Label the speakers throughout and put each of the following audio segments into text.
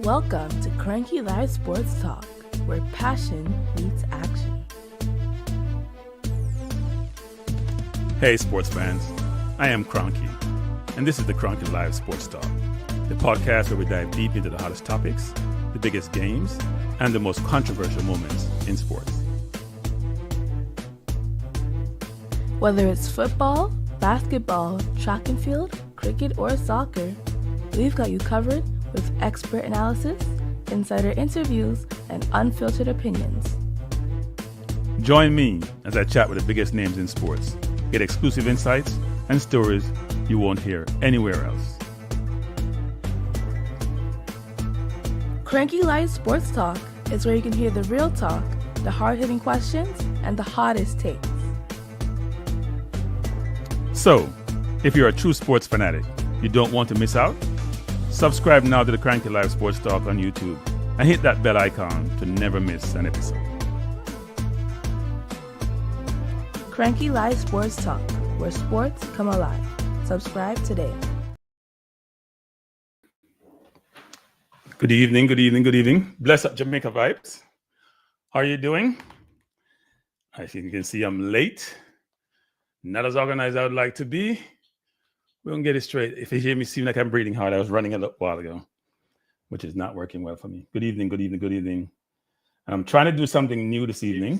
Speaker 1: Welcome to Cranky Live Sports Talk, where passion meets action.
Speaker 2: Hey sports fans, I am Cranky, and this is the Cranky Live Sports Talk, the podcast where we dive deep into the hottest topics, the biggest games, and the most controversial moments in sports.
Speaker 1: Whether it's football, basketball, track and field, cricket, or soccer, we've got you covered with expert analysis, insider interviews, and unfiltered opinions.
Speaker 2: Join me as I chat with the biggest names in sports, get exclusive insights and stories you won't hear anywhere else.
Speaker 1: Cranky Live Sports Talk is where you can hear the real talk, the hard-hitting questions, and the hottest takes.
Speaker 2: So, if you're a true sports fanatic, you don't want to miss out? Subscribe now to the Cranky Live Sports Talk on YouTube and hit that bell icon to never miss an episode.
Speaker 1: Cranky Live Sports Talk, where sports come alive. Subscribe today.
Speaker 2: Good evening, good evening, good evening. Bless up Jamaica vibes. How are you doing? I think you can see I'm late. Not as organized as I would like to be. We're going to get it straight. If you hear me seem like I'm breathing hard, I was running a little while ago, which is not working well for me. Good evening, good evening, good evening. I'm trying to do something new this evening.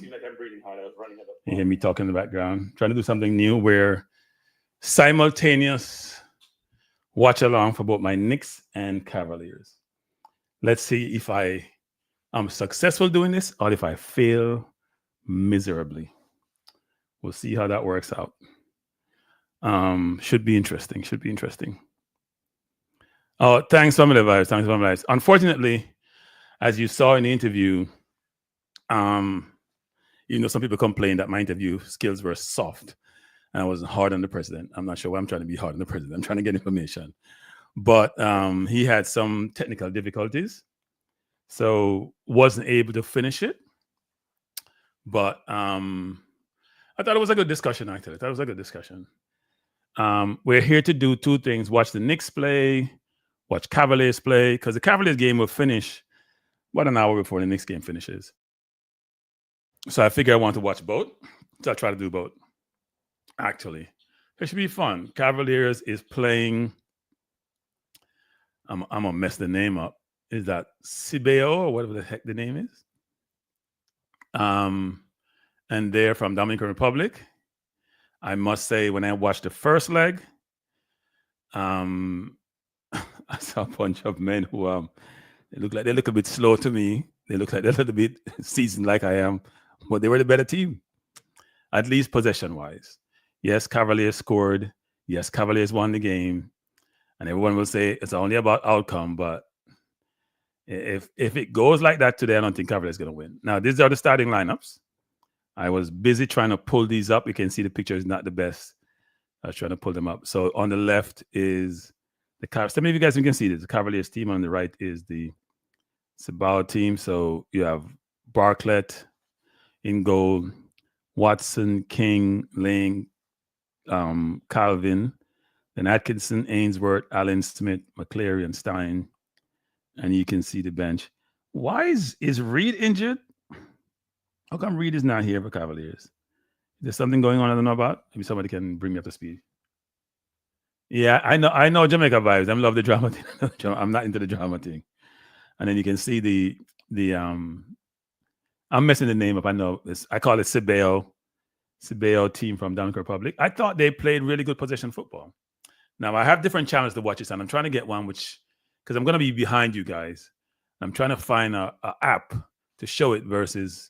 Speaker 2: You hear me talking in the background. Trying to do something new where simultaneous watch along for both my Knicks and Cavaliers. Let's see if I am successful doing this or if I fail miserably. We'll see how that works out. Should be interesting. Oh, thanks, Family Vibes. Unfortunately, as you saw in the interview, some people complained that my interview skills were soft and I wasn't hard on the president. I'm not sure why I'm trying to be hard on the president. I'm trying to get information. But he had some technical difficulties, so wasn't able to finish it. But I thought it was a good discussion, actually. We're here to do two things: watch the Knicks play, watch Cavaliers play, because the Cavaliers game will finish about an hour before the Knicks game finishes. So I figure I want to watch both. So I'll try to do both. Actually, it should be fun. Cavaliers is playing. I'm gonna mess the name up. Is that Cibao or whatever the heck the name is? And they're from Dominican Republic. I must say, when I watched the first leg, I saw a bunch of men who they look a bit slow to me. They look like they're a little bit seasoned like I am, but they were the better team, at least possession-wise. Yes, Cavaliers scored. Yes, Cavaliers won the game. And everyone will say it's only about outcome, but if it goes like that today, I don't think Cavaliers going to win. Now, these are the starting lineups. I was busy trying to pull these up. You can see the picture is not the best. I was trying to pull them up. So on the left is the Cavaliers. Some of you guys can see this. The Cavaliers team. On the right is the Cibao team. So you have Bartlett in goal, Watson, King, Lang, Calvin, then Atkinson, Ainsworth, Allen, Smith, McCleary, and Stein. And you can see the bench. Why is Reed injured? How come Reed is not here for Cavaliers? Is there something going on I don't know about? Maybe somebody can bring me up to speed. Yeah, I know Jamaica vibes. I love the drama thing. I'm not into the drama thing. And then you can see the I'm messing the name up. I know this. I call it Cibao team from Dominican Republic. I thought they played really good possession football. Now I have different channels to watch this, and I'm trying to get one because I'm going to be behind you guys. I'm trying to find a app to show it versus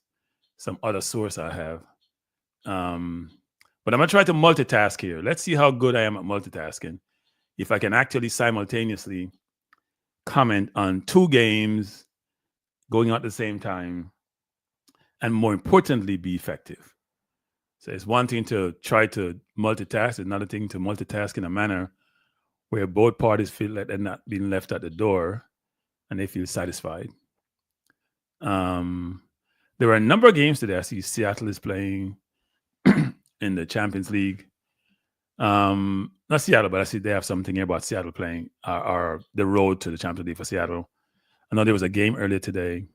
Speaker 2: some other source I have. But I'm going to try to multitask here. Let's see how good I am at multitasking. If I can actually simultaneously comment on two games going on at the same time, and more importantly, be effective. So it's one thing to try to multitask. It's another thing to multitask in a manner where both parties feel like they're not being left at the door and they feel satisfied. There were a number of games today. I see Seattle is playing in the Champions League. Not Seattle, but I see they have something here about Seattle playing or the road to the Champions League for Seattle. I know there was a game earlier today.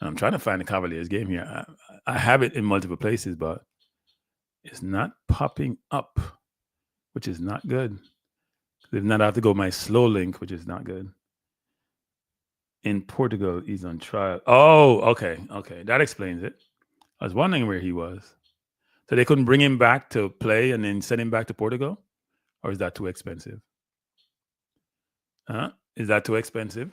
Speaker 2: I'm trying to find the Cavaliers game here. I have it in multiple places, but it's not popping up, which is not good. They've not have to go my slow link, which is not good. In Portugal, he's on trial. Oh, okay. That explains it. I was wondering where he was. So they couldn't bring him back to play and then send him back to Portugal? Or is that too expensive? Is that too expensive?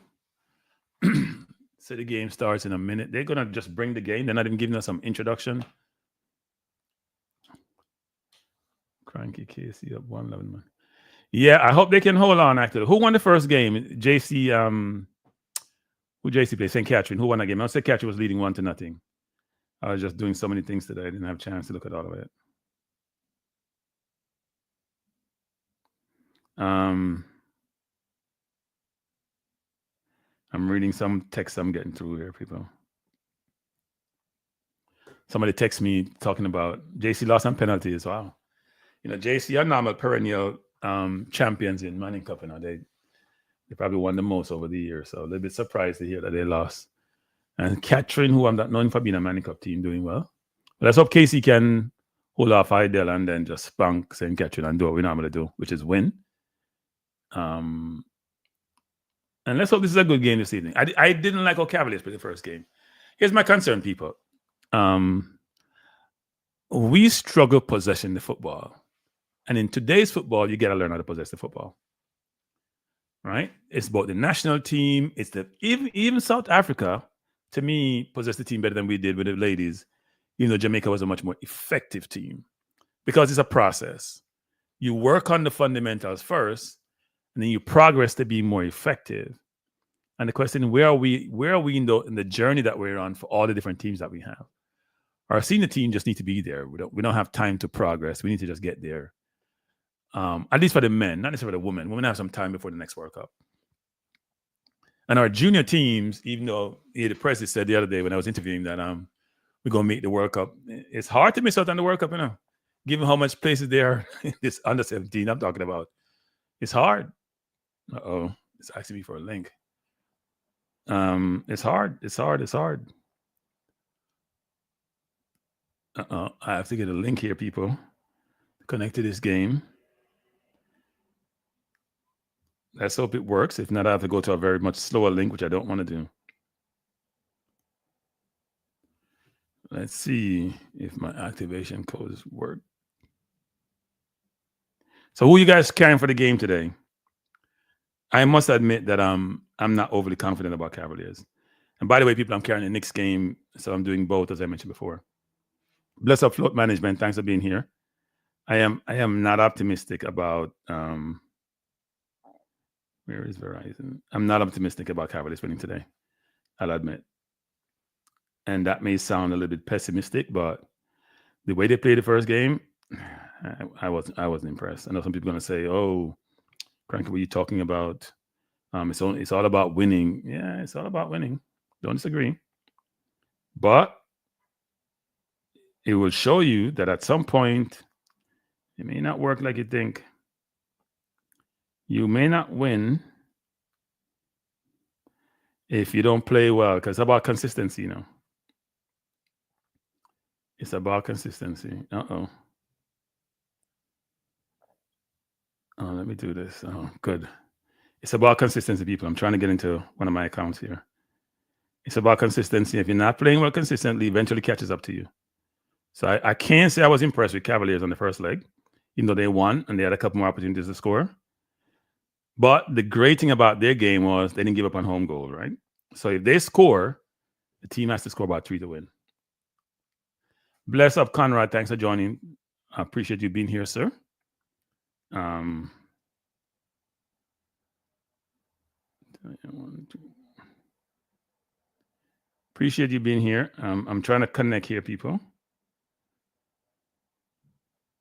Speaker 2: So the game starts in a minute. They're going to just bring the game. They're not even giving us some introduction. Cranky KC up 111, man. Yeah, I hope they can hold on, actually. Who won the first game? JC, who JC played? St. Catherine. Who won that game? I St. Catherine was leading 1-0. I was just doing so many things today. I didn't have a chance to look at all of it. I'm reading some text I'm getting through here, people. Somebody texts me talking about JC lost on penalties. Wow. JC are normal perennial champions in Manning Cup. They probably won the most over the years. So a little bit surprised to hear that they lost. And Catherine, who I'm not known for being a Manning Cup team, doing well. But let's hope Casey can hold off Idel and then just spunk St. Catherine and do what we normally do, which is win. And let's hope this is a good game this evening. I didn't like how Cavaliers played the first game. Here's my concern, people. We struggle possessing the football. And in today's football, you got to learn how to possess the football. Right? It's about the national team. It's even South Africa, to me, possessed the team better than we did with the ladies. Jamaica was a much more effective team because it's a process. You work on the fundamentals first, and then you progress to be more effective. And the question, where are we in the journey that we're on for all the different teams that we have? Our senior team just need to be there. We don't have time to progress. We need to just get there. At least for the men, not necessarily for the women. Women have some time before the next World Cup. And our junior teams, even though the president said the other day when I was interviewing that we're going to make the World Cup. It's hard to miss out on the World Cup, given how much places there are in this under 17 I'm talking about. It's hard. Uh-oh. It's asking me for a link. It's hard. I have to get a link here, people. Connect to this game. Let's hope it works. If not, I have to go to a very much slower link, which I don't want to do. Let's see if my activation codes work. So who are you guys carrying for the game today? I must admit that I'm not overly confident about Cavaliers. And by the way, people, I'm carrying the Knicks game, so I'm doing both, as I mentioned before. Bless up Float Management. Thanks for being here. I am not optimistic about where is Verizon? I'm not optimistic about Cavaliers winning today. I'll admit. And that may sound a little bit pessimistic, but the way they played the first game, I wasn't impressed. I know some people are going to say, "Oh, Cranky, what are you talking about? It's all about winning." Yeah, it's all about winning. Don't disagree. But it will show you that at some point, it may not work like you think. You may not win if you don't play well, because it's about consistency, It's about consistency. Oh, let me do this. Oh, good. It's about consistency, people. I'm trying to get into one of my accounts here. It's about consistency. If you're not playing well consistently, eventually catches up to you. So I can't say I was impressed with Cavaliers on the first leg, even though they won and they had a couple more opportunities to score. But the great thing about their game was they didn't give up on home goal, right? So if they score, the team has to score about 3 to win. Bless up, Conrad. Thanks for joining. I appreciate you being here, sir. Appreciate you being here. I'm trying to connect here, people,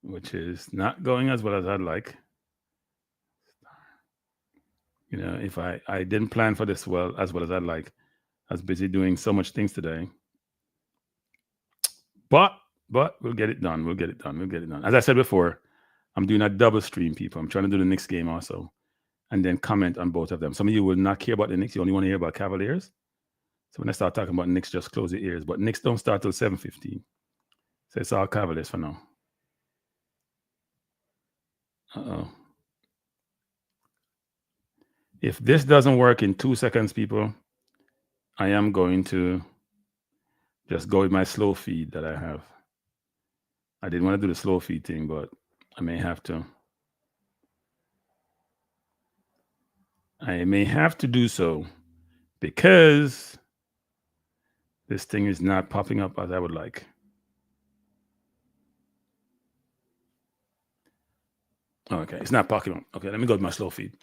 Speaker 2: which is not going as well as I'd like. If I didn't plan for this as well as I'd like. I was busy doing so much things today. But we'll get it done. We'll get it done. As I said before, I'm doing a double stream, people. I'm trying to do the next game also. and then comment on both of them. Some of you will not care about the Knicks. You only want to hear about Cavaliers. So when I start talking about Knicks, just close your ears. But Knicks don't start till 7:15. So it's all Cavaliers for now. Uh-oh. If this doesn't work in 2 seconds, people, I am going to just go with my slow feed that I have. I didn't want to do the slow feed thing, but I may have to. I may have to do so because this thing is not popping up as I would like. Okay, it's not popping up. Okay, let me go with my slow feed.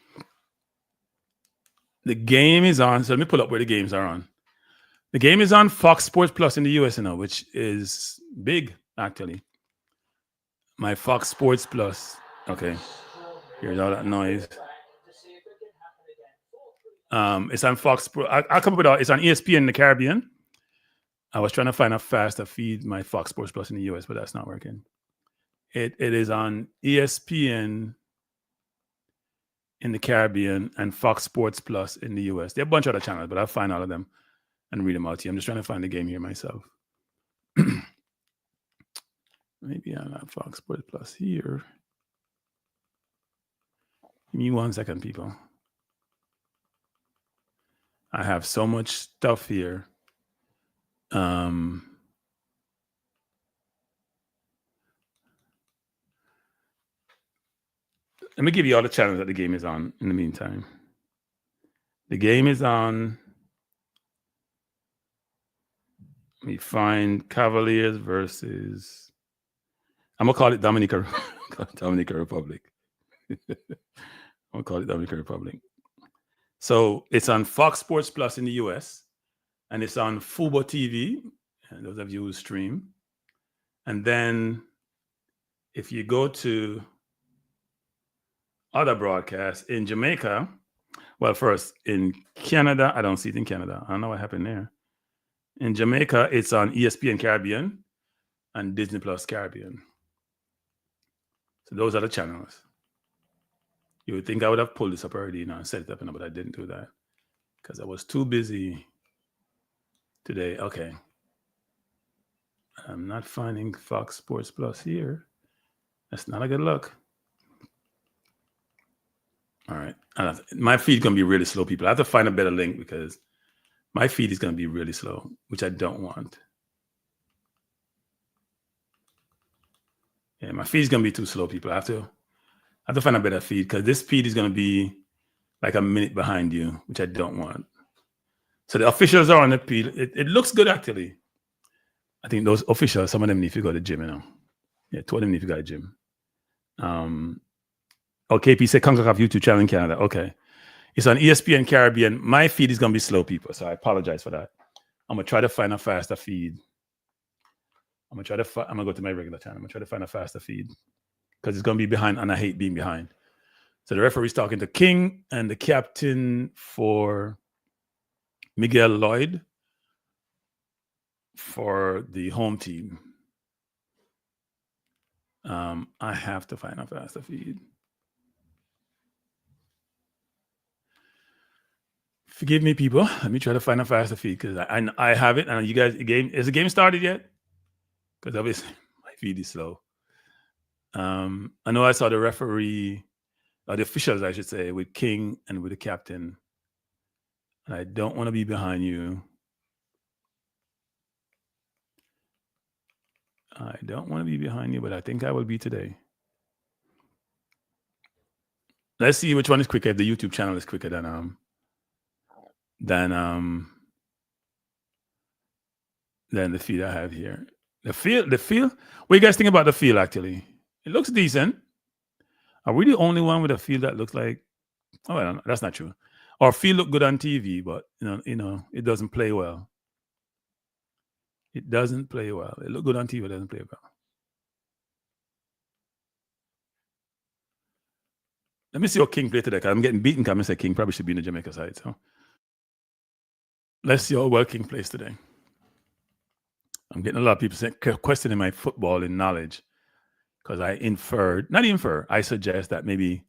Speaker 2: The game is on. So let me pull up where the games are on. The game is on Fox Sports Plus in the US now, which is big, actually. My Fox Sports Plus. Okay, here's all that noise. It's on Fox. I'll come up with it's on ESPN in the Caribbean. I was trying to find a faster feed, my Fox Sports Plus in the US, but that's not working. It is on ESPN in the Caribbean and Fox Sports Plus in the US. There are a bunch of other channels, but I'll find all of them and read them out to you. I'm just trying to find the game here myself. Maybe I'll have Fox Sports Plus here. Give me 1 second, people. I have so much stuff here. Let me give you all the channels that the game is on in the meantime. The game is on. Let me find Cavaliers versus. I'm gonna call it Dominican Republic. I'm gonna call it Dominican Republic. So it's on Fox Sports Plus in the US, and it's on Fubo TV, and those of you who stream. And then if you go to other broadcasts in Jamaica, well, first in Canada, I don't see it in Canada. I don't know what happened there. In Jamaica, it's on ESPN Caribbean and Disney Plus Caribbean. So those are the channels. You would think I would have pulled this up already, and set it up, but I didn't do that because I was too busy today. Okay. I'm not finding Fox Sports Plus here. That's not a good look. All right. My feed's going to be really slow, people. I have to find a better link because my feed is going to be really slow, which I don't want. Yeah, my feed is going to be too slow, people. I have to find a better feed because this feed is going to be like a minute behind you, which I don't want. So the officials are on the feed. It looks good, actually. I think those officials, some of them need to go to the gym, Yeah, two of them need to go to the gym. KP said CONCACAF YouTube channel in Canada. Okay. It's on ESPN Caribbean. My feed is going to be slow, people, so I apologize for that. I'm going to try to find a faster feed. I'm going to go to my regular channel. I'm going to try to find a faster feed because it's going to be behind, and I hate being behind. So the referee's talking to King and the captain for Miguel Lloyd for the home team. I have to find a faster feed. Forgive me, people. Let me try to find a faster feed because I have it. And you guys, is the game started yet? Because obviously my feed is slow. I know I saw the referee, or the officials, I should say, with King and with the captain. And I don't want to be behind you. I don't want to be behind you, but I think I will be today. Let's see which one is quicker. If the YouTube channel is quicker than the feed I have here. The field. What do you guys think about the field, actually? It looks decent. Are we the only one with a field that looks like, oh, that's not true. Our field look good on TV, but it doesn't play well. It doesn't play well. It look good on TV, it doesn't play well. Let me see what King played today, because I'm getting beaten. Come and say King probably should be in the Jamaica side. So let's see how well King plays today. I'm getting a lot of people questioning my footballing knowledge because I suggest that maybe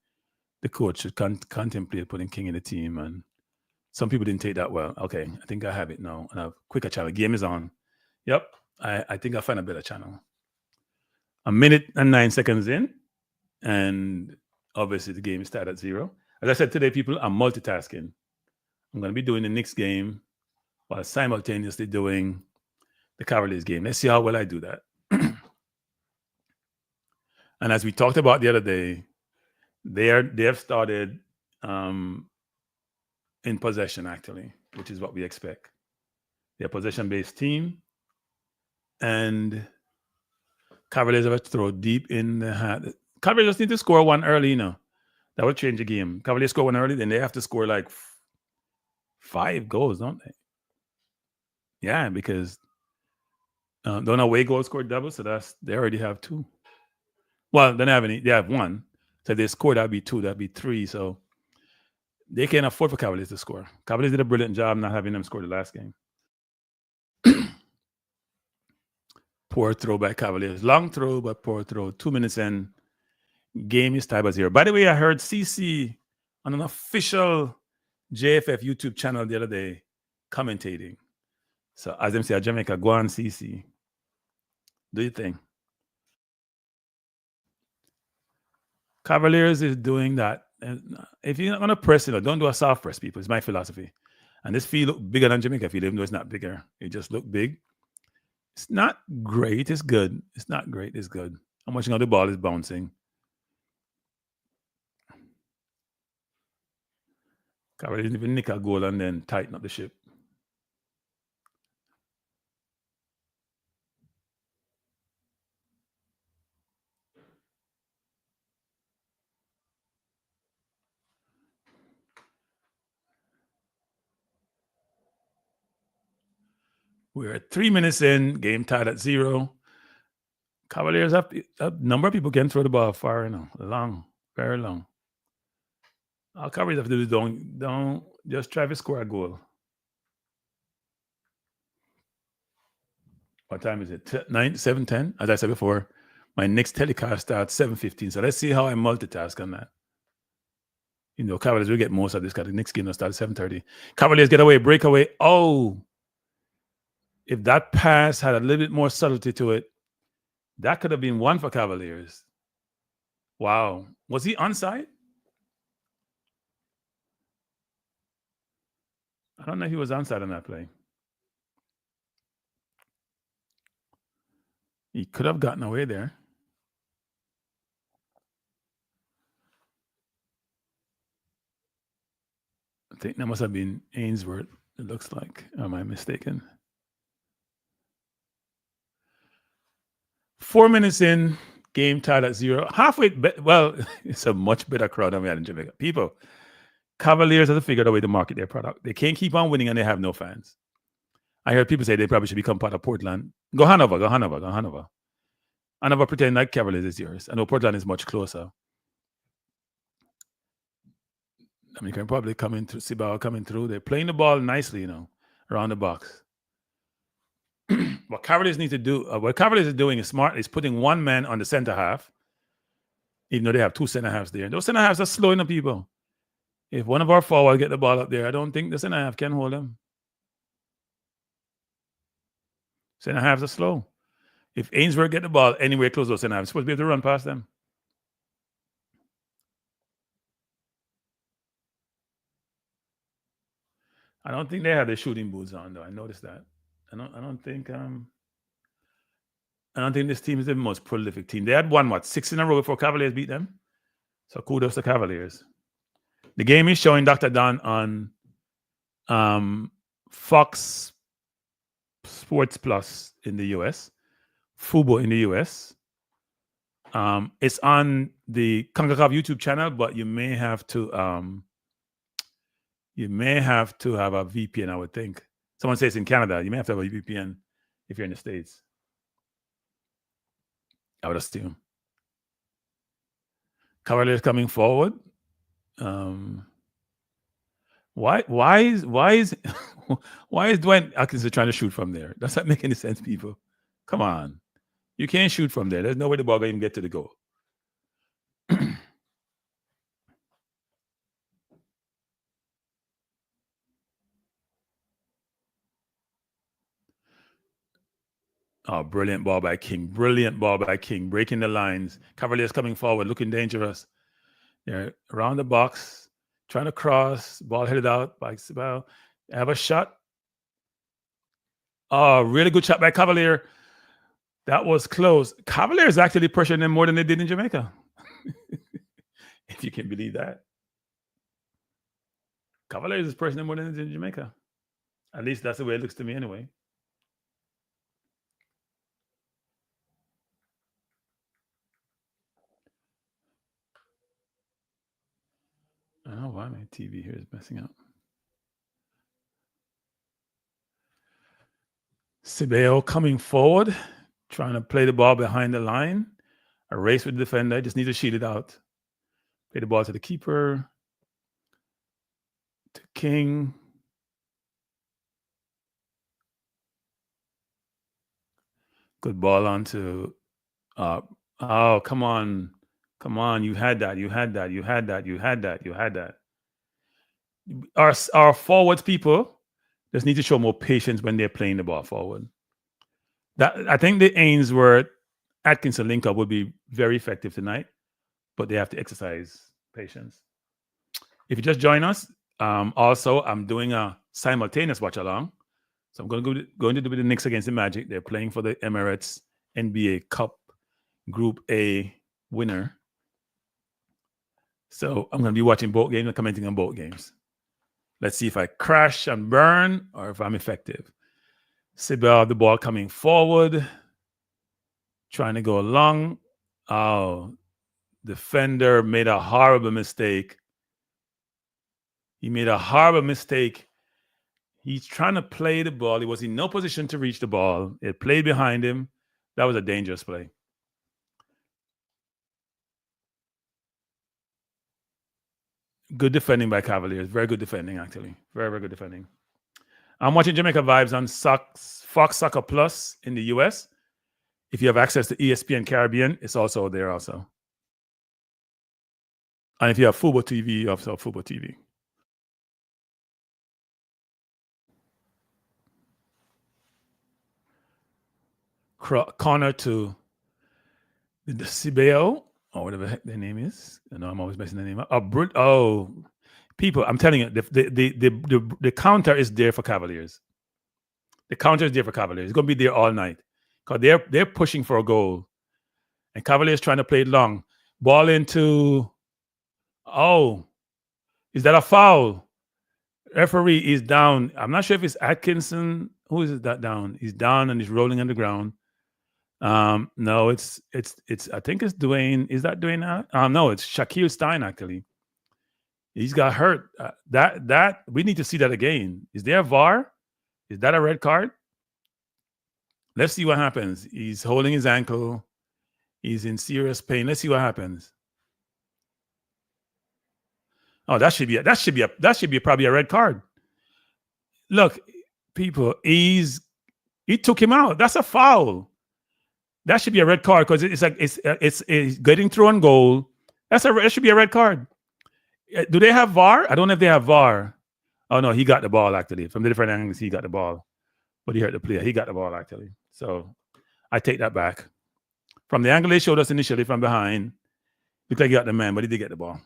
Speaker 2: the coach should contemplate putting King in the team. And some people didn't take that well. Okay, I think I have it now. And a quicker channel. Game is on. Yep, I think I'll find a better channel. 1:09 in, and obviously the game is started at 0. As I said today, people are multitasking. I'm going to be doing the Knicks game while simultaneously doing the Cavaliers game. Let's see how well I do that. And as we talked about the other day, they have started in possession, actually, which is what we expect. They're a possession-based team, and Cavaliers have to throw deep in the hat. Cavaliers just need to score one early, That will change the game. Cavaliers score one early, then they have to score like 5 goals, don't they? Yeah, because don't away goal scored double, so they already have 2. Well, they don't have any. They have 1. So if they score, that'd be 2. That'd be 3. So they can't afford for Cavaliers to score. Cavaliers did a brilliant job not having them score the last game. Poor throw by Cavaliers. Long throw, but poor throw. 2 minutes in. Game is tied by 0. By the way, I heard CC on an official JFF YouTube channel the other day commentating. So as them say, Jamaica, go on CC. Do you think? Cavaliers is doing that. And if you're not going to press, don't do a soft press, people. It's my philosophy. And this field look bigger than Jamaica field, even though it's not bigger. It just look big. It's not great. It's good. It's not great. It's good. I'm watching how the ball is bouncing. Cavaliers even nick a goal and then tighten up the ship. We're at 3 minutes in, game tied at 0. Cavaliers have a number of people can throw the ball far, long, very long. All Cavaliers have to do is don't just try to score a goal. What time is it? 7:10. As I said before, my next telecast starts 7:15. So let's see how I multitask on that. Cavaliers will get most of this because the next game will start at 7:30. Cavaliers get away, breakaway. Oh, if that pass had a little bit more subtlety to it, that could have been 1 for Cavaliers. Wow. Was he onside? I don't know if he was onside on that play. He could have gotten away there. I think that must have been Ainsworth, it looks like. Am I mistaken? 4 minutes in, game tied at 0. Halfway, well, it's a much better crowd than we had in Jamaica. People, Cavaliers have figured a way to market their product. They can't keep on winning and they have no fans. I heard people say they probably should become part of Portland. Go Hanover. Hanover pretend like Cavaliers is yours. I know Portland is much closer. I mean, you can probably come in through Cibao coming through. They're playing the ball nicely, around the box. What Cavaliers need to do, what Cavaliers is doing is smart, is putting 1 man on the center half, even though they have 2 center halves there. Those center halves are slowing the people. If one of our forwards get the ball up there, I don't think the center half can hold them. Center halves are slow. If Ainsworth get the ball anywhere close to those center halves, supposed to be able to run past them. I don't think they have their shooting boots on, though. I noticed that. I don't think this team is the most prolific team. They had won 6 in a row before Cavaliers beat them. So kudos to Cavaliers. The game is showing Dr. Don on Fox Sports Plus in the US, Fubo in the US. It's on the CONCACAF YouTube channel, but you may have to have a VPN, I would think. Someone says in Canada, you may have to have a VPN if you're in the States. I would assume. Cavaliers coming forward. Why is Dwayne Atkinson trying to shoot from there? Does that make any sense, people? Come on. You can't shoot from there. There's no way the ball can even get to the goal. Oh, brilliant ball by King. Brilliant ball by King. Breaking the lines. Cavaliers coming forward, looking dangerous. They're around the box, trying to cross. Ball headed out by Cibao. Have a shot. Oh, really good shot by Cavalier. That was close. Cavaliers actually pressured them more than they did in Jamaica. If you can believe that. Cavaliers is pressuring them more than they did in Jamaica. At least that's the way it looks to me anyway. I don't know why my TV here is messing up. Cibao coming forward, trying to play the ball behind the line. A race with the defender. Just need to shield it out. Play the ball to the keeper. To King. Good ball onto. Oh, come on. Come on. You had that. You had that. You had that. You had that. You had that. Our forwards people just need to show more patience when they're playing the ball forward. That I think the Ainsworth Atkinson link up would be very effective tonight, but they have to exercise patience. If you just join us, also I'm doing a simultaneous watch along. So I'm going to do with the Knicks against the Magic. They're playing for the Emirates NBA Cup Group A winner. So I'm going to be watching both games and commenting on both games. Let's see if I crash and burn or if I'm effective. Cibao, the ball coming forward, trying to go along. Oh, defender made a horrible mistake. He made a horrible mistake. He's trying to play the ball. He was in no position to reach the ball. It played behind him. That was a dangerous play. Good defending by Cavaliers. Very good defending, actually. Very, very good defending. I'm watching Jamaica Vibes on Fox Soccer Plus in the US. If you have access to ESPN Caribbean, it's also there also. And if you have Fubo TV, you also have Fubo TV. Corner to the Cibao, or whatever the heck their name is. I know I'm always messing the name up. People, I'm telling you, the counter is there for Cavaliers. The counter is there for Cavaliers. It's going to be there all night because they're pushing for a goal, and Cavaliers trying to play it long. Ball into. Oh, is that a foul? Referee is down. I'm not sure if it's Atkinson. Who is that down? He's down and he's rolling on the ground. No, it's I think it's Dwayne. Is that Dwayne? No, it's Shaquille Stein actually. He's got hurt. That we need to see that again. Is there a VAR? Is that a red card? Let's see what happens. He's holding his ankle. He's in serious pain. Let's see what happens. Oh, that should be probably a red card. Look, people, he took him out. That's a foul. That should be a red card because it's getting through on goal. It should be a red card. Do they have VAR? I don't know if they have VAR. Oh no, he got the ball actually. From the different angles, he got the ball. But he hurt the player. He got the ball actually. So I take that back. From the angle they showed us initially from behind, looked like he got the man, but he did get the ball.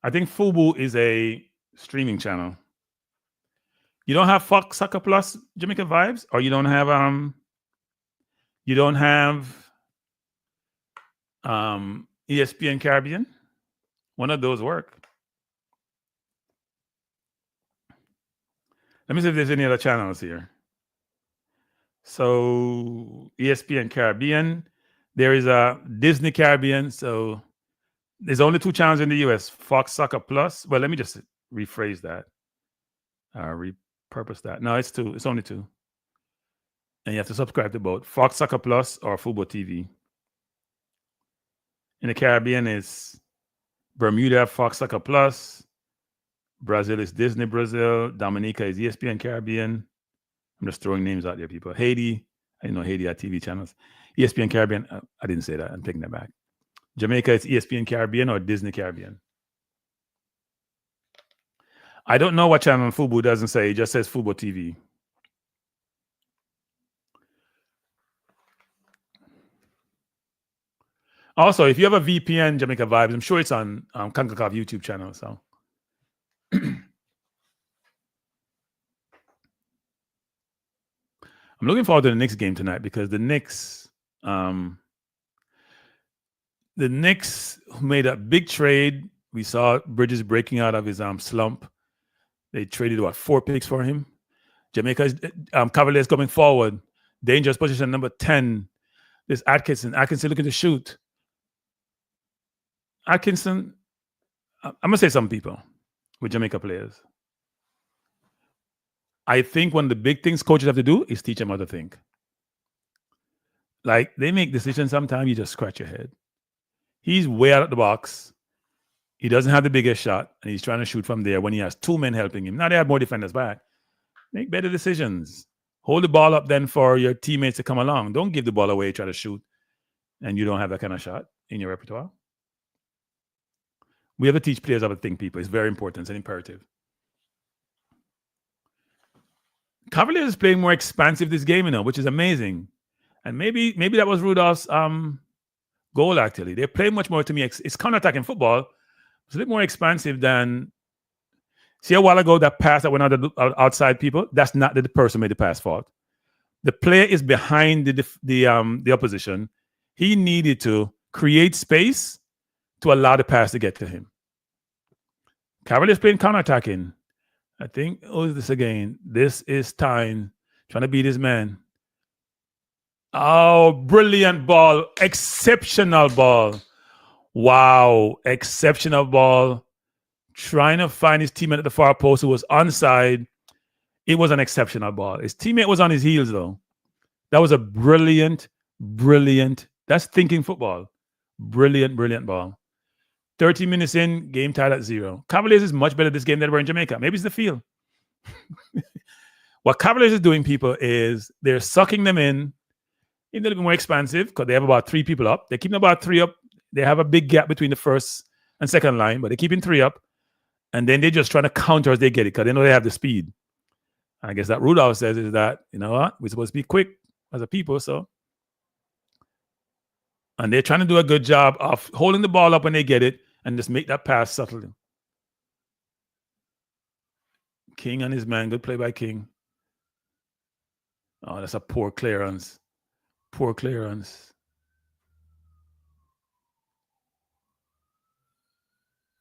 Speaker 2: I think Fubo is a streaming channel. You don't have Fox Soccer Plus Jamaica Vibes, or you don't have ESPN Caribbean. One of those work. Let me see if there's any other channels here. So ESPN Caribbean. There is a Disney Caribbean. So there's only 2 channels in the US. Fox Soccer Plus. Well, let me just rephrase that. Repurpose that. No, it's 2. It's only 2. And you have to subscribe to both Fox Soccer Plus or Fubo TV. In the Caribbean, it's Bermuda, Fox Soccer Plus. Brazil is Disney Brazil. Dominica is ESPN Caribbean. I'm just throwing names out there, people. Haiti, I didn't know Haiti had TV channels. ESPN Caribbean, I didn't say that. I'm taking that back. Jamaica is ESPN Caribbean or Disney Caribbean. I don't know what channel Fubo doesn't say. It just says Fubo TV. Also, if you have a VPN, Jamaica Vibes, I'm sure it's on CONCACAF YouTube channel. So I'm looking forward to the Knicks game tonight because the Knicks made a big trade. We saw Bridges breaking out of his slump. They traded 4 picks for him. Jamaica's Cavaliers coming forward. Dangerous position number 10. This Atkinson looking to shoot. Atkinson, I'm going to say some people with Jamaica players. I think one of the big things coaches have to do is teach them how to think. Like, they make decisions sometimes, you just scratch your head. He's way out of the box. He doesn't have the biggest shot, and he's trying to shoot from there when he has 2 men helping him. Now they have more defenders back. Make better decisions. Hold the ball up then for your teammates to come along. Don't give the ball away, try to shoot, and you don't have that kind of shot in your repertoire. We have to teach players how to think, people. It's very important. It's an imperative. Cavaliers is playing more expansive this game, which is amazing. And maybe that was Rudolph's goal, actually. They play much more, to me. It's counter-attacking football. It's a little more expansive than... See a while ago, that pass that went outside people? That's not the person who made the pass fault. The player is behind the opposition. He needed to create space to allow the pass to get to him. Cavaliers playing counter-attacking. I think, who is this again? This is Tyne trying to beat his man. Oh, brilliant ball. Exceptional ball. Wow. Exceptional ball. Trying to find his teammate at the far post who was onside. It was an exceptional ball. His teammate was on his heels, though. That was a brilliant, that's thinking football. Brilliant ball. 30 minutes in, game tied at 0. Cavaliers is much better this game than they were in Jamaica. Maybe it's the field. What Cavaliers is doing, people, is they're sucking them in a little bit more expansive because they have about 3 people up. They're keeping about 3 up. They have a big gap between the first and second line, but they're keeping 3 up. And then they're just trying to counter as they get it because they know they have the speed. I guess that Rudolph says is that, you know what, we're supposed to be quick as a people, so. And they're trying to do a good job of holding the ball up when they get it and just make that pass subtly. King and his man, good play by King. Oh, that's a poor clearance. Poor clearance.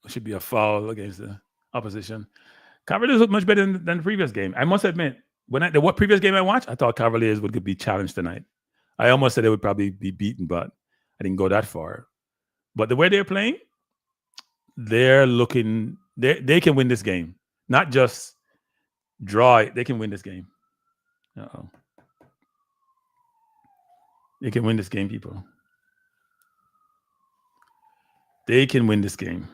Speaker 2: It should be a foul against the opposition. Cavaliers look much better than the previous game. I must admit, what previous game I watched, I thought Cavaliers would be challenged tonight. I almost said they would probably be beaten, but I didn't go that far. But the way they're playing, they're looking, they can win this game. Not just draw it, they can win this game. Uh-oh. They can win this game, people. They can win this game.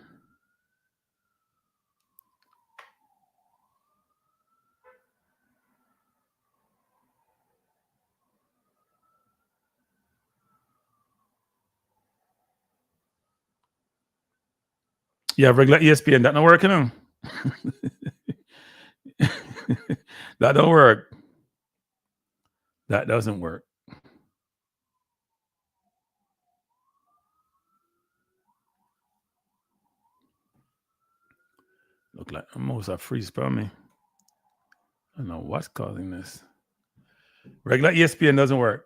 Speaker 2: Yeah, regular ESPN, that not working on. That don't work. That doesn't work. Look like almost a freeze for me. I don't know what's causing this. Regular ESPN doesn't work.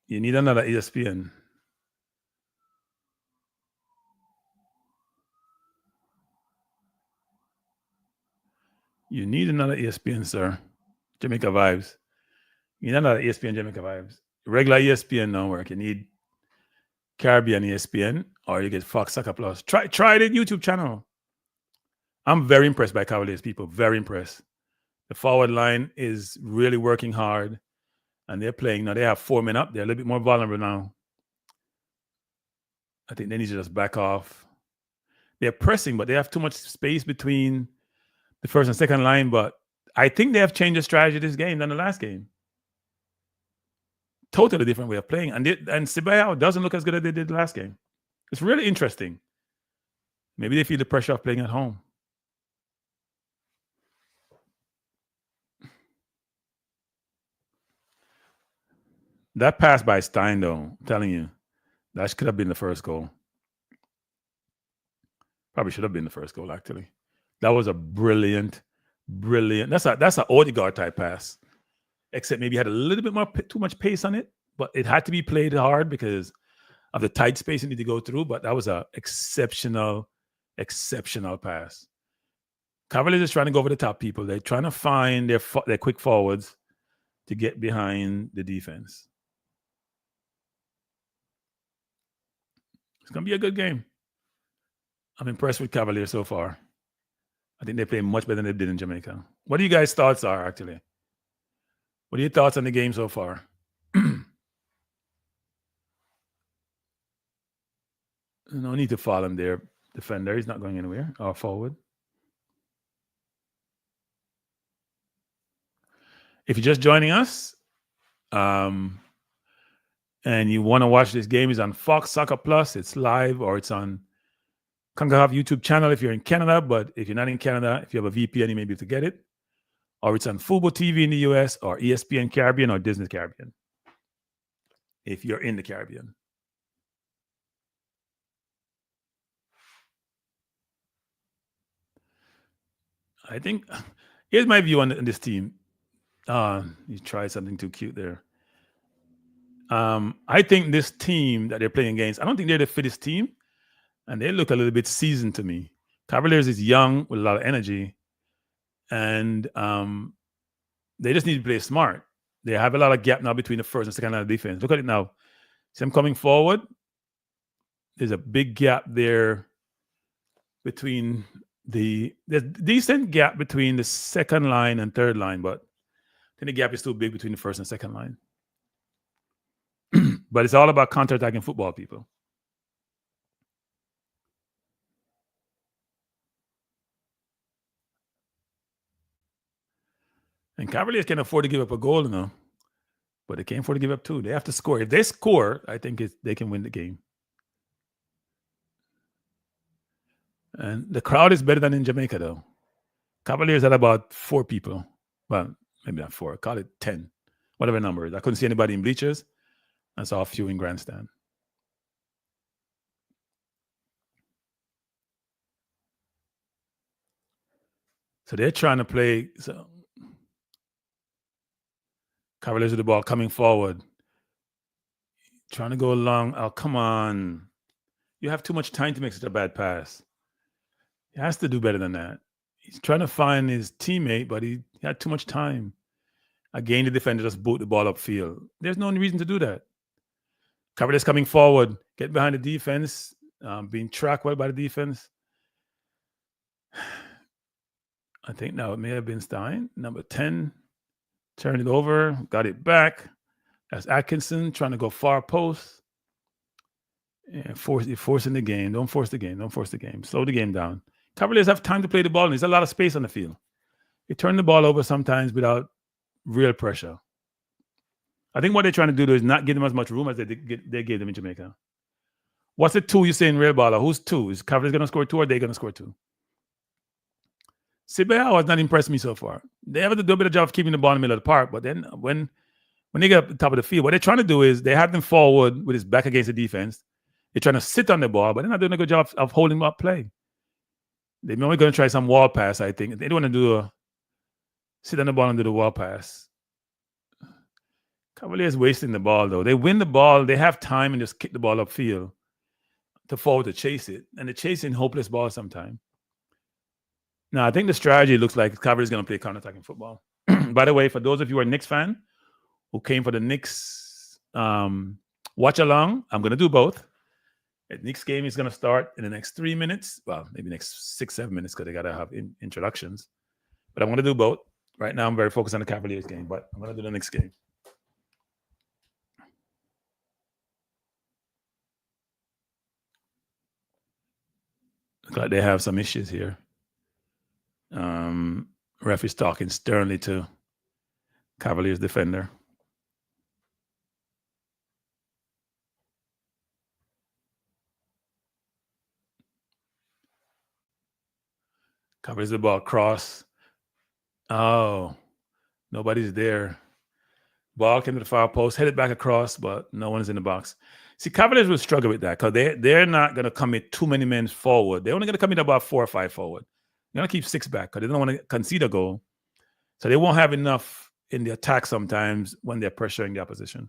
Speaker 2: You need another ESPN. You need another ESPN, sir. Jamaica Vibes. You need another ESPN Jamaica Vibes. Regular ESPN don't work. You need Caribbean ESPN or you get Fox Soccer Plus. Try the YouTube channel. I'm very impressed by Cavaliers, people. Very impressed. The forward line is really working hard. And they're playing. Now they have 4 men up. They're a little bit more vulnerable now. I think they need to just back off. They're pressing, but they have too much space between the first and second line. But I think they have changed the strategy this game than the last game. Totally different way of playing. And Cibao doesn't look as good as they did the last game. It's really interesting. Maybe they feel the pressure of playing at home. That pass by Stein, though, I'm telling you, that could have been the first goal. Probably should have been the first goal, actually. That was a brilliant. That's an Odegaard type pass, except maybe had a little bit more too much pace on it, but it had to be played hard because of the tight space you need to go through. But that was an exceptional pass. Cavaliers is trying to go over the top people. They're trying to find their quick forwards to get behind the defense. It's going to be a good game. I'm impressed with Cavaliers so far. I think they play much better than they did in Jamaica. What do you guys' thoughts are, actually? What are your thoughts on the game so far? No need to follow him there. Defender, he's not going anywhere. Or forward. If you're just joining us, and you want to watch this game, it's on Fox Soccer Plus. It's live, or it's on Concacaf YouTube channel if you're in Canada. But if you're not in Canada, if you have a VPN, you may be able to get it. Or it's on Fubo TV in the US, or ESPN Caribbean, or Disney Caribbean, if you're in the Caribbean. I think, here's my view on this team. You tried something too cute there. I think this team that they're playing against, I don't think they're the fittest team, and they look a little bit seasoned to me. Cavaliers is young with a lot of energy, and they just need to play smart. They have a lot of gap now between the first and second line of defense. Look at it now. See them coming forward. There's a big gap there between there's decent gap between the second line and third line, but then the gap is too big between the first and second line. But it's all about counter-attacking football, people. And Cavaliers can afford to give up a goal now, but they can't afford to give up two. They have to score. If they score, I think they can win the game. And the crowd is better than in Jamaica, though. Cavaliers had about 4 people. Well, maybe not 4. Call it 10. Whatever number it is. I couldn't see anybody in bleachers. I saw a few in grandstand. So they're trying to play. So Cavaliers with the ball coming forward. Trying to go along. Oh, come on. You have too much time to make such a bad pass. He has to do better than that. He's trying to find his teammate, but he had too much time. Again, the defender just boot the ball upfield. There's no reason to do that. Cavaliers coming forward, get behind the defense, being tracked well by the defense. I think now it may have been Stein, number 10. Turn it over, got it back. That's Atkinson trying to go far post. And forcing the game. Don't force the game. Don't force the game. Slow the game down. Cavaliers have time to play the ball, and there's a lot of space on the field. They turn the ball over sometimes without real pressure. I think what they're trying to do is not give them as much room as they gave them in Jamaica. What's the 2 you say in real baller? Who's 2? Is Cavaliers going to score 2 or are they going to score 2? Cibao has not impressed me so far. They have to do a bit of job of keeping the ball in the middle of the park, but then when they get up the top of the field, what they're trying to do is they have them forward with his back against the defense. They're trying to sit on the ball, but they're not doing a good job of holding up play. They're only going to try some wall pass, I think. They don't want to do sit on the ball and do the wall pass. Cavaliers wasting the ball, though. They win the ball. They have time and just kick the ball upfield to forward to chase it. And they're chasing hopeless balls sometimes. Now, I think the strategy looks like Cavaliers is going to play counter-attacking football. By the way, for those of you who are Knicks fan who came for the Knicks watch-along, I'm going to do both. The Knicks game is going to start in the next 3 minutes. Well, maybe next 6-7 minutes because they got to have introductions. But I'm going to do both. Right now, I'm very focused on the Cavaliers game, but I'm going to do the Knicks game. Looks like they have some issues here. Ref is talking sternly to Cavaliers defender. Covers the ball cross. Oh, nobody's there. Ball came to the far post, headed back across, but no one is in the box. See, Cavaliers will struggle with that because they're not going to commit too many men forward. They're only going to commit about 4 or 5 forward. They're going to keep 6 back because they don't want to concede a goal. So they won't have enough in the attack sometimes when they're pressuring the opposition.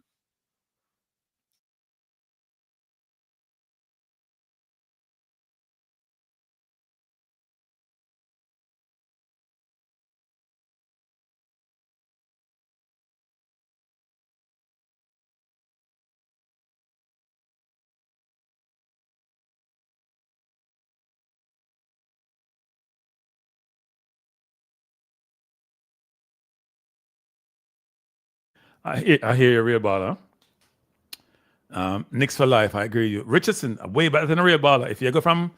Speaker 2: I hear you, real baller. Knicks for life. I agree with you. Richardson, way better than a real baller. If you go from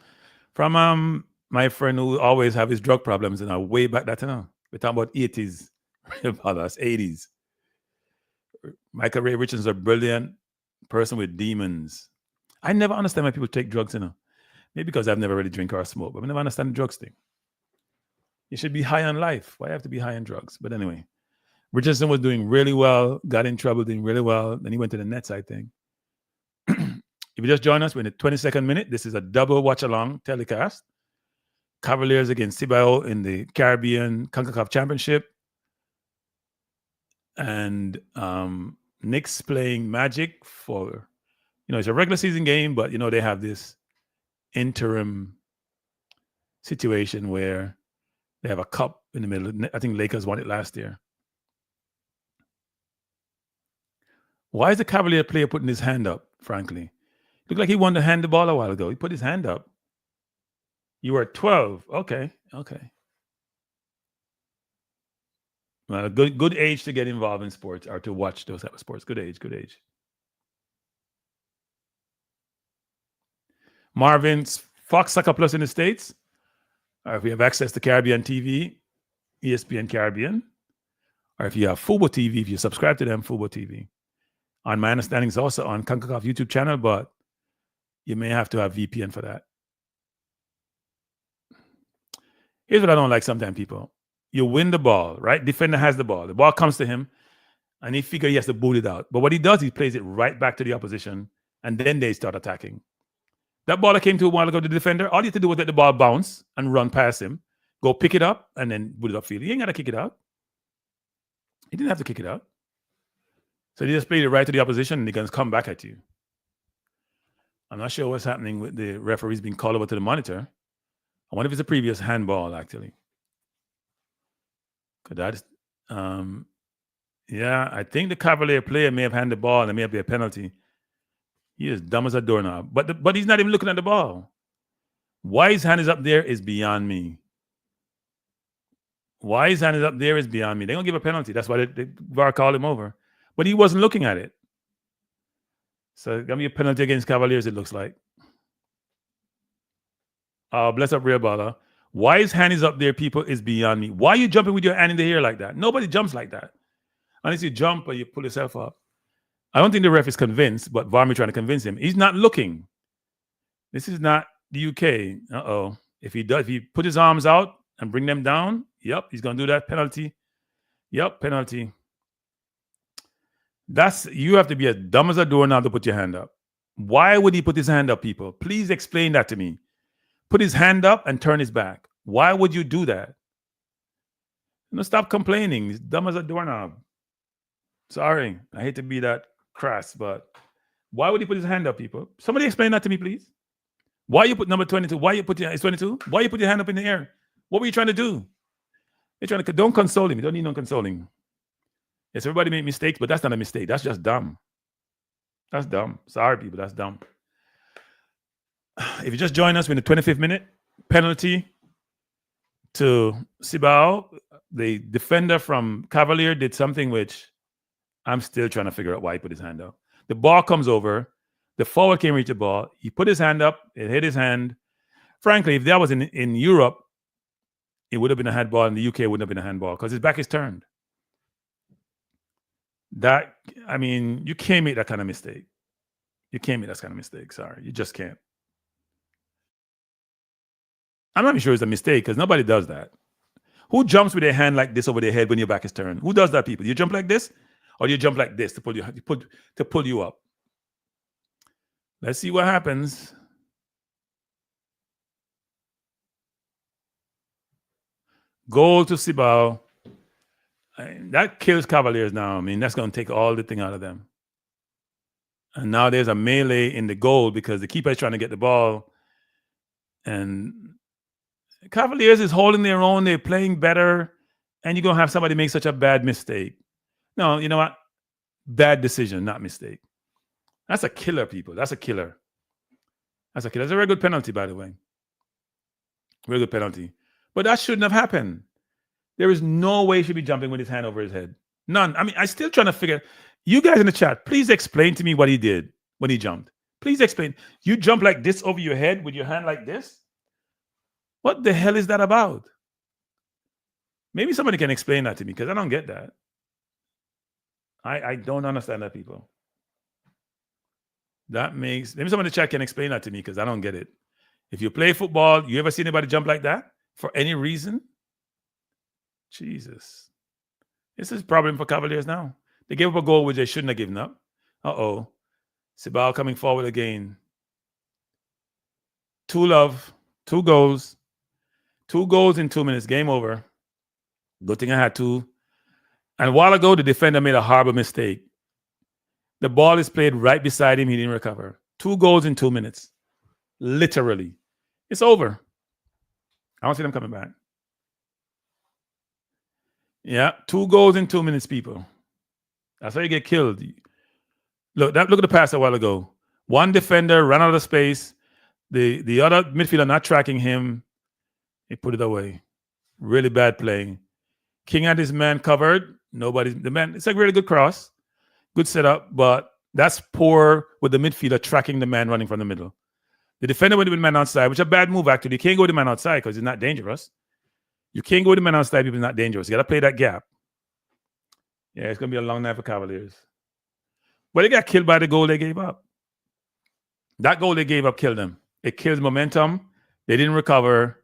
Speaker 2: my friend who always have his drug problems, and way back that now. We're talking about 80s real ballers, 80s. Michael Ray Richardson's a brilliant person with demons. I never understand why people take drugs, Maybe because I've never really drink or smoke, but I never understand the drugs thing. You should be high on life. Why have to be high on drugs? But anyway, Richardson was doing really well, got in trouble, doing really well. Then he went to the Nets, I think. If you just join us, we're in the 22nd minute. This is a double watch-along telecast. Cavaliers against Cibao in the Caribbean CONCACAF Championship. And Knicks playing Magic for, it's a regular season game, but, they have this interim situation where they have a cup in the middle. I think Lakers won it last year. Why is the Cavalier player putting his hand up, frankly? Looked like he wanted to hand the ball a while ago. He put his hand up. You were 12. Okay. Well, good age to get involved in sports or to watch those type of sports. Good age. Marvin's Fox Soccer Plus in the States. Or if you have access to Caribbean TV, ESPN Caribbean. Or if you have Fubo TV, if you subscribe to them, Fubo TV. On my understanding, it's also on CONCACAF YouTube channel, but you may have to have VPN for that. Here's what I don't like sometimes, people. You win the ball, right? Defender has the ball. The ball comes to him, and he figures he has to boot it out. But what he does, he plays it right back to the opposition, and then they start attacking. That ball that came to a while ago, the defender, all you have to do was let the ball bounce and run past him, go pick it up, and then boot it upfield. He ain't got to kick it out. He didn't have to kick it out. So they just played it right to the opposition, and they're going to come back at you. I'm not sure what's happening with the referees being called over to the monitor. I wonder if it's a previous handball, actually. Because that's, I think the Cavalier player may have handed the ball and there may have been a penalty. He is dumb as a doorknob. But he's not even looking at the ball. Why his hand is up there is beyond me. Why his hand is up there is beyond me. They're going to give a penalty. That's why the VAR called him over. But he wasn't looking at it. So it's going to be a penalty against Cavaliers, it looks like. Bless up, real baller. Why his hand is up there, people, is beyond me. Why are you jumping with your hand in the air like that? Nobody jumps like that. Unless you jump or you pull yourself up. I don't think the ref is convinced, but Varmy trying to convince him. He's not looking. This is not the UK. Uh-oh. If he put his arms out and bring them down, yep, he's going to do that. Penalty. Yep, penalty. You have to be as dumb as a doorknob to put your hand up. Why would he put his hand up, people? Please explain that to me. Put his hand up and turn his back. Why would you do that? Stop complaining. He's dumb as a doorknob. Sorry. I hate to be that crass, but why would he put his hand up, people? Somebody explain that to me, please. Why you put number 22? Why you put it's 22? Why you put your hand up in the air? What were you trying to do? Don't console him. You don't need no consoling. Yes, everybody make mistakes, but that's not a mistake. That's just dumb. That's dumb. Sorry, people. That's dumb. If you just join us, we're in the 25th minute. Penalty to Cibao. The defender from Cavalier did something which I'm still trying to figure out why he put his hand up. The ball comes over. The forward can't reach the ball. He put his hand up. It hit his hand. Frankly, if that was in Europe, it would have been a handball. In the UK, it wouldn't have been a handball because his back is turned. You can't make that kind of mistake. You can't make that kind of mistake. Sorry. You just can't. I'm not even sure it's a mistake because nobody does that. Who jumps with their hand like this over their head when your back is turned? Who does that, people? You jump like this or you jump like this to pull you up? Let's see what happens. Goal to Cibao. That kills Cavaliers now. I mean, that's going to take all the thing out of them. And now there's a melee in the goal because the keeper is trying to get the ball. And Cavaliers is holding their own. They're playing better. And you're going to have somebody make such a bad mistake. No, you know what? Bad decision, not mistake. That's a killer, people. That's a killer. That's a killer. That's a very good penalty, by the way. Very good penalty. But that shouldn't have happened. There is no way he should be jumping with his hand over his head. None. I mean, I'm still trying to figure. You guys in the chat, please explain to me what he did when he jumped. Please explain. You jump like this over your head with your hand like this? What the hell is that about? Maybe somebody can explain that to me because I don't get that. I don't understand that, people. That makes, maybe someone in the chat can explain that to me because I don't get it. If you play football, you ever see anybody jump like that for any reason? Jesus. This is a problem for Cavaliers now. They gave up a goal which they shouldn't have given up. Uh-oh. Cibao coming forward again. 2 love, 2 goals. 2 goals in 2 minutes. Game over. Good thing I had 2. And a while ago, the defender made a horrible mistake. The ball is played right beside him. He didn't recover. 2 goals in 2 minutes. Literally. It's over. I don't see them coming back. Yeah, 2 goals in 2 minutes, people. That's how you get killed. Look at the pass a while ago. One defender ran out of space. The other midfielder not tracking him. He put it away. Really bad play. King had his man covered. It's a really good cross. Good setup, but that's poor with the midfielder tracking the man running from the middle. The defender went with the man outside, which is a bad move, actually. You can't go with the man outside because he's not dangerous. You can't go with the man outside if he's not dangerous. You got to play that gap. Yeah, it's going to be a long night for Cavaliers. But they got killed by the goal they gave up. That goal they gave up killed them. It kills momentum. They didn't recover.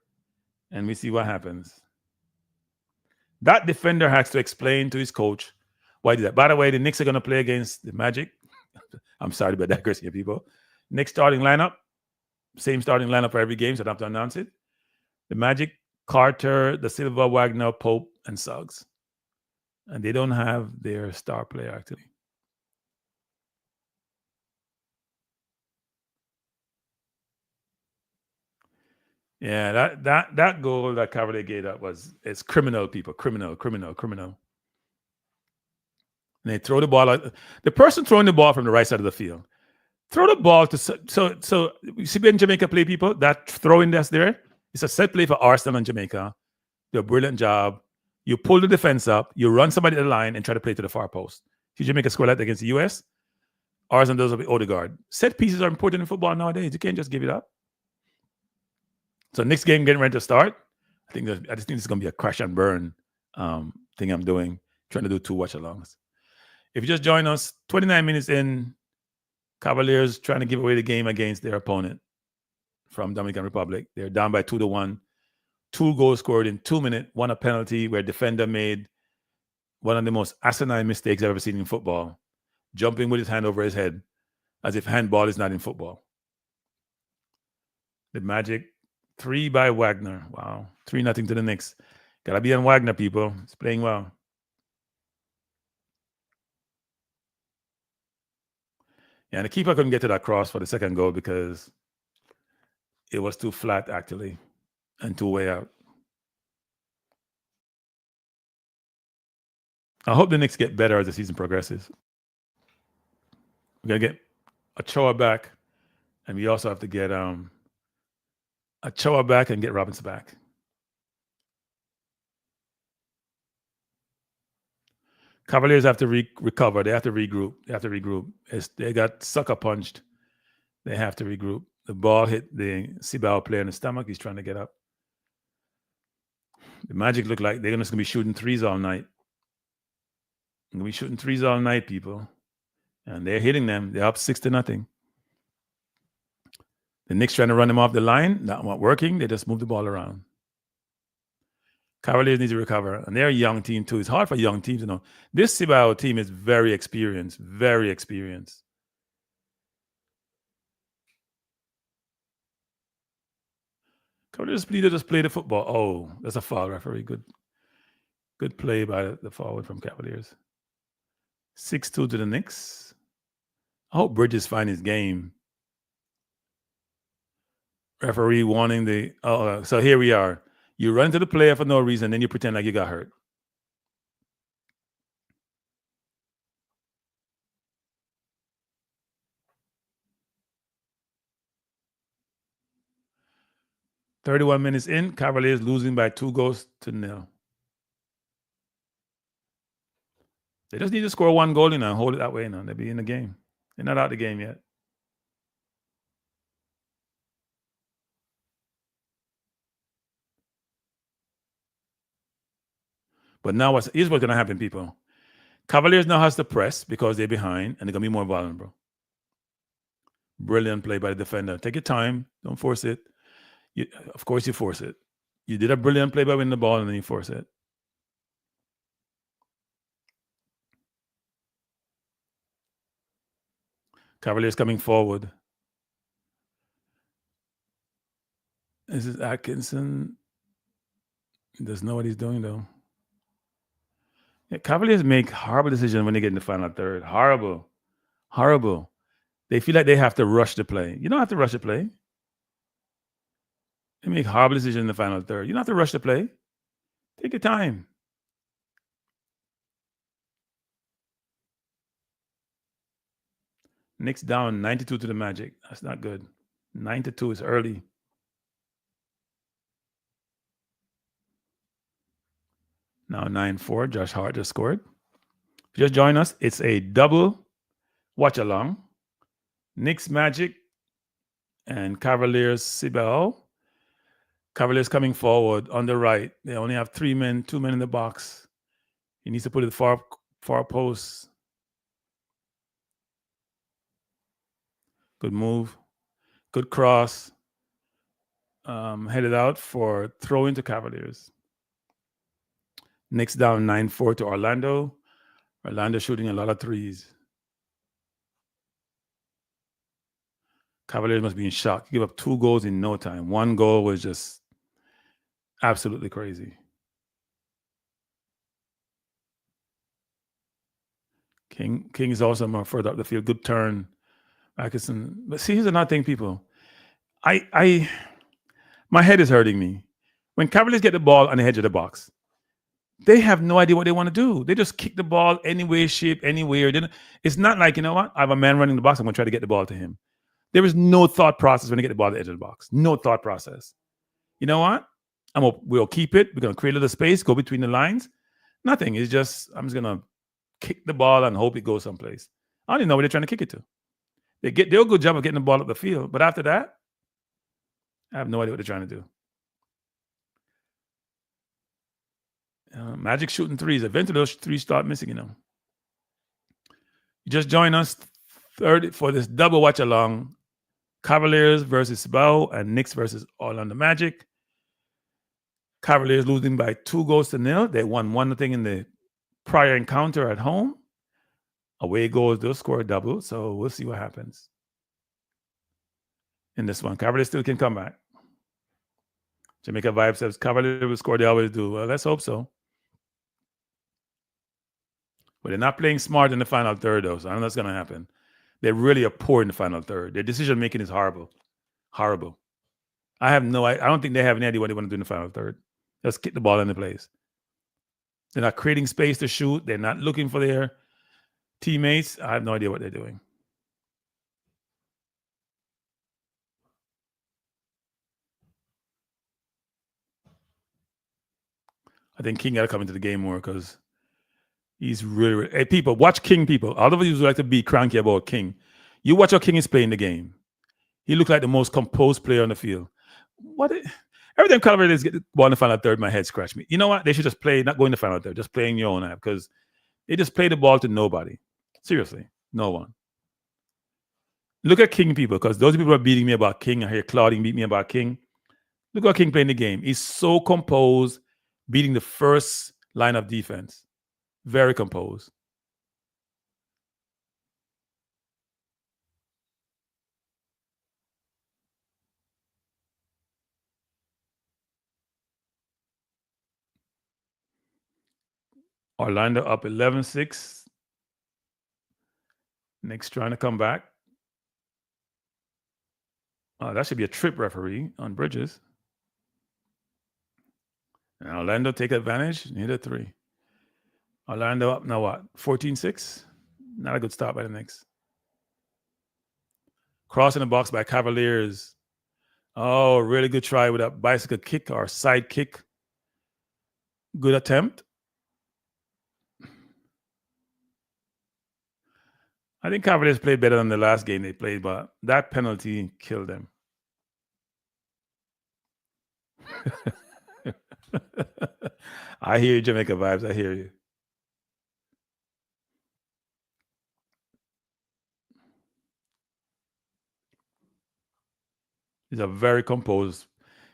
Speaker 2: And we see what happens. That defender has to explain to his coach why he did that. By the way, the Knicks are going to play against the Magic. I'm sorry about that, Chris, people. Knicks starting lineup. Same starting lineup for every game, so I don't have to announce it. The Magic, Carter, Da Silva, Wagner, Pope, and Suggs. And they don't have their star player, actually. Yeah, that goal that Cavalier gave up it's criminal, people. Criminal. And they throw the ball out. The person throwing the ball from the right side of the field. Throw the ball to so you see in Jamaica play, people, that throwing that's there, it's a set play for Arsenal and Jamaica. Do a brilliant job. You pull the defense up, you run somebody to the line and try to play to the far post. See Jamaica score that against the US. Arsenal does with Odegaard. Set pieces are important in football nowadays. You can't just give it up. So next game getting ready to start. I just think this is gonna be a crash and burn thing I'm doing, trying to do 2 watchalongs. If you just join us, 29 minutes in, Cavaliers trying to give away the game against their opponent from Dominican Republic. They're down by 2-1. 2 goals scored in 2 minutes, 1 a penalty where defender made one of the most asinine mistakes I've ever seen in football, jumping with his hand over his head as if handball is not in football. The Magic, 3 by Wagner. Wow. 3-0 to the Knicks. Gotta be on Wagner, people. It's playing well. Yeah, and the keeper couldn't get to that cross for the second goal because it was too flat, actually, and too way out. I hope the Knicks get better as the season progresses. We're going to get Ochoa back, and we also have to get Ochoa back and get Robinson back. Cavaliers have to recover. They have to regroup. They got sucker punched. They have to regroup. The ball hit the Cibao player in the stomach. He's trying to get up. The Magic look like they're just going to be shooting threes all night. They're going to be shooting threes all night, people. And they're hitting them. They're up 6-0. The Knicks trying to run them off the line. Not working. They just move the ball around. Cavaliers need to recover. And they're a young team, too. It's hard for young teams to know. This Cibao team is very experienced. Very experienced. Cavaliers leader just play the football. Oh, that's a foul, referee. Good play by the forward from Cavaliers. 6-2 to the Knicks. I hope Bridges find his game. Referee wanting the. Oh, so here we are. You run to the player for no reason, then you pretend like you got hurt. "31 minutes in, Cavaliers losing by 2-0. They just need to score one goal and hold it that way now. They'll be in the game. They're not out the game yet. But now here's what's going to happen, people. Cavaliers now has to press because they're behind and they're going to be more vulnerable. Brilliant play by the defender. Take your time. Don't force it. Of course, you force it. You did a brilliant play by winning the ball and then you force it. Cavaliers coming forward. This is Atkinson. He doesn't know what he's doing, though. Yeah, Cavaliers make horrible decisions when they get in the final third. Horrible. They feel like they have to rush the play. You don't have to rush the play. They make horrible decisions in the final third. You don't have to rush the play. Take your time. Knicks down 92 to the Magic. That's not good. 9-2 is early. Now 9-4. Josh Hart just scored. If you just join us, it's a double watchalong. Knicks Magic and Cavaliers Cibao. Cavaliers coming forward on the right. They only have 2 men in the box. He needs to put it far post. Good move. Good cross. Headed out for throw into Cavaliers. Knicks down 9-4 to Orlando. Orlando shooting a lot of threes. Cavaliers must be in shock. Give up 2 goals in no time. 1 goal was just absolutely crazy. King is also more further up the field. Good turn. Atkinson. But see, here's another thing, people. My head is hurting me. When Cavaliers get the ball on the edge of the box, they have no idea what they want to do. They just kick the ball any way, shape, anywhere. It's not like, you know what? I have a man running the box. I'm going to try to get the ball to him. There is no thought process when they get the ball at the edge of the box. No thought process. You know what? We'll keep it. We're going to create a little space, go between the lines. Nothing. It's just, I'm just going to kick the ball and hope it goes someplace. I don't even know where they're trying to kick it to. They do a good job of getting the ball up the field. But after that, I have no idea what they're trying to do. Magic shooting threes. Eventually, those threes start missing, You just join us third for this double watch along. Cavaliers versus Cibao and Knicks versus Orlando Magic. Cavaliers losing by 2-0. They won 1-0 in the prior encounter at home. Away goes, they'll score a double. So we'll see what happens in this one. Cavaliers still can come back. Jamaica Vibe says Cavaliers will score. They always do. Well, let's hope so. But they're not playing smart in the final third, though. So I don't know what's going to happen. They really are poor in the final third. Their decision making is horrible. Horrible. I don't think they have any idea what they want to do in the final third. Just kick the ball into place. They're not creating space to shoot. They're not looking for their teammates. I have no idea what they're doing. I think King got to come into the game more because he's really. Hey, people, watch King, people. All of you who like to be cranky about King. You watch how King is playing the game. He looked like the most composed player on the field. Every time Cavaliers get the ball in the final third, my head scratched me. You know what? They should just play, not go in the final third, just playing your own app because they just play the ball to nobody. Seriously, no one. Look at King, people, because those people are beating me about King. I hear Claudine beat me about King. Look at King playing the game. He's so composed, beating the first line of defense. Very composed. Orlando up 11-6. Knicks trying to come back. That should be a trip referee on Bridges. And Orlando take advantage, hit a three. Orlando up now what? 14-6? Not a good start by the Knicks. Crossing the box by Cavaliers. Oh, really good try with a bicycle kick or side kick. Good attempt. I think Cavaliers played better than the last game they played, but that penalty killed them. I hear you, Jamaica vibes. I hear you. He's a very composed.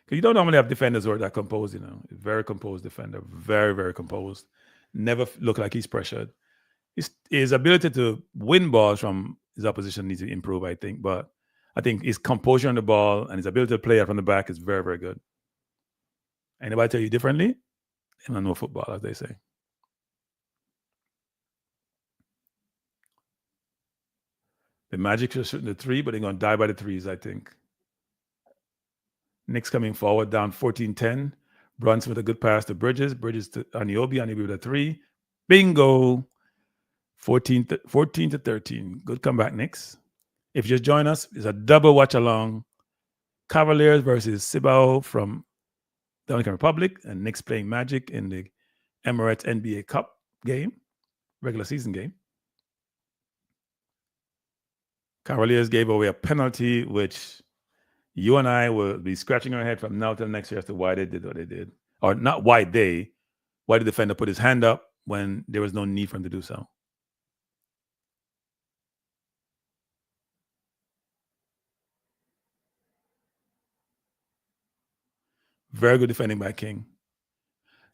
Speaker 2: Because you don't normally have defenders who are that composed, Very composed defender. Very, very composed. Never look like he's pressured. His ability to win balls from his opposition needs to improve, I think. But I think his composure on the ball and his ability to play out from the back is very, very good. Anybody tell you differently? They don't know football, as they say. The Magic are shooting the three, but they're going to die by the threes, I think. Knicks coming forward, down 14-10. Brunson with a good pass to Bridges. Bridges to Anunoby. Anunoby with a three. Bingo. 14-13. Good comeback, Knicks. If you just join us, it's a double watch along. Cavaliers versus Cibao from Dominican Republic, and Knicks playing Magic in the Emirates NBA Cup game, regular season game. Cavaliers gave away a penalty, which you and I will be scratching our head from now till next year as to why they did what they did. Or not why the defender put his hand up when there was no need for him to do so. Very good defending by King.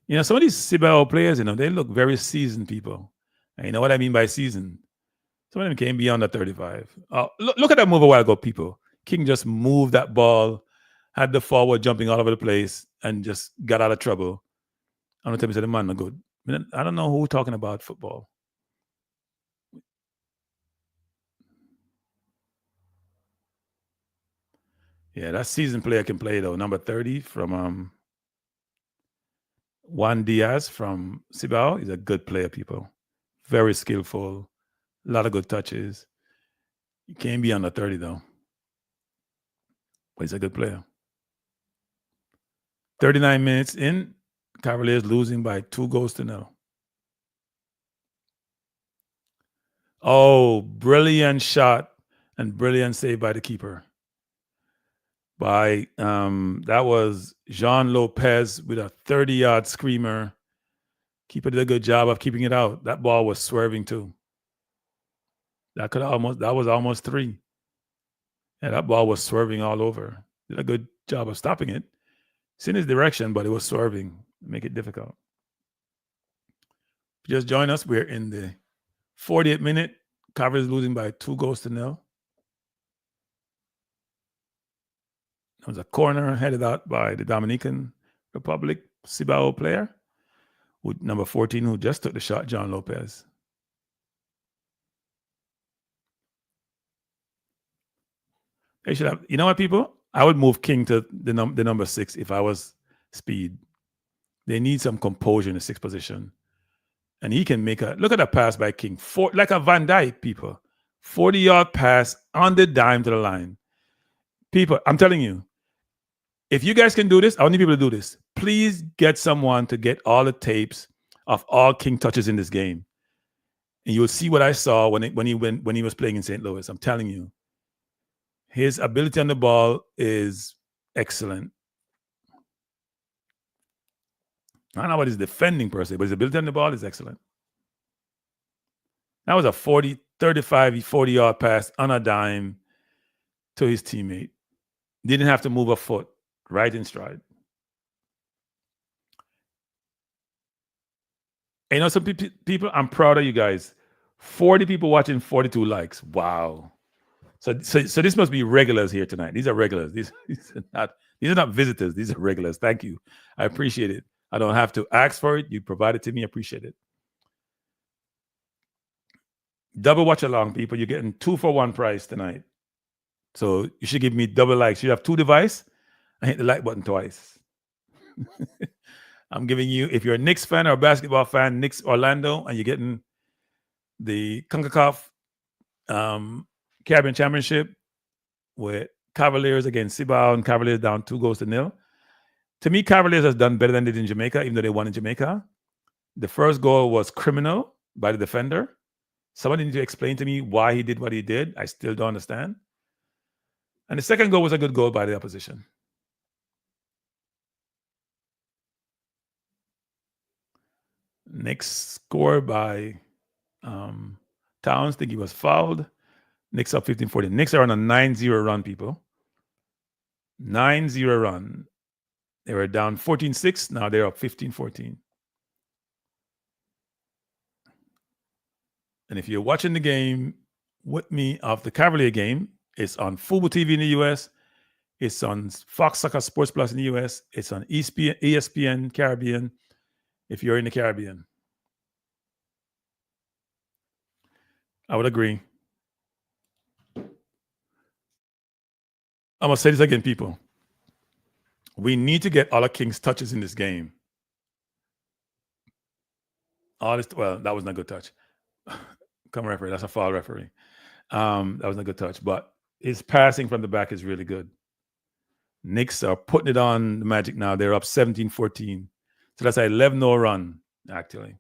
Speaker 2: Some of these Cibao players, they look very seasoned people. And you know what I mean by seasoned? Some of them came beyond the 35. Look at that move a while ago, people. King just moved that ball, had the forward jumping all over the place, and just got out of trouble. I don't tell me the man no good. I don't know who talking about football. Yeah, that seasoned player can play though. Number 30 from Juan Diaz from Cibao. He's a good player, people. Very skillful. A lot of good touches. He can't be under 30 though. But he's a good player. 39 minutes in, Cavaliers losing by 2-0. Oh, brilliant shot and brilliant save by the keeper. That was Jean Lopez with a 30-yard screamer. Keeper did a good job of keeping it out. That ball was swerving too. That was almost three. And that ball was swerving all over. Did a good job of stopping it. It's in his direction, but it was swerving. Make it difficult. Just join us. We're in the 40th minute. Cavaliers losing by 2-0. It was a corner headed out by the Dominican Republic Cibao player with number 14 who just took the shot, John Lopez. They should have, you know what, people? I would move King to the number 6 if I was Speed. They need some composure in the 6th position. And he can look at that pass by King. Like a Van Dyke, people. 40-yard pass on the dime to the line. People, I'm telling you, if you guys can do this, I need people to do this. Please get someone to get all the tapes of all King touches in this game. And you'll see what I saw when he was playing in St. Louis. I'm telling you. His ability on the ball is excellent. I don't know about his defending per se, but his ability on the ball is excellent. That was a 40-yard pass on a dime to his teammate. Didn't have to move a foot, right in stride. And some people, I'm proud of you guys. 40 people watching, 42 likes. Wow. So this must be regulars here tonight. These are regulars. These are not visitors. These are regulars. Thank you. I appreciate it. I don't have to ask for it. You provide it to me. I appreciate it. Double watch along, people. You're getting 2 for 1 price tonight. So you should give me double likes. You have 2 devices. I hit the like button twice. I'm giving you, if you're a Knicks fan or a basketball fan, Knicks Orlando, and you're getting the CONCACAF Caribbean Championship with Cavaliers against Cibao and Cavaliers down 2-0. To me, Cavaliers has done better than they did in Jamaica, even though they won in Jamaica. The first goal was criminal by the defender. Somebody need to explain to me why he did what he did. I still don't understand. And the second goal was a good goal by the opposition. Knicks score by Towns. Think he was fouled. Knicks up 15-14. Knicks are on a 9-0 run, people. 9-0 run. They were down 14-6. Now they're up 15-14. And if you're watching the game with me of the Cavalier game, it's on Fubo TV in the US. It's on Fox Soccer Sports Plus in the US. It's on ESPN Caribbean if you're in the Caribbean. I would agree. I'm going to say this again, people. We need to get all of King's touches in this game. Well, that wasn't a good touch. Come referee, that's a foul, referee. That wasn't a good touch, but his passing from the back is really good. Knicks are putting it on the Magic now. They're up 17-14. So that's an 11-0 run, actually.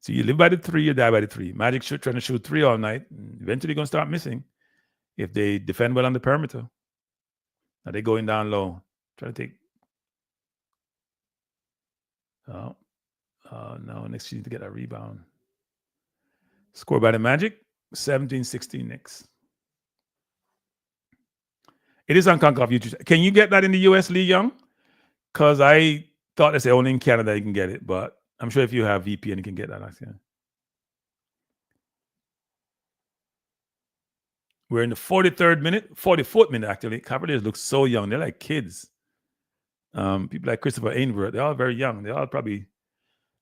Speaker 2: So you live by the 3, you die by the 3. Magic trying to shoot 3 all night. Eventually going to start missing if they defend well on the perimeter. Now they're going down low. Trying to take... no, Knicks need to get a rebound. Score by the Magic, 17-16 Knicks. It is on CONCACAF YouTube. Can you get that in the US, Lee Young? Because I thought they say only in Canada you can get it, but I'm sure if you have VPN, you can get that. We're in the 44th minute, actually. Cavaliers look so young. They're like kids. People like Christopher Ainsworth, they're all very young. They're all probably...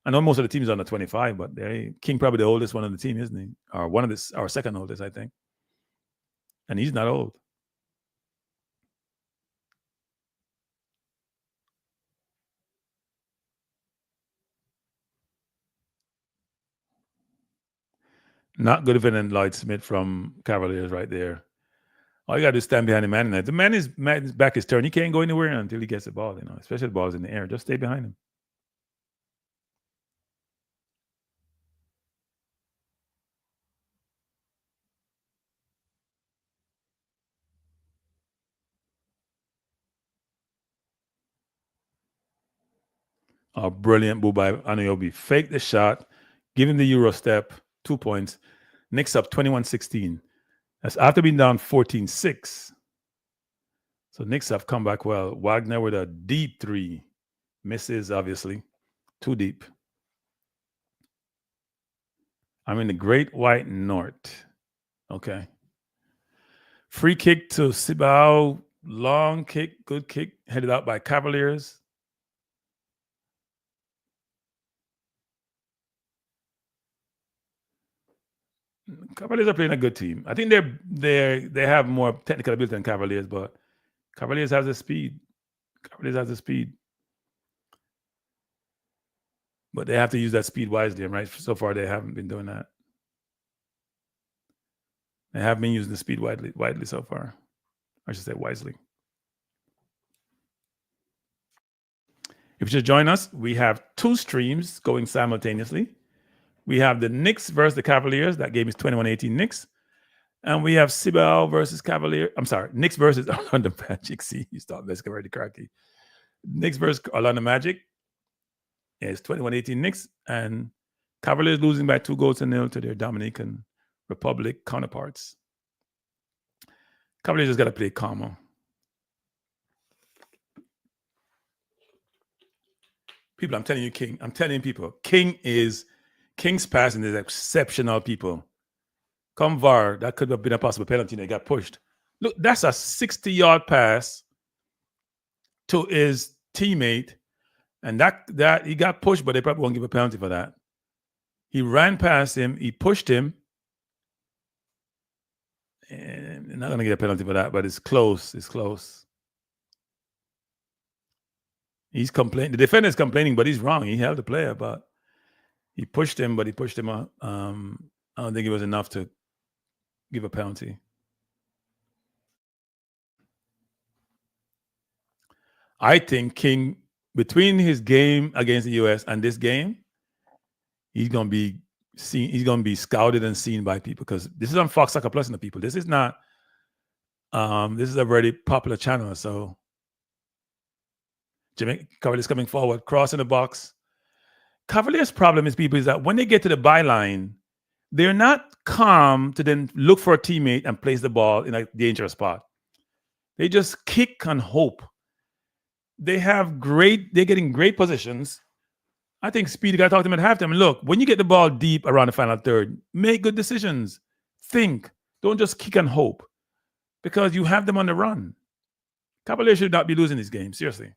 Speaker 2: I know most of the teams are under 25, but King probably the oldest one on the team, isn't he? Or one of this, our second oldest, I think. And he's not old. Not good defending Lloyd Smith from Cavaliers right there. All you got to do is stand behind the man tonight. The man's back is turned. He can't go anywhere until he gets the ball, especially the ball's in the air. Just stay behind him. Oh, brilliant move by Anunoby. Fake the shot. Give him the Euro step. 2 points. Knicks up 21-16. That's after being down 14-6. So Knicks have come back well. Wagner with a deep 3. Misses, obviously. Too deep. I'm in the Great White North. Okay. Free kick to Cibao. Long kick. Good kick. Headed out by Cavaliers. Cavaliers are playing a good team. I think they have more technical ability than Cavaliers, but Cavaliers has the speed. But they have to use that speed wisely, right? So far, they haven't been doing that. They have been using the speed widely so far. I should say wisely. If you just join us, we have 2 streams going simultaneously. We have the Knicks versus the Cavaliers. That game is 21-18 Knicks. And we have Cibao versus Cavaliers. I'm sorry, Knicks versus Orlando Magic. See, you start messing already cracky. Knicks versus Orlando Magic is 21-18 Knicks. And Cavaliers losing by 2-0 to their Dominican Republic counterparts. Cavaliers just got to play calmer. People, I'm telling you, King. I'm telling people, King's passing is exceptional, people. Come VAR, that could have been a possible penalty and they got pushed. Look, that's a 60-yard pass to his teammate. And that he got pushed, but they probably won't give a penalty for that. He ran past him. He pushed him. And they're not going to get a penalty for that, but it's close. It's close. He's complaining. The defender is complaining, but he's wrong. He held the player, but he pushed him, but he pushed him out. I don't think it was enough to give a penalty. I think King, between his game against the US and this game, he's gonna be seen. He's gonna be scouted and seen by people because this is on Fox Soccer Plus and the people. This is not. This is a very popular channel. So Jamaica Cavaliers coming forward, crossing the box. Cavaliers' problem is people is that when they get to the byline, they're not calm to then look for a teammate and place the ball in a dangerous spot. They just kick and hope. They're getting great positions. I think Speedy got to talk to them at halftime. Look, when you get the ball deep around the final third, make good decisions. Think. Don't just kick and hope because you have them on the run. Cavaliers should not be losing this game, seriously.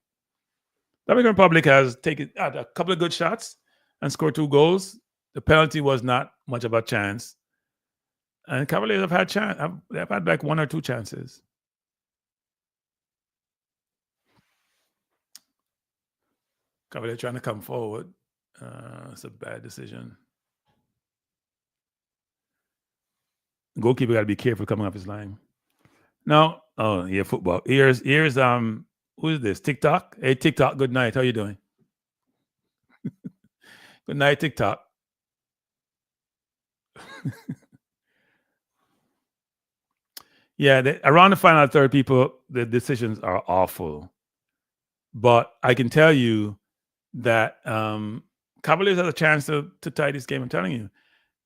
Speaker 2: Dominican Republic has taken a couple of good shots and scored 2 goals. The penalty was not much of a chance. And Cavaliers they've had like 1 or 2 chances. Cavaliers trying to come forward. It's a bad decision. Goalkeeper got to be careful coming off his line. Now, football. Here's who is this? TikTok? Hey, TikTok, good night. How you doing? Good night, TikTok. Yeah, around the final third, people, the decisions are awful. But I can tell you that Cavaliers has a chance to tie this game. I'm telling you.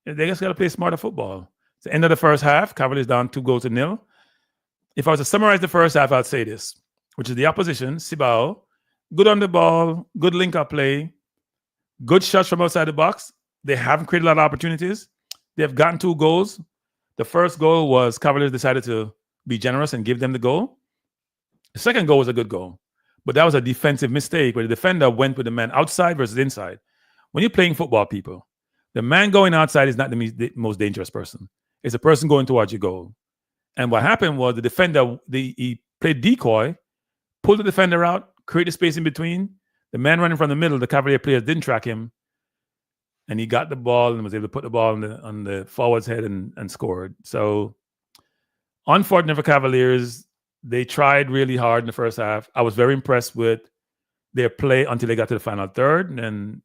Speaker 2: They just got to play smarter football. It's the end of the first half. Cavaliers down 2-0. If I was to summarize the first half, I'd say this, which is the opposition, Cibao, good on the ball, good link-up play, good shots from outside the box. They haven't created a lot of opportunities. They've gotten 2 goals. The first goal was Cavaliers decided to be generous and give them the goal. The second goal was a good goal, but that was a defensive mistake where the defender went with the man outside versus inside. When you're playing football, people, the man going outside is not the most dangerous person. It's a person going towards your goal. And what happened was the defender, he played decoy, pulled the defender out, created space in between. The man running from the middle, the Cavalier players didn't track him. And he got the ball and was able to put the ball on the forward's head and scored. So, unfortunate for Cavaliers, they tried really hard in the first half. I was very impressed with their play until they got to the final third, and then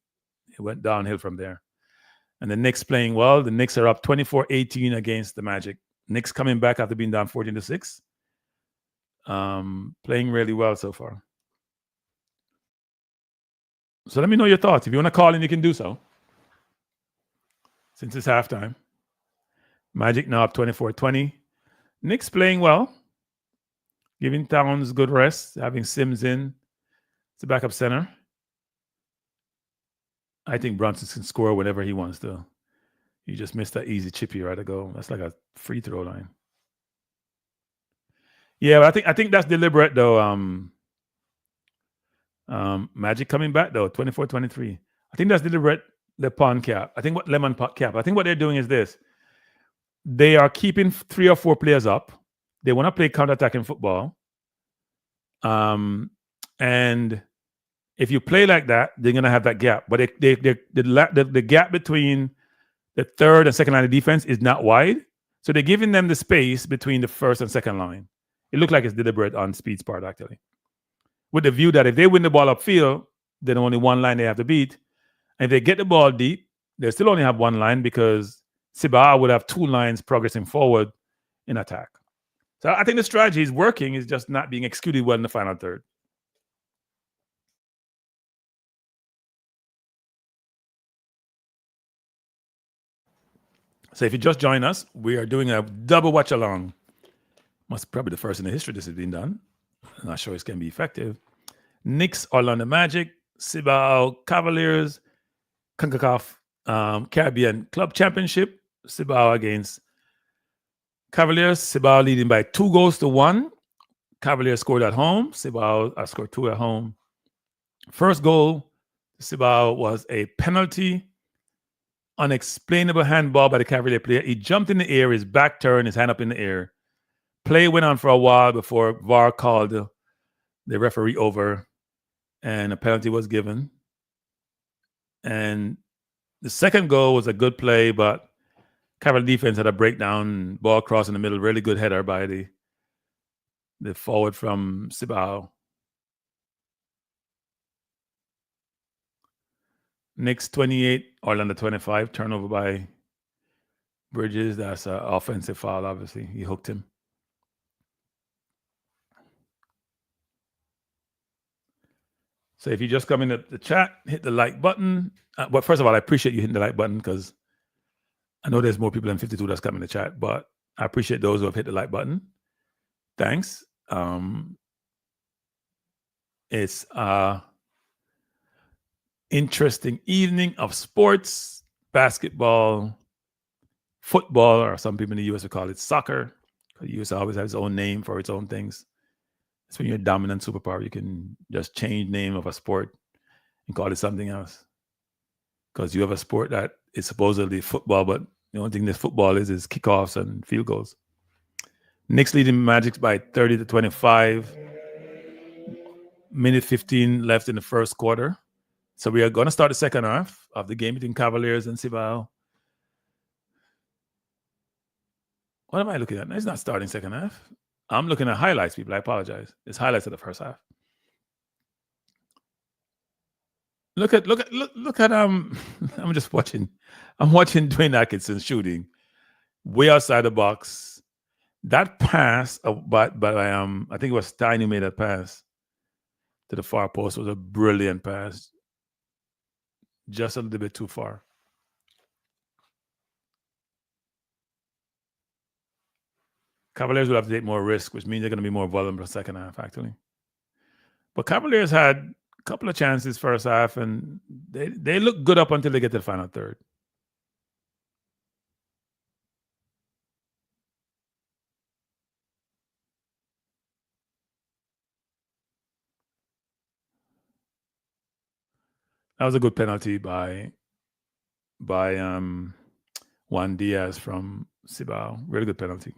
Speaker 2: it went downhill from there. And the Knicks playing well. The Knicks are up 24-18 against the Magic. Knicks coming back after being down 14-6. Playing really well so far. So let me know your thoughts. If you want to call in, you can do so. Since it's halftime. Magic now up 24-20. Knicks playing well. Giving Towns good rest. Having Sims in. It's a backup center. I think Brunson can score whenever he wants to. He just missed that easy chippy right to go. That's like a free throw line. Yeah, but I think that's deliberate though. Magic coming back though, 24-23. I think that's deliberate. The pawn cap. I think what they're doing is this. They are keeping 3 or 4 players up. They want to play counter-attacking football. And if you play like that, they're going to have that gap. But the gap between the third and second line of defense is not wide. So they're giving them the space between the first and second line. It looked like it's deliberate on Speed's part, actually. With the view that if they win the ball upfield, then only one line they have to beat. And if they get the ball deep, they still only have one line because Cibao would have 2 lines progressing forward in attack. So I think the strategy is working. It's just not being executed well in the final third. So if you just join us, we are doing a double watch-along. Probably the first in the history this has been done. I'm not sure it's going to be effective. Knicks, Orlando Magic, Cibao, Cavaliers, CONCACAF Caribbean Club Championship. Cibao against Cavaliers. Cibao leading by 2-1. Cavaliers scored at home. Cibao scored 2 at home. First goal, Cibao was a penalty unexplainable handball by the Cavalier player. He jumped in the air, his back turned, his hand up in the air. Play went on for a while before VAR called the referee over and a penalty was given. And the second goal was a good play, but Cavalier defense had a breakdown, ball cross in the middle, really good header by the forward from Cibao. Knicks 28, Orlando 25, turnover by Bridges. That's an offensive foul, obviously. He hooked him. So if you just come in the chat, hit the like button. But first of all, I appreciate you hitting the like button because I know there's more people than 52 that's coming in the chat, but I appreciate those who have hit the like button. Thanks. It's interesting evening of sports, basketball, football, or some people in the US would call it soccer. The US always has its own name for its own things. It's when you're a dominant superpower, you can just change name of a sport and call it something else. Because you have a sport that is supposedly football, but the only thing this football is kickoffs and field goals. Knicks leading Magic by 30-25. Minute 15 left in the first quarter. So we are going to start the second half of the game between Cavaliers and Cibao. What am I looking at? It's not starting second half. I'm looking at highlights, people. I apologize. It's highlights of the first half. Look at I'm just watching. I'm watching Dwayne Atkinson shooting way outside the box. That pass, but I think it was Stein who made that pass to the far post, was a brilliant pass. Just a little bit too far. Cavaliers will have to take more risk, which means they're going to be more vulnerable in the second half, actually. But Cavaliers had a couple of chances first half, and they look good up until they get to the final third. That was a good penalty by Juan Diaz from Cibao. Really good penalty.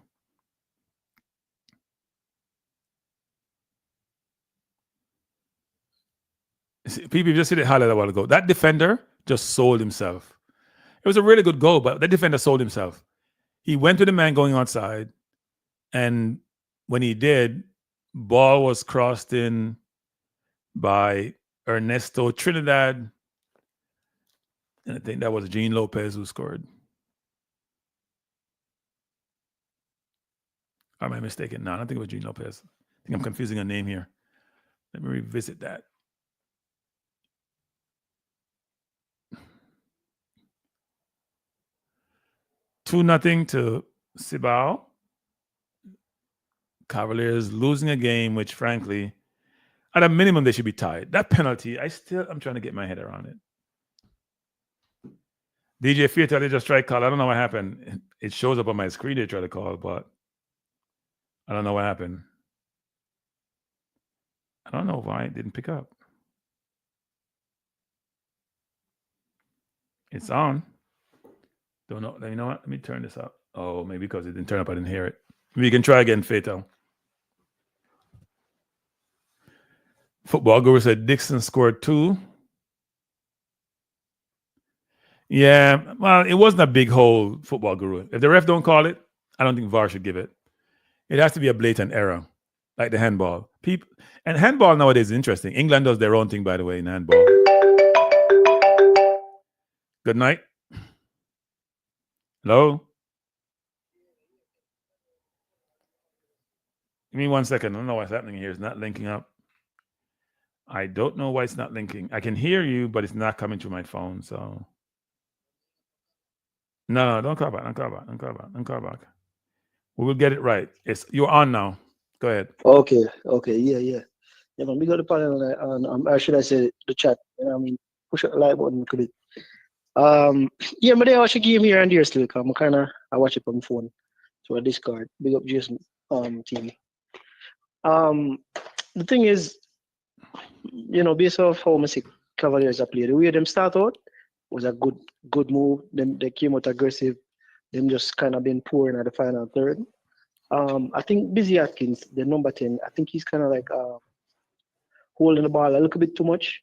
Speaker 2: People just see the highlight a while ago. That defender just sold himself. It was a really good goal, but the defender sold himself. He went to the man going outside, and when he did, ball was crossed in by Ernesto Trinidad, and I think that was Gene Lopez who scored. Or am I mistaken? No, I don't think it was Gene Lopez. I think I'm confusing a name here. Let me revisit that. Two nothing to Cibao. Cavaliers losing a game, which frankly, at a minimum, they should be tied. That penalty, I'm trying to get my head around it. DJ Fiat, they just tried call. I don't know what happened. It shows up on my screen. They try to call, but I don't know what happened. I don't know why it didn't pick up. It's on. Don't know. You know what? Let me turn this up. Oh, maybe because it didn't turn up, I didn't hear it. Maybe you can try again, Fatal. Football Guru said Dixon scored 2. Yeah, well, it wasn't a big hole, Football Guru. If the ref don't call it, I don't think VAR should give it. It has to be a blatant error, like the handball. And handball nowadays is interesting. England does their own thing, by the way, in handball. Good night. Hello? Give me 1 second. I don't know what's happening here. It's not linking up. I don't know why it's not linking. I can hear you, but it's not coming through my phone, so... No, don't call back. Don't call back. We will get it right. You're on now. Go ahead.
Speaker 3: Okay, yeah. Yeah, man, we got the panel on or should I say the chat? You know what I mean? Push the like button, could it? Yeah, but they watch a game here and there still. I watch it from the phone. So a Discord. Big up Jason TV. The thing is, you know, based off how much Cavaliers are played, the way them start out was a good move. Then they came out aggressive. Them just kind of been pouring at the final third. I think Busy Atkins, the number 10, I think he's kind of like holding the ball a little bit too much,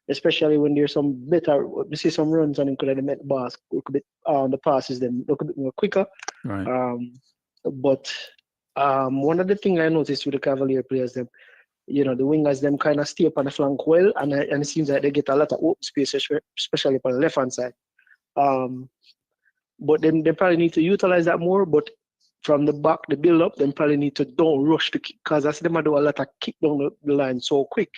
Speaker 3: especially when there's some better, you see some runs and he could have met the ball a little bit, the passes them look a bit more quicker.
Speaker 2: Right.
Speaker 3: But one of the things I noticed with the Cavalier players, them, the wingers, them kind of stay up on the flank well, and it seems like they get a lot of open space, especially on the left-hand side. But then they probably need to utilize that more, but from the back, the build-up, then probably need to don't rush the kick, because that's them do a lot of kick down the line so quick.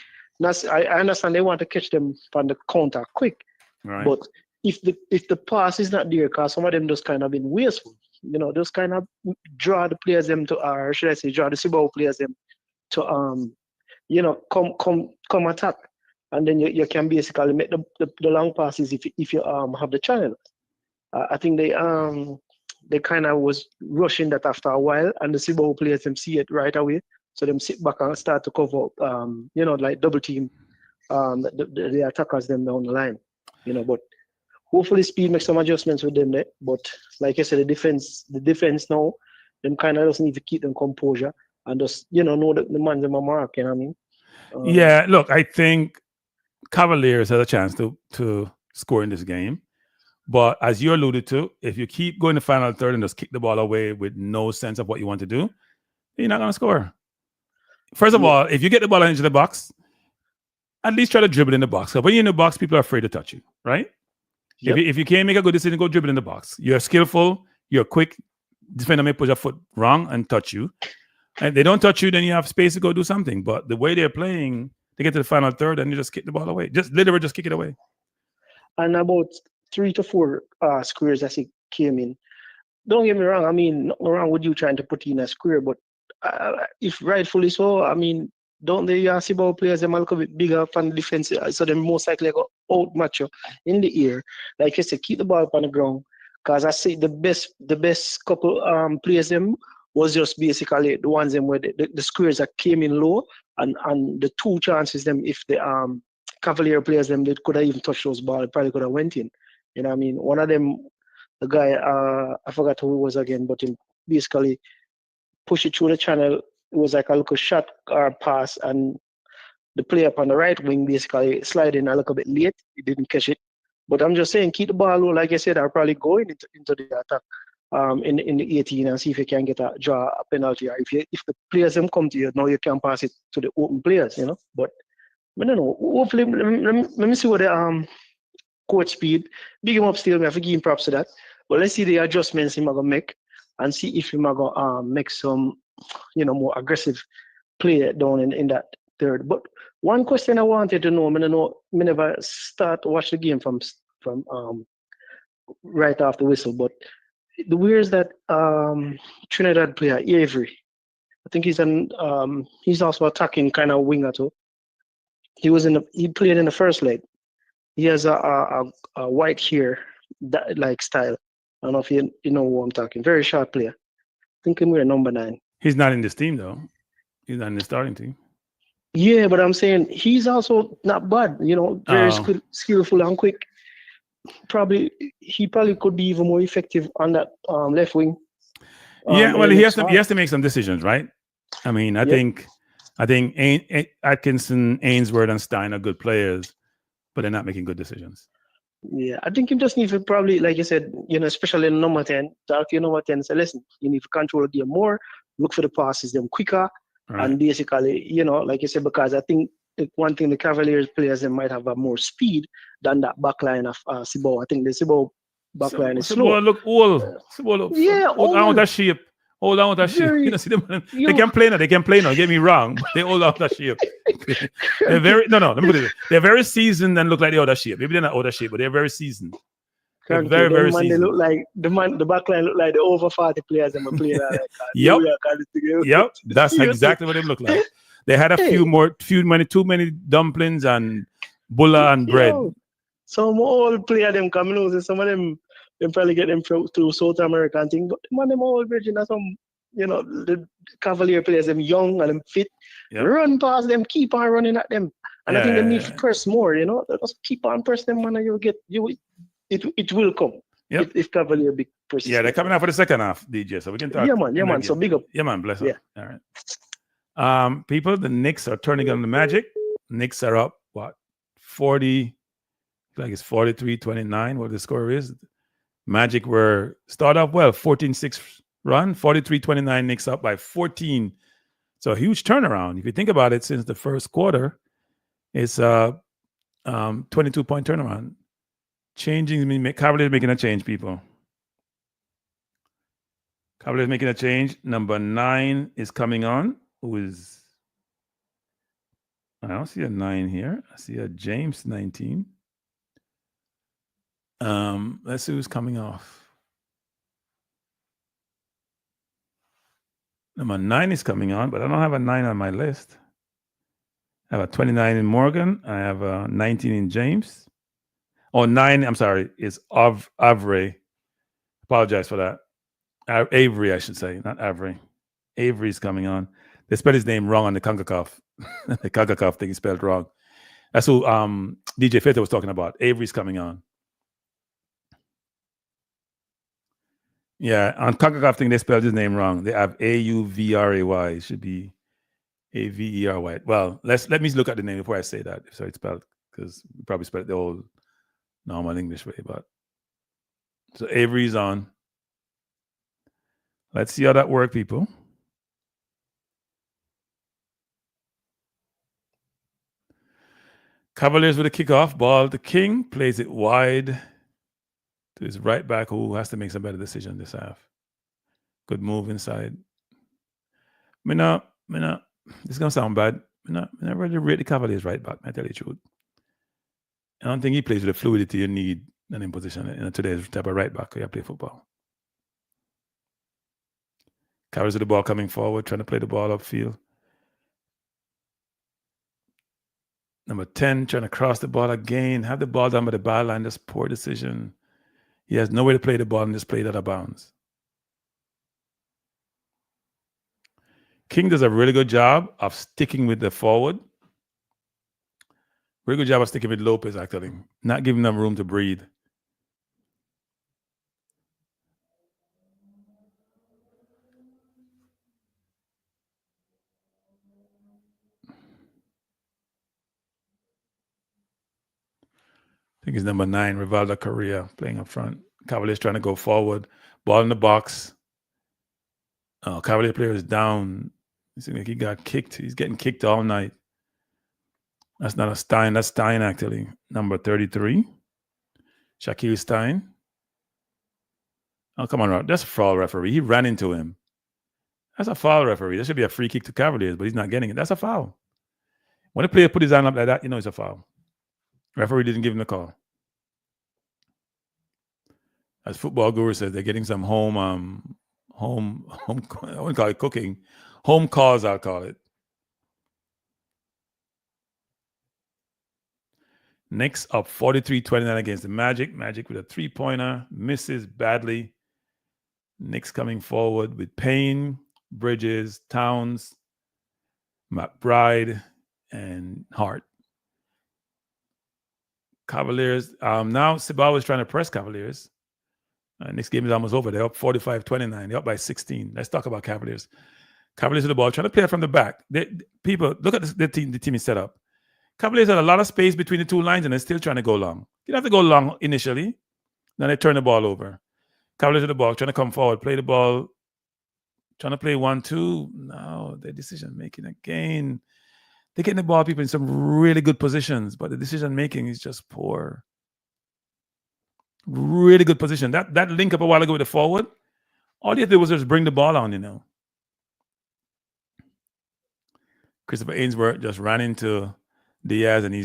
Speaker 3: I understand they want to catch them from the counter quick,
Speaker 2: Right.
Speaker 3: but if the pass is not there, because some of them just kind of been wasteful, just kind of draw the players them to, or should I say, draw the Cibao players them to come attack, and then you can basically make the long passes if you have the channel. I think they kind of was rushing that after a while, and the Cibao players them see it right away, so them sit back and start to cover up, like double team the attackers them down the line, but hopefully speed makes some adjustments with them there. But like I said, the defense now, them kind of just need to keep them composure and just know that the man them are mark, you know what I mean?
Speaker 2: Yeah, look, I think Cavaliers has a chance to score in this game. But as you alluded to, if you keep going to final third and just kick the ball away with no sense of what you want to do, you're not going to score. First of all, if you get the ball into the box, at least try to dribble in the box. So when you're in the box, people are afraid to touch you, right? Yep. If you can't make a good decision, go dribble in the box. You're skillful, you're quick. Defender may put your foot wrong and touch you. And they don't touch you, then you have space to go do something. But the way they're playing, they get to the final third and you just kick the ball away. Just literally just kick it away.
Speaker 3: And about 3 to 4 squares as it came in. Don't get me wrong. I mean, nothing wrong with you trying to put in a square, but if rightfully so, I mean, don't the Cibao players them a little bit bigger from the defense, so they most likely go outmatch you in the air. Like I said, keep the ball on the ground. Because I say the best couple players them was just basically the ones them where the squares that came in low, and the 2 chances them if the Cavalier players them they could have even touched those balls, probably could have went in. You know what I mean? One of them, the guy, I forgot who it was again, but he basically pushed it through the channel. It was like a little shot or pass, and the player up on the right wing basically sliding a little bit late. He didn't catch it. But I'm just saying, keep the ball low. Like I said, I'll probably go into the attack in the 18 and see if you can draw a penalty. Or if the players them come to you, now you can pass it to the open players, But I don't know. Hopefully, let me see what the coach speed. Big him up still. I have to give him props to that. But let's see the adjustments he's going to make and see if he's going to make some, more aggressive play down in that third. But one question I wanted to know, I never start to watch the game from right off the whistle, but where's that Trinidad player, Avery? I think he's also attacking kind of winger too. He played in the first leg. He has a white hair that like style. I don't know if you know who I'm talking. Very short player. I think he's wearing number 9.
Speaker 2: He's not in this team though. He's not in the starting team.
Speaker 3: Yeah, but I'm saying he's also not bad. Very skillful and quick. He probably could be even more effective on that left wing.
Speaker 2: Well, he has to make some decisions, right? I mean, I think Atkinson, Ainsworth, and Stein are good players, but they're not making good decisions.
Speaker 3: Yeah, I think you just need to probably, like you said, especially in number 10, talk to your number 10 and say, listen, you need to control the game more, look for the passes them quicker, right. And basically, like you said, because I think one thing the Cavaliers players they might have more speed than that backline of Cibao. I think the Cibao backline is slow.
Speaker 2: Look old. Hold on with that shape. Hold on with that shape. See them. They can play now. They can play now. Get me wrong. But they hold on that shape. They're very Let me put it this way. They're very seasoned and look like the other shape. Maybe they're not other shape, but they're very seasoned. They're very seasoned.
Speaker 3: They look like the backline look like the over 40 players that were playing like
Speaker 2: Yep. That's exactly what they look like. They had too many dumplings and bulla and bread.
Speaker 3: Some old player them coming out, some of them probably get them through South American thing, but them old virgin are some, the Cavalier players, them young and them fit. Yep. Run past them, keep on running at them. And I think they need to press more, they just keep on pressing them, and it will come.
Speaker 2: Yep.
Speaker 3: If Cavalier be persistent.
Speaker 2: Yeah, they're coming out for the second half, DJ. So we can talk.
Speaker 3: Yeah, man. So big up.
Speaker 2: Yeah, man. Bless
Speaker 3: Yeah.
Speaker 2: up. All right. People, the Knicks are turning on the Magic. Knicks are up, what, 40, like it's 43-29, what the score is. Magic were start off well, 14-6 run, 43-29, Knicks up by 14. So a huge turnaround. If you think about it, since the first quarter, it's a 22-point turnaround. Cavaliers making a change, people. Cavaliers making a change. Number 9 is coming on, who is, I don't see a 9 here. I see a James 19. Let's see who's coming off. Number 9 is coming on, but I don't have a 9 on my list. I have a 29 in Morgan. I have a 19 in James. Oh, 9, I'm sorry, is Avery. Apologize for that. Avery, I should say, not Avery. Avery's coming on. They spelled his name wrong on the CONCACAF. The CONCACAF thing is spelled wrong. That's who DJ Feta was talking about. Avery's coming on. Yeah, on CONCACAF thing, they spelled his name wrong. They have A-U-V-R-A-Y. It should be A-V-E-R-Y. Well, let me look at the name before I say that. So it's spelled, because we probably spelled it the old normal English way. But so Avery's on. Let's see how that works, people. Cavaliers with a kickoff ball. The King plays it wide to his right back, who has to make some better decision this half. Good move inside. This is going to sound bad. I really rate the Cavaliers right back, I tell you the truth. I don't think he plays with the fluidity you need in position in today's type of right back you play football. Cavaliers with the ball coming forward, trying to play the ball upfield. Number 10, trying to cross the ball again, have the ball down by the byline. That's poor decision. He has no way to play the ball and just play it out of bounds. King does a really good job of sticking with the forward. Really good job of sticking with Lopez, actually. Not giving them room to breathe. I think it's number 9, Rivaldo Correa, playing up front. Cavaliers trying to go forward. Ball in the box. Cavalier player is down. It seems like he got kicked. He's getting kicked all night. That's not a Stein. That's Stein, actually. Number 33. Shaquille Stein. Oh, come on, Rob. That's a foul, referee. He ran into him. That's a foul, referee. That should be a free kick to Cavaliers, but he's not getting it. That's a foul. When a player put his hand up like that, it's a foul. Referee didn't give him the call. As Football Guru says, they're getting some home, I wouldn't call it cooking. Home calls, I'll call it. Knicks up 43-29 against the Magic. Magic with a 3-pointer. Misses badly. Knicks coming forward with Payne, Bridges, Towns, McBride, and Hart. Cavaliers. Now Cibao is trying to press Cavaliers. Next game is almost over. They're up 45-29. They're up by 16. Let's talk about Cavaliers. Cavaliers with the ball, trying to play it from the back. People, look at the team is set up. Cavaliers had a lot of space between the two lines, and they're still trying to go long. You have to go long initially. Then they turn the ball over. Cavaliers with the ball, trying to come forward, play the ball, trying to play 1-2. No, their decision-making again. They're getting the ball, people, in some really good positions, but the decision-making is just poor. Really good position. That link up a while ago with the forward, all you had to do was just bring the ball on, Christopher Ainsworth just ran into Diaz, and he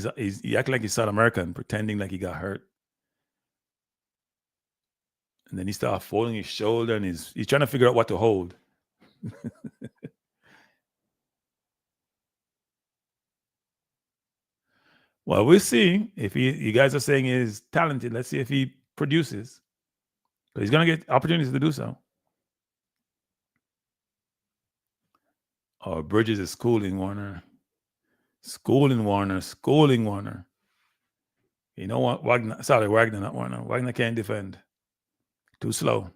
Speaker 2: acted like he's South American, pretending like he got hurt. And then he started folding his shoulder, and he's trying to figure out what to hold. Well, we'll see. If you guys are saying he's talented, let's see if he produces. But he's going to get opportunities to do so. Oh, Bridges is schooling Warner. Schooling Warner. You know what? Wagner, not Warner. Wagner can't defend. Too slow.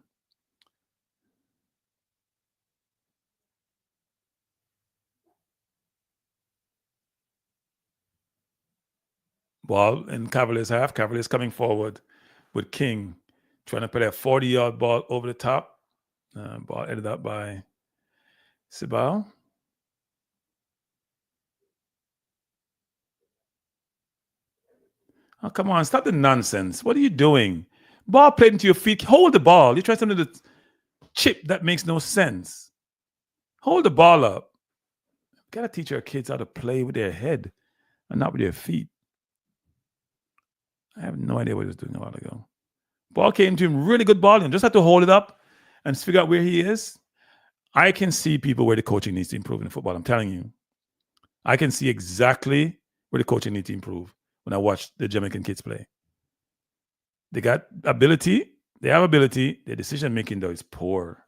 Speaker 2: Ball in Cavaliers half. Cavaliers coming forward with King trying to play a 40-yard ball over the top. Ball headed up by Cibao. Oh, come on. Stop the nonsense. What are you doing? Ball played into your feet. Hold the ball. You try something to chip that makes no sense. Hold the ball up. Got to teach our kids how to play with their head and not with their feet. I have no idea what he was doing a while ago. Ball came to him, really good ball, and just had to hold it up and figure out where he is. I can see people where the coaching needs to improve in football. I'm telling you. I can see exactly where the coaching needs to improve when I watch the Jamaican kids play. They got ability. They have ability. Their decision-making, though, is poor.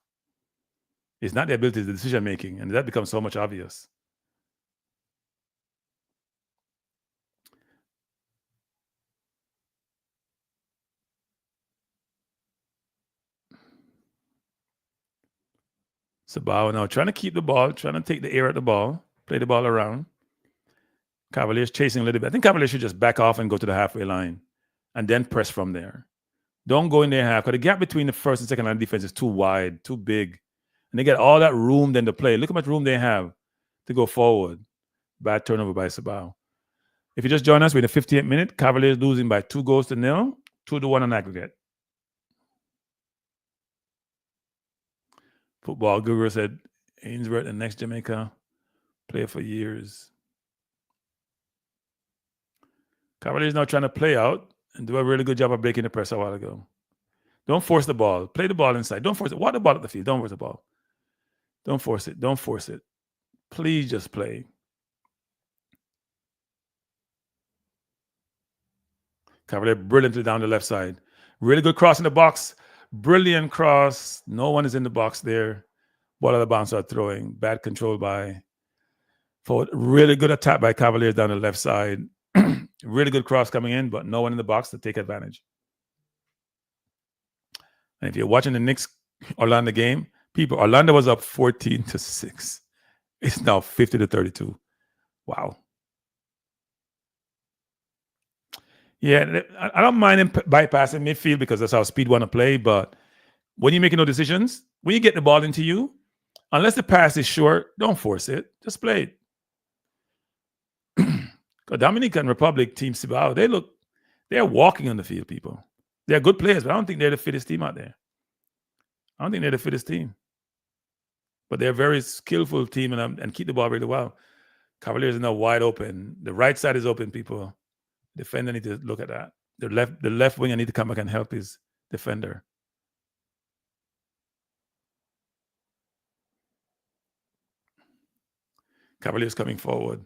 Speaker 2: It's not the ability, it's the decision-making, and that becomes so much obvious. Cibao now trying to keep the ball, trying to take the air at the ball, play the ball around. Cavaliers chasing a little bit. I think Cavaliers should just back off and go to the halfway line and then press from there. Don't go in there half, because the gap between the first and second line defense is too wide, too big. And they get all that room then to play. Look how much room they have to go forward. Bad turnover by Cibao. If you just join us, we're in the 58th minute. Cavaliers losing by 2-0, 2-1 on aggregate. Football Guru said, Ainsworth and next Jamaica player for years. Cavaliers now trying to play out and do a really good job of breaking the press a while ago. Don't force the ball. Play the ball inside. Don't force it. Walk the ball at the field. Don't force the ball. Don't force it. Don't force it. Please just play. Cavalier brilliantly down the left side. Really good cross in the box. Brilliant cross. No one is in the box there. Ball out of bounds are throwing. Bad control by forward. Really good attack by Cavaliers down the left side. Really good cross coming in, but no one in the box to take advantage. And if you're watching the Knicks Orlando game, people, Orlando was up 14-6. It's now 50-32. Wow. Yeah, I don't mind him bypassing midfield because that's how Speed want to play. But when you're making no decisions, when you get the ball into you, unless the pass is short, don't force it. Just play it. Dominican Republic team Cibao, they're walking on the field, people. They're good players, but I don't think they're the fittest team out there. I don't think they're the fittest team. But they're a very skillful team and keep the ball really well. Cavaliers are now wide open. The right side is open, people. Defender need to look at that. The left winger need to come back and help his defender. Cavaliers coming forward.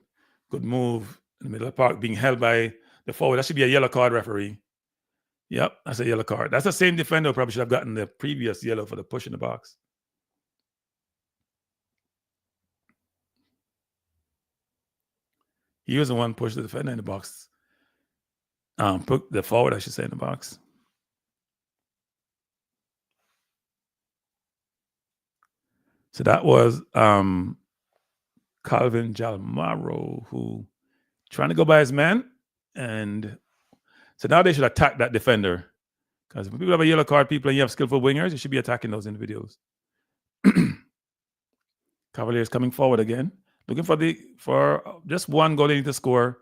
Speaker 2: Good move in the middle of the park, being held by the forward. That should be a yellow card, referee. Yep, that's a yellow card. That's the same defender who probably should have gotten the previous yellow for the push in the box. He was the one pushed the defender in the box. Put the forward, I should say, in the box. So that was Calvin Jalmaro, who trying to go by his man. And so now they should attack that defender. Because when people have a yellow card, people, and you have skillful wingers, you should be attacking those individuals. Cavaliers coming forward again. Looking for just one goal they need to score.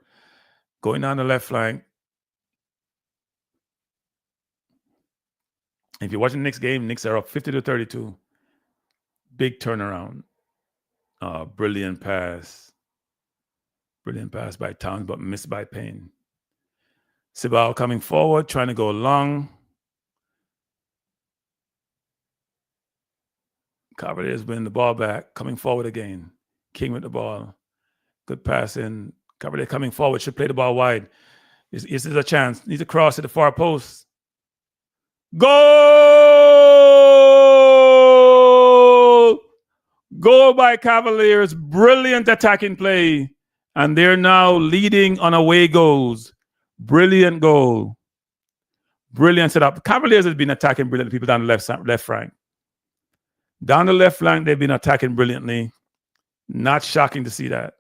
Speaker 2: Going down the left flank. If you're watching the Knicks game, Knicks are up 50-32. Big turnaround. Brilliant pass. Brilliant pass by Towns, but missed by Payne. Cibao coming forward, trying to go long. Cavaliers win the ball back, coming forward again. King with the ball. Good pass in. Cavalier coming forward, should play the ball wide. This is a chance. Needs to cross at the far post. Goal! Goal by Cavaliers. Brilliant attacking play. And they're now leading on away goals. Brilliant goal. Brilliant setup. Cavaliers has been attacking brilliantly. People down the left flank. Down the left flank, they've been attacking brilliantly. Not shocking to see that.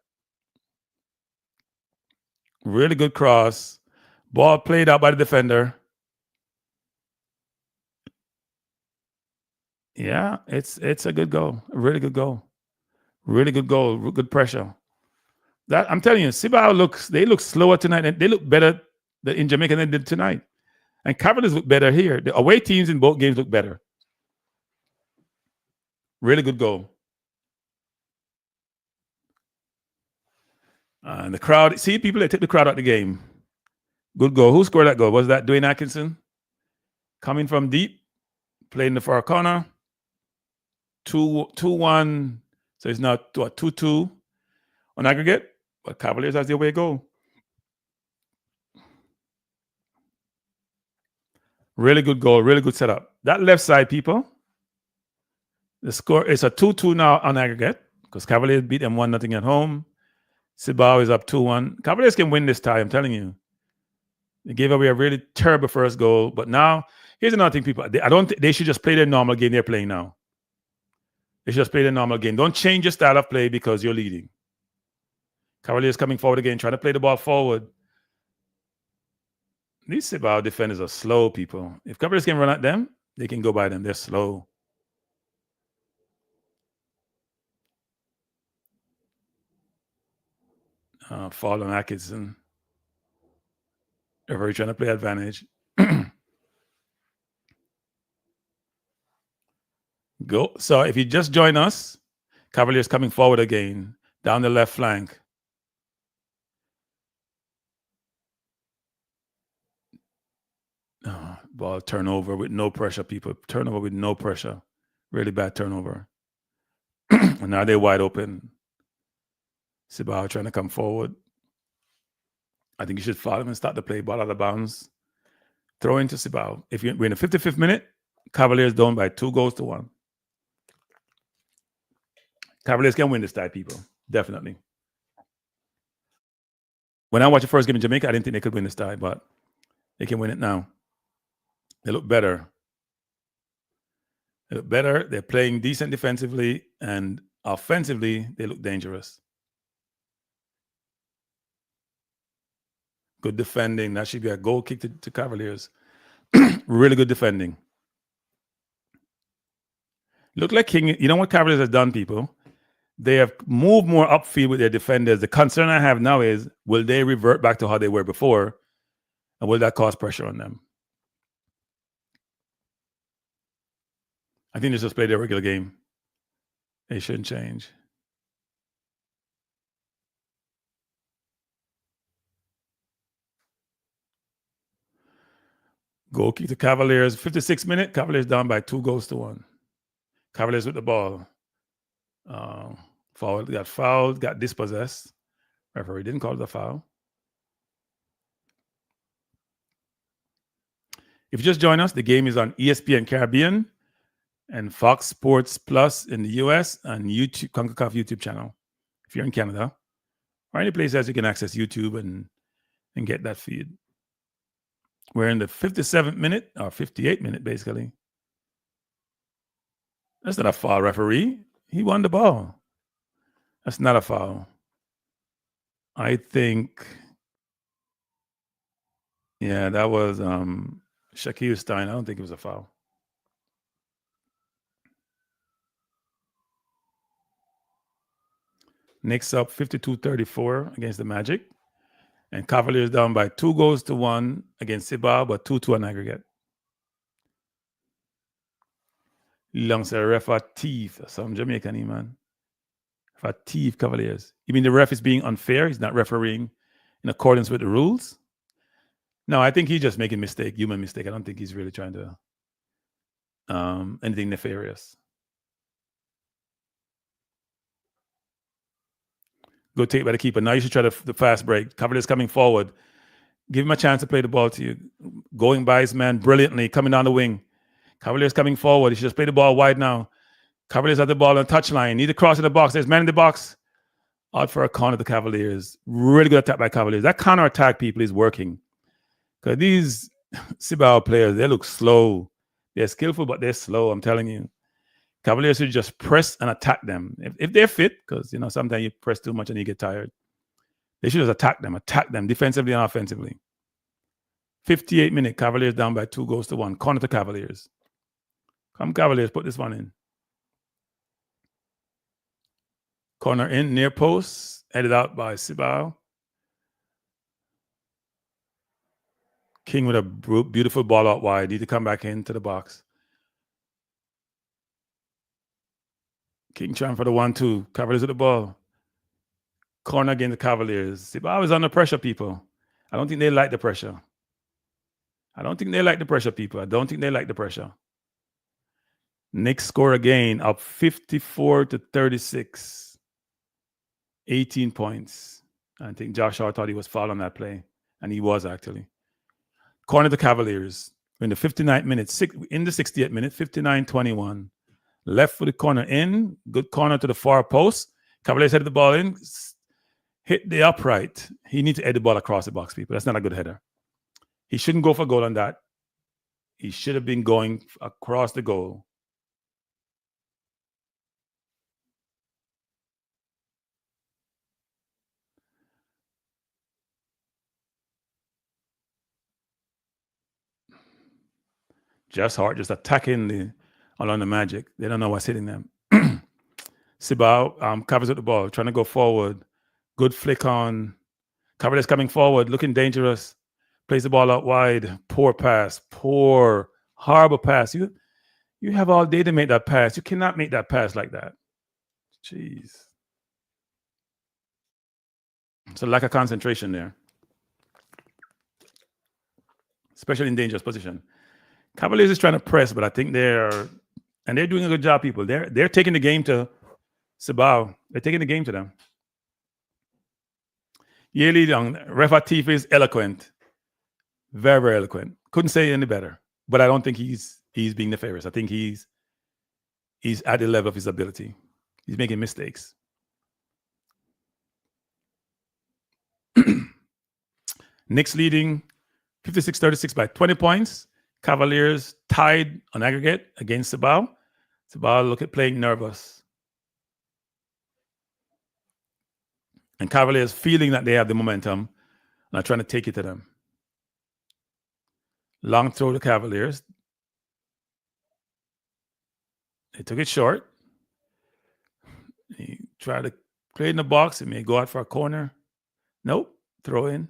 Speaker 2: Really good cross. Ball played out by the defender. Yeah, it's a good goal. A really good goal. Really good goal. Good pressure. That I'm telling you, Cibao they look slower tonight, and they look better in Jamaica than they did tonight. And Cavaliers look better here. The away teams in both games look better. Really good goal. And the crowd, see people that take the crowd out the game. Good goal. Who scored that goal? Was that Dwayne Atkinson? Coming from deep, playing the far corner. 2-1. So it's now 2-2 on aggregate. But Cavaliers has the away goal. Really good goal. Really good setup. That left side, people. The score is a 2-2 now on aggregate because Cavaliers beat them 1-0 at home. Cibao is up 2-1. Cavaliers can win this tie, I'm telling you. They gave away a really terrible first goal, but now here's another thing, people. They should just play their normal game they're playing now. They should just play their normal game. Don't change your style of play because you're leading. Cavaliers coming forward again, trying to play the ball forward. These Cibao defenders are slow, people. If Cavaliers can run at them, they can go by them. They're slow. Foul on Atkinson. They're very trying to play advantage. Go. So if you just join us, Cavaliers coming forward again down the left flank. Ball turnover with no pressure, people. Turnover with no pressure. Really bad turnover. And now they're wide open. Cibao trying to come forward. I think you should follow him and start the play. Ball out of bounds. Throw into Cibao. If we're in the 55th minute, Cavaliers down by 2-1. Cavaliers can win this tie, people. Definitely. When I watched the first game in Jamaica, I didn't think they could win this tie, but they can win it now. They look better. They look better. They're playing decent defensively, and offensively, they look dangerous. Good defending. That should be a goal kick to Cavaliers. Really good defending. Look like King. You know what Cavaliers has done, people? They have moved more upfield with their defenders. The concern I have now is, will they revert back to how they were before? And will that cause pressure on them? I think they just play their regular game. They shouldn't change. Goal kick to Cavaliers. 56th minute. Cavaliers down by 2-1. Cavaliers with the ball. Forward got fouled, got dispossessed. Referee didn't call the foul. If you just join us, the game is on ESPN Caribbean and Fox Sports Plus in the US and YouTube, CONCACAF YouTube channel. If you're in Canada, or any place else you can access YouTube and get that feed. We're in the 57th minute, or 58th minute, basically. That's not a foul, referee. He won the ball. That's not a foul. I think, yeah, that was Shaquille Stein. I don't think it was a foul. Knicks up 52-34 against the Magic. And Cavaliers down by 2-1 against Cibao, but 2-2 on aggregate. Long said ref a thief. Some Jamaican man. For thief Cavaliers. You mean the ref is being unfair? He's not refereeing in accordance with the rules? No, I think he's just making mistake, human mistake. I don't think he's really trying to anything nefarious. Good take by the keeper. Now you should try the fast break. Cavaliers coming forward. Give him a chance to play the ball to you. Going by his man brilliantly, coming down the wing. Cavaliers coming forward. He should just play the ball wide now. Cavaliers have the ball on the touchline. Need to cross in the box. There's man in the box. Out for a corner to the Cavaliers. Really good attack by Cavaliers. That counter attack, people, is working. Because these Cibao players, they look slow. They're skillful, but they're slow. I'm telling you. Cavaliers should just press and attack them. If they're fit, because sometimes you press too much and you get tired. They should just attack them defensively and offensively. 58-minute, Cavaliers down by 2-1. Corner to Cavaliers. Come Cavaliers, put this one in. Corner in, near post, headed out by Cibao. King with a beautiful ball out wide. Need to come back into the box. King trying for the 1-2. Cavaliers with the ball. Corner against the Cavaliers. Cibao is under pressure, people. I don't think they like the pressure. Knicks score again, up 54-36. 18 points. I think Josh Hart thought he was fouled on that play, and he was actually. Corner to Cavaliers. In the 59th minute, in the 60th minute, 59-21. Left for the corner in. Good corner to the far post. Cavaliers headed the ball in. Hit the upright. He needs to head the ball across the box, people. That's not a good header. He shouldn't go for goal on that. He should have been going across the goal. Just Hart just attacking along the Magic. They don't know what's hitting them. Cibao covers up the ball, trying to go forward. Good flick on. Cavaliers coming forward, looking dangerous. Plays the ball out wide. Poor pass. Horrible pass. You have all day to make that pass. You cannot make that pass like that. Jeez. It's a lack of concentration there. Especially in dangerous position. Cavaliers is trying to press, but I think they're doing a good job, people. They're taking the game to Cibao. They're taking the game to them. Yearly Ref Atif is eloquent. Very, very eloquent. Couldn't say any better. But I don't think he's being nefarious. I think he's at the level of his ability. He's making mistakes. Knicks leading 56-36 by 20 points. Cavaliers tied on aggregate against Cibao. Cibao look at playing nervous. And Cavaliers feeling that they have the momentum and are trying to take it to them. Long throw to Cavaliers. They took it short. He tried to play in the box. It may go out for a corner. Nope. Throw in.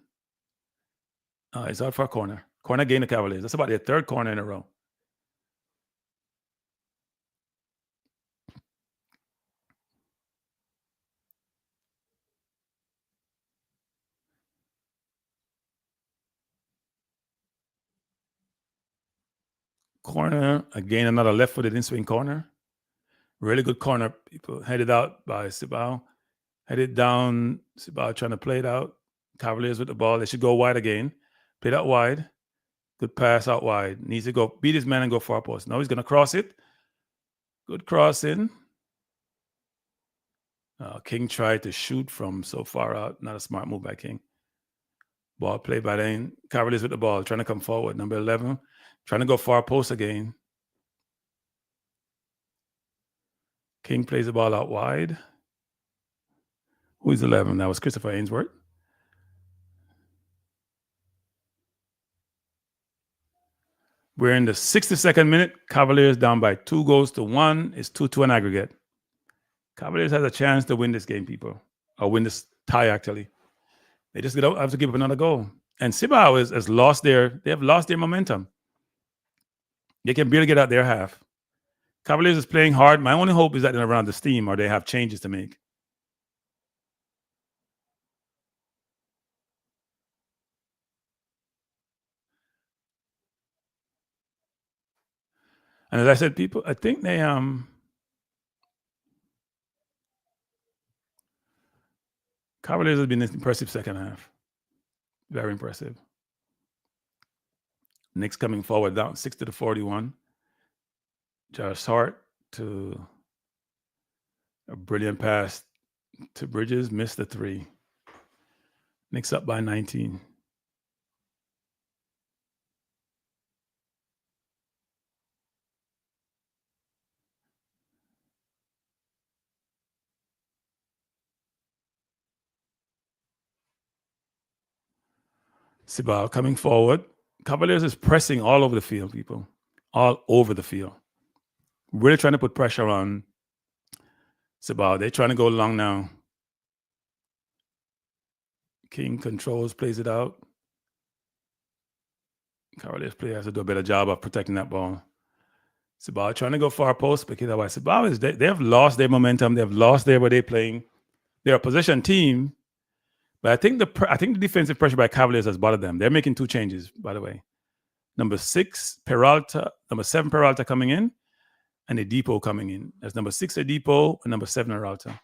Speaker 2: It's out for a corner. Corner gain the Cavaliers. That's about their third corner in a row. Corner. Again, another left-footed in-swing corner. Really good corner. People headed out by Cibao. Headed down. Cibao trying to play it out. Cavaliers with the ball. They should go wide again. Played out wide. Good pass out wide. Needs to go beat his man and go far post. Now he's going to cross it. Good crossing. King tried to shoot from so far out. Not a smart move by King. Ball played by Dane. Cavaliers with the ball. Trying to come forward. Number 11. Trying to go far post again. King plays the ball out wide. Who is 11? That was Christopher Ainsworth. We're in the 62nd minute. Cavaliers down by 2-1. It's 2-2 in aggregate. Cavaliers has a chance to win this game, people. Or win this tie, actually. They just don't have to give up another goal. And Cibao has lost they have lost their momentum. They can barely get out their half. Cavaliers is playing hard. My only hope is that they're around the steam or they have changes to make. And as I said, people, I think they Cavaliers has been an impressive second half. Very impressive. Knicks coming forward down 60-41. Josh Hart to a brilliant pass to Bridges, missed the three. Knicks up by 19. Cibao coming forward. Cavaliers is pressing all over the field, people. All over the field. Really trying to put pressure on Cibao. They're trying to go long now. King controls, plays it out. Cavaliers player has to do a better job of protecting that ball. Cibao trying to go far post, because otherwise Cibao is they have lost their momentum. They've lost their where they're playing. They're a possession team, but I think the defensive pressure by Cavaliers has bothered them. They're making 2 changes, by the way. Number 6 Peralta, number 7 Peralta coming in, and a Depot coming in. That's number 6 a Depot and number 7 Peralta.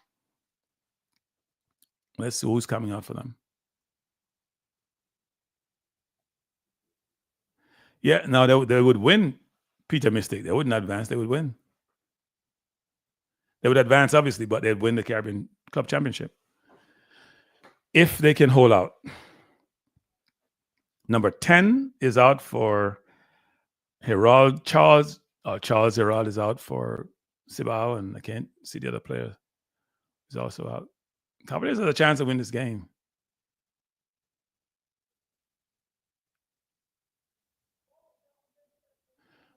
Speaker 2: Let's see who's coming out for them. Yeah, no, they would win. Peter mistake. They wouldn't advance. They would win. They would advance, obviously, but they'd win the Caribbean Club Championship if they can hold out. Number 10 is out for Herald. Charles Herald is out for Cibao, and I can't see the other player. He's also out. Cavaliers have a chance to win this game.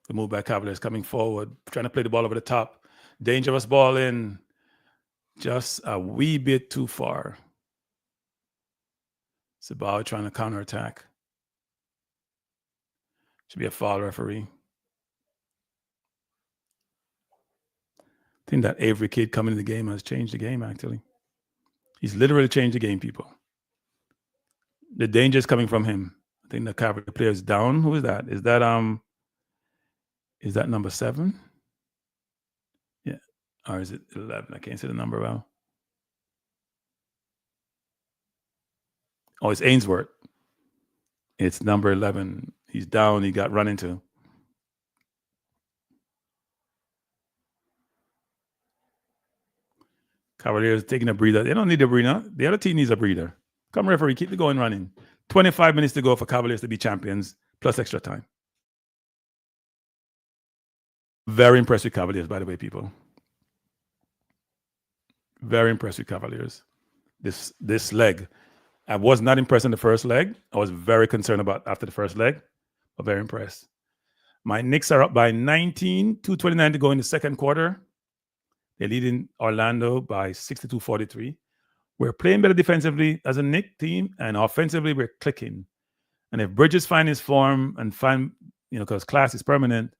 Speaker 2: The move by Cavaliers coming forward, trying to play the ball over the top. Dangerous ball in, just a wee bit too far. Cibao trying to counterattack. Should be a foul, referee. I think that Avery kid coming in the game has changed the game, actually. He's literally changed the game, people. The danger is coming from him. I think the Cavaliers player is down. Who is that? Is that number 7? Yeah. Or is it 11? I can't see the number well. Oh, it's Ainsworth. It's number 11. He's down. He got run into. Cavaliers taking a breather. They don't need a breather. The other team needs a breather. Come, referee, keep the going running. 25 minutes to go for Cavaliers to be champions, plus extra time. Very impressed with Cavaliers, by the way, people. Very impressed with Cavaliers. This leg. I was not impressed in the first leg. I was very concerned about after the first leg, but very impressed. My Knicks are up by 19, 2:29 to go in the second quarter. They're leading Orlando by 62-43. We're playing better defensively as a Knicks team, and offensively we're clicking. And if Bridges finds his form and because class is permanent,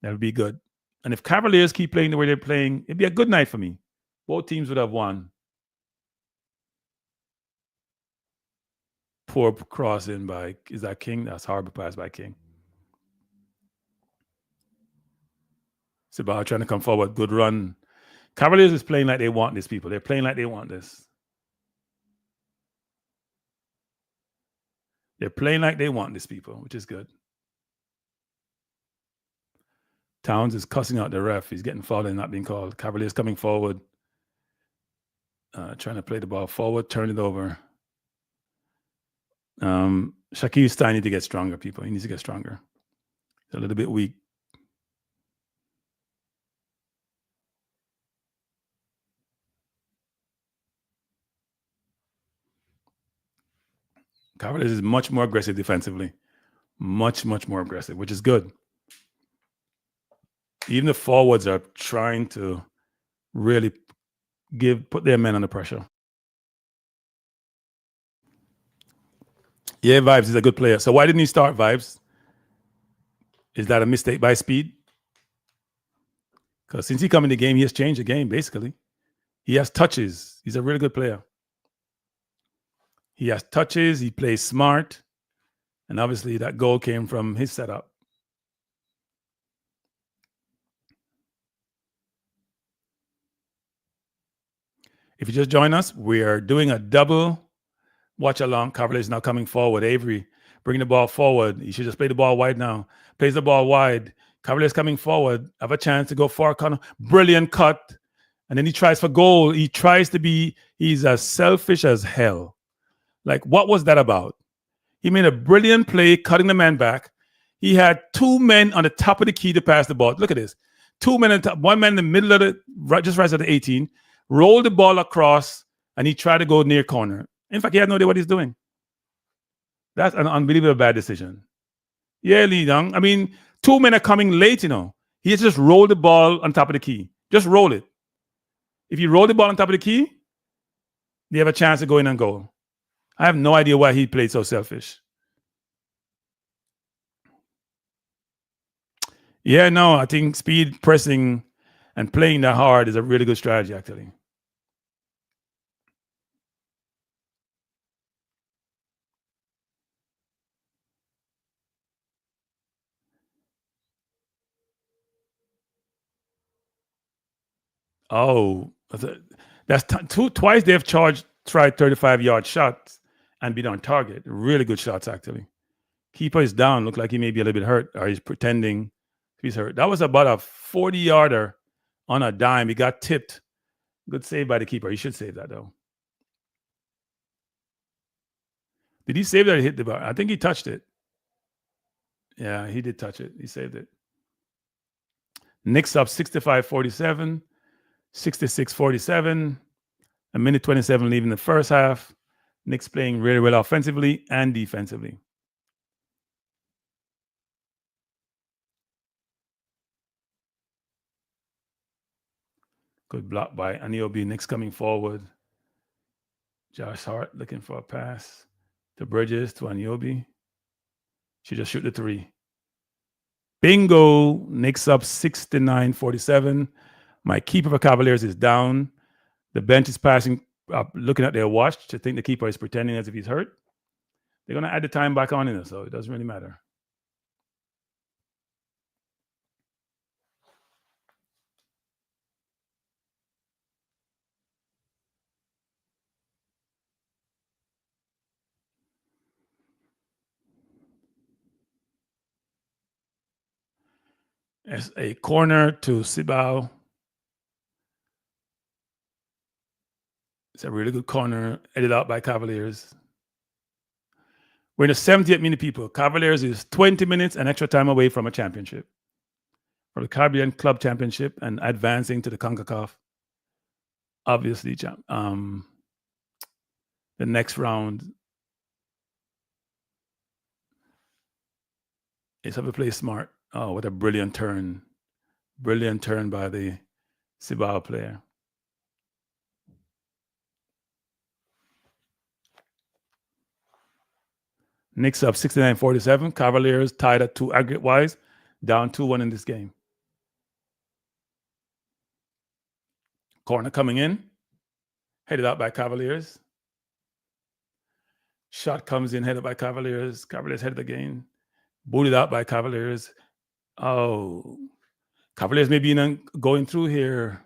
Speaker 2: that'll be good. And if Cavaliers keep playing the way they're playing, it'd be a good night for me. Both teams would have won. Poor crossing by, is that King? That's horrible pass by King. Cibao trying to come forward. Good run. Cavaliers is playing like they want this, people. They're playing like they want this. They're playing like they want this, people, which is good. Towns is cussing out the ref. He's getting fouled and not being called. Cavaliers coming forward. Trying to play the ball forward, turn it over. Shaquille Stein needs to get stronger, people. He needs to get stronger. He's a little bit weak. Cavaliers is much more aggressive defensively. Much, much more aggressive, which is good. Even the forwards are trying to really put their men under pressure. Yeah, Vibes is a good player. So why didn't he start, Vibes? Is that a mistake by Speed? Because since he come in the game, he has changed the game, basically. He has touches. He's a really good player. He has touches. He plays smart. And obviously that goal came from his setup. If you just join us, we are doing a double watch along. Cavaliers now coming forward. Avery bringing the ball forward. He should just play the ball wide now. Plays the ball wide. Cavaliers coming forward. Have a chance to go far corner. Brilliant cut. And then he tries for goal. He's as selfish as hell. Like, what was that about? He made a brilliant play, cutting the man back. He had 2 men on the top of the key to pass the ball. Look at this. 2 men on top, 1 man in the middle of just right at the 18. Rolled the ball across, and he tried to go near corner. In fact, he had no idea what he's doing. That's an unbelievable bad decision. Yeah, Lee Young. I mean, 2 men are coming late, He has just rolled the ball on top of the key. Just roll it. If you roll the ball on top of the key, they have a chance to go in and goal. I have no idea why he played so selfish. Yeah, no, I think speed, pressing, and playing that hard is a really good strategy, actually. Oh, that's twice they've tried 35-yard shots and been on target. Really good shots, actually. Keeper is down. Look like he may be a little bit hurt, or he's pretending he's hurt. That was about a 40-yarder on a dime. He got tipped. Good save by the keeper. He should save that, though. Did he save that or hit the bar? I think he touched it. Yeah, he did touch it. He saved it. Knicks up 65-47, 66-47. A minute 27 leaving the first half. Knicks playing really well offensively and defensively. Good block by Aniobi. Knicks coming forward. Josh Hart looking for a pass to Bridges to Aniobi. She just shoot the three. Bingo. Knicks up 69-47. My keeper for Cavaliers is down. The bench is passing up, looking at their watch to think the keeper is pretending as if he's hurt. They're going to add the time back on in it, so it doesn't really matter. It's a corner to Cibao. It's a really good corner, headed out by Cavaliers. We're in the 78th minute, people. Cavaliers is 20 minutes and extra time away from a championship. For the Caribbean Club Championship and advancing to the CONCACAF. Obviously, the next round is have to play smart. Oh, what a brilliant turn. Brilliant turn by the Cibao player. Knicks up 69-47. Cavaliers tied at 2 aggregate-wise, down 2-1 in this game. Corner coming in, headed out by Cavaliers. Shot comes in, headed by Cavaliers. Cavaliers headed again. Booted out by Cavaliers. Oh, Cavaliers may be going through here.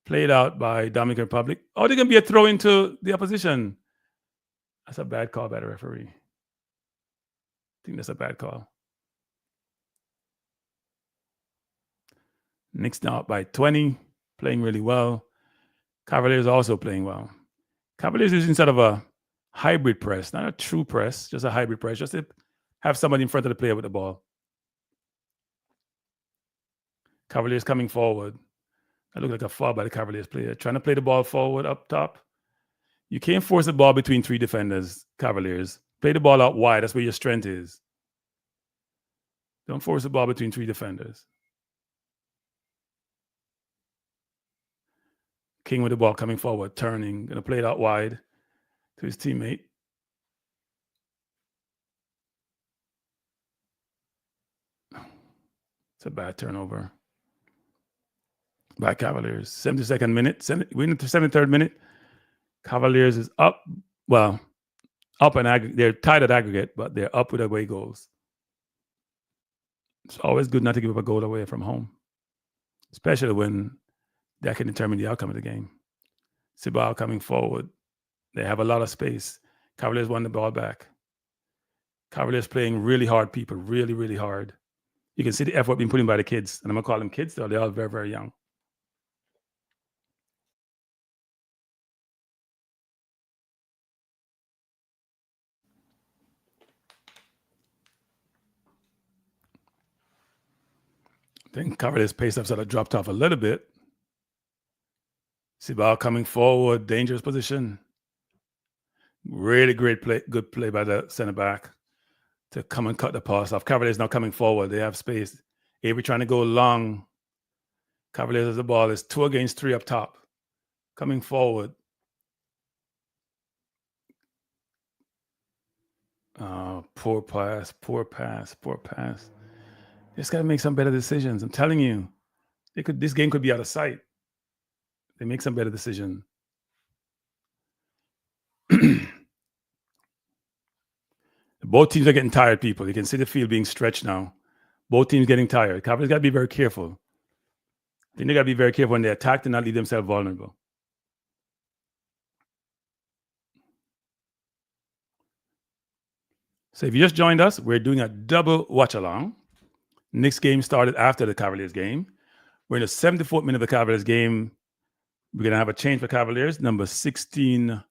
Speaker 2: Played out by Dominican Republic. Oh, they're going to be a throw into the opposition. That's a bad call by the referee. I think that's a bad call. Knicks now up by 20, playing really well. Cavaliers also playing well. Cavaliers is instead of a hybrid press, not a true press, just a hybrid press, just to have somebody in front of the player with the ball. Cavaliers coming forward. That looked like a foul by the Cavaliers player. Trying to play the ball forward up top. You can't force the ball between 3 defenders, Cavaliers. Play the ball out wide. That's where your strength is. Don't force the ball between 3 defenders. King with the ball coming forward, turning. Going to play it out wide to his teammate. It's a bad turnover by Cavaliers. 72nd minute. We're in the 73rd minute. Cavaliers is up. Well, up and aggregate. They're tied at aggregate, but they're up with away goals. It's always good not to give up a goal away from home, especially when that can determine the outcome of the game. Cibao coming forward. They have a lot of space. Cavaliers won the ball back. Cavaliers playing really hard, people. Really, really hard. You can see the effort being put in by the kids. And I'm going to call them kids, though. They're all very, very young. I think Cavaliers' pace sort of dropped off a little bit. Cibao coming forward, dangerous position. Really great play, good play by the center back to come and cut the pass off. Cavaliers now coming forward. They have space. Avery trying to go long. Cavaliers as the ball is 2 against 3 up top. Coming forward. Poor pass. Just got to make some better decisions. I'm telling you, this game could be out of sight. They make some better decisions. Both teams are getting tired, people. You can see the field being stretched now. Both teams getting tired. Cavaliers got to be very careful. I think they got to be very careful when they attack to not leave themselves vulnerable. So if you just joined us, we're doing a double watch-along. Knicks game started after the Cavaliers game. We're in the 74th minute of the Cavaliers game. We're going to have a change for Cavaliers. Number 16,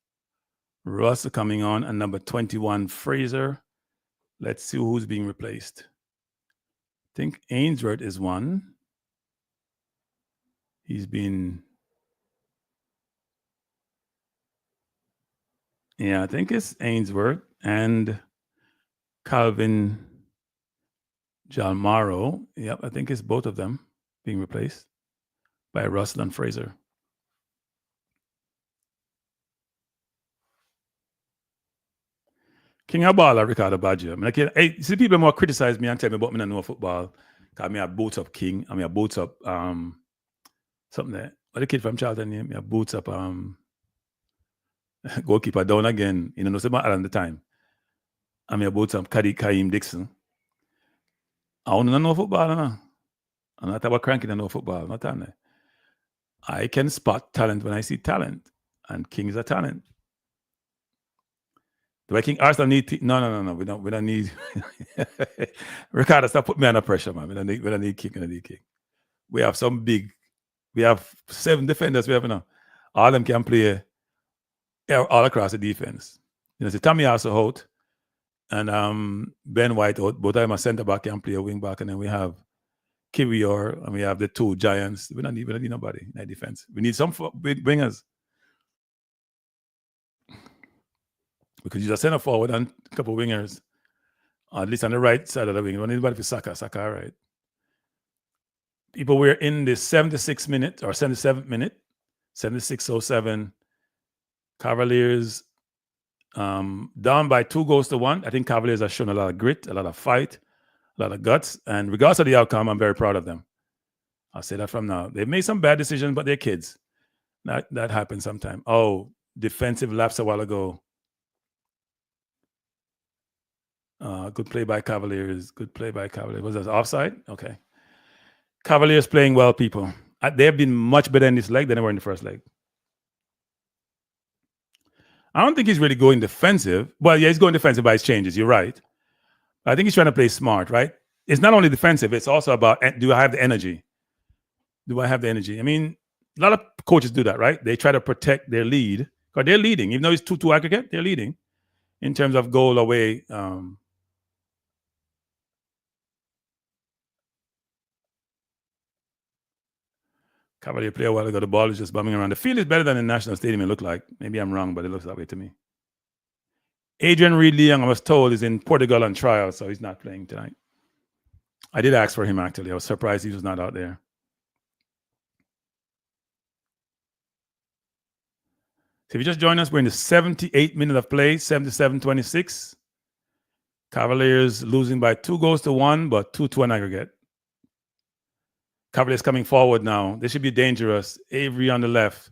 Speaker 2: Russ coming on, and number 21, Fraser. Let's see who's being replaced. I think Ainsworth is one. He's been... Yeah, I think it's Ainsworth and Calvin Jalmaro. Yep, I think it's both of them being replaced by Russell and Fraser. King Abala, Ricardo Baggio. I mean, hey, see, people more criticize me and tell me about me not know football. Because I boots up King. I boots up something there. What the kid from Charlton name? I boots up goalkeeper down again. You know, no about Alan the time. I boots up Kaim Dixon. I don't know football, no. I'm not about cranking to know football, not on there. I can spot talent when I see talent, and King is a talent. Do I think Arsenal need? No. We don't need. Ricardo, stop putting me under pressure, man. We don't need King. We have some big. We have 7 defenders. We have all of them can play all across the defense. You know, so Tommy also out, and Ben White out. Both of them are centre back can play a wing back, and then we have Kiwior, and we have the 2 giants. We don't need nobody in that defense. We need some big wingers. We could use a centre forward and a couple of wingers, at least on the right side of the wing. We don't need anybody for Saka, right? People, we're in the 76th minute or 77th minute, 76:07. Cavaliers down by 2 goals to 1. I think Cavaliers have shown a lot of grit, a lot of fight, a lot of guts. And regardless of the outcome, I'm very proud of them. I'll say that from now. They've made some bad decisions, but they're kids. That happens sometimes. Oh, defensive lapse a while ago. Good play by Cavaliers. Was that offside? Okay. Cavaliers playing well, people. They've been much better in this leg than they were in the first leg. I don't think he's really going defensive. Well, yeah, he's going defensive by his changes. You're right. I think he's trying to play smart, right? It's not only defensive. It's also about, do I have the energy? I mean, a lot of coaches do that, right? They try to protect their lead. Because they're leading. Even though it's 2-2 aggregate, they're leading in terms of goal away. Cavalier play a while ago. The ball is just bumming around. The field is better than the National Stadium, it looked like. Maybe I'm wrong, but it looks that way to me. Adrian Reed-Leung, I was told, is in Portugal on trial, so he's not playing tonight. I did ask for him, actually. I was surprised he was not out there. So if you just joined us, we're in the 78th minute of play, 77-26. Cavaliers losing by 2 goals to 1, but 2-2 on aggregate. Cavaliers coming forward now. They should be dangerous. Avery on the left.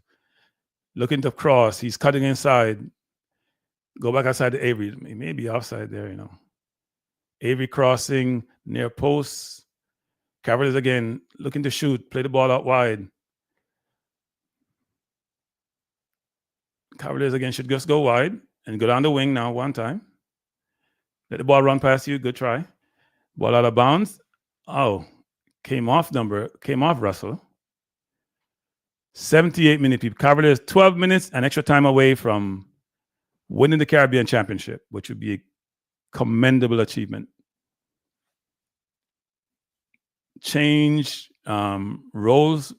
Speaker 2: Looking to cross. He's cutting inside. Go back outside to Avery. He may be offside there, you know. Avery crossing near post. Cavaliers again looking to shoot. Play the ball out wide. Cavaliers again should just go wide and go down the wing now one time. Let the ball run past you. Good try. Ball out of bounds. Oh. Came off Russell. 78 minute people. Cavaliers 12 minutes and extra time away from winning the Caribbean Championship, which would be a commendable achievement. Change Roses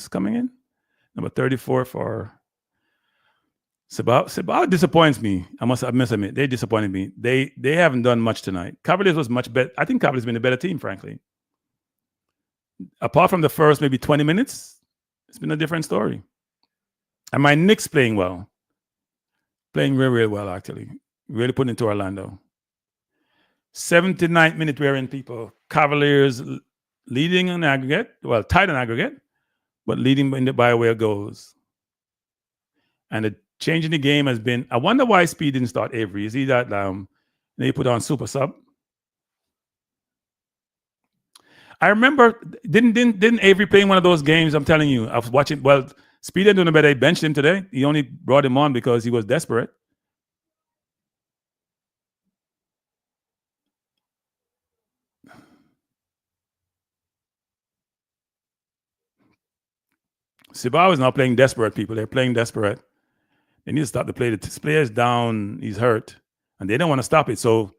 Speaker 2: coming in. Number 34 for Cibao disappoints me. I must admit, they disappointed me. They haven't done much tonight. Cavaliers was much better. I think Cavaliers been a better team, frankly. Apart from the first maybe 20 minutes, it's been a different story. And my Knicks playing well. Playing really, really well, actually. Really putting it to Orlando. 79th minute we're in, people. Cavaliers leading in aggregate. Well, tied in aggregate, but leading by way of goals. And the change in the game has been, I wonder why Speed didn't start Avery. Is he that they put on super sub? I remember, didn't Avery play in one of those games? I'm telling you, I was watching. Well, Speed didn't do no better. He benched him today. He only brought him on because he was desperate. Cibao is not playing desperate, people. They're playing desperate. They need to stop the play. The player's down. He's hurt. And they don't want to stop it. So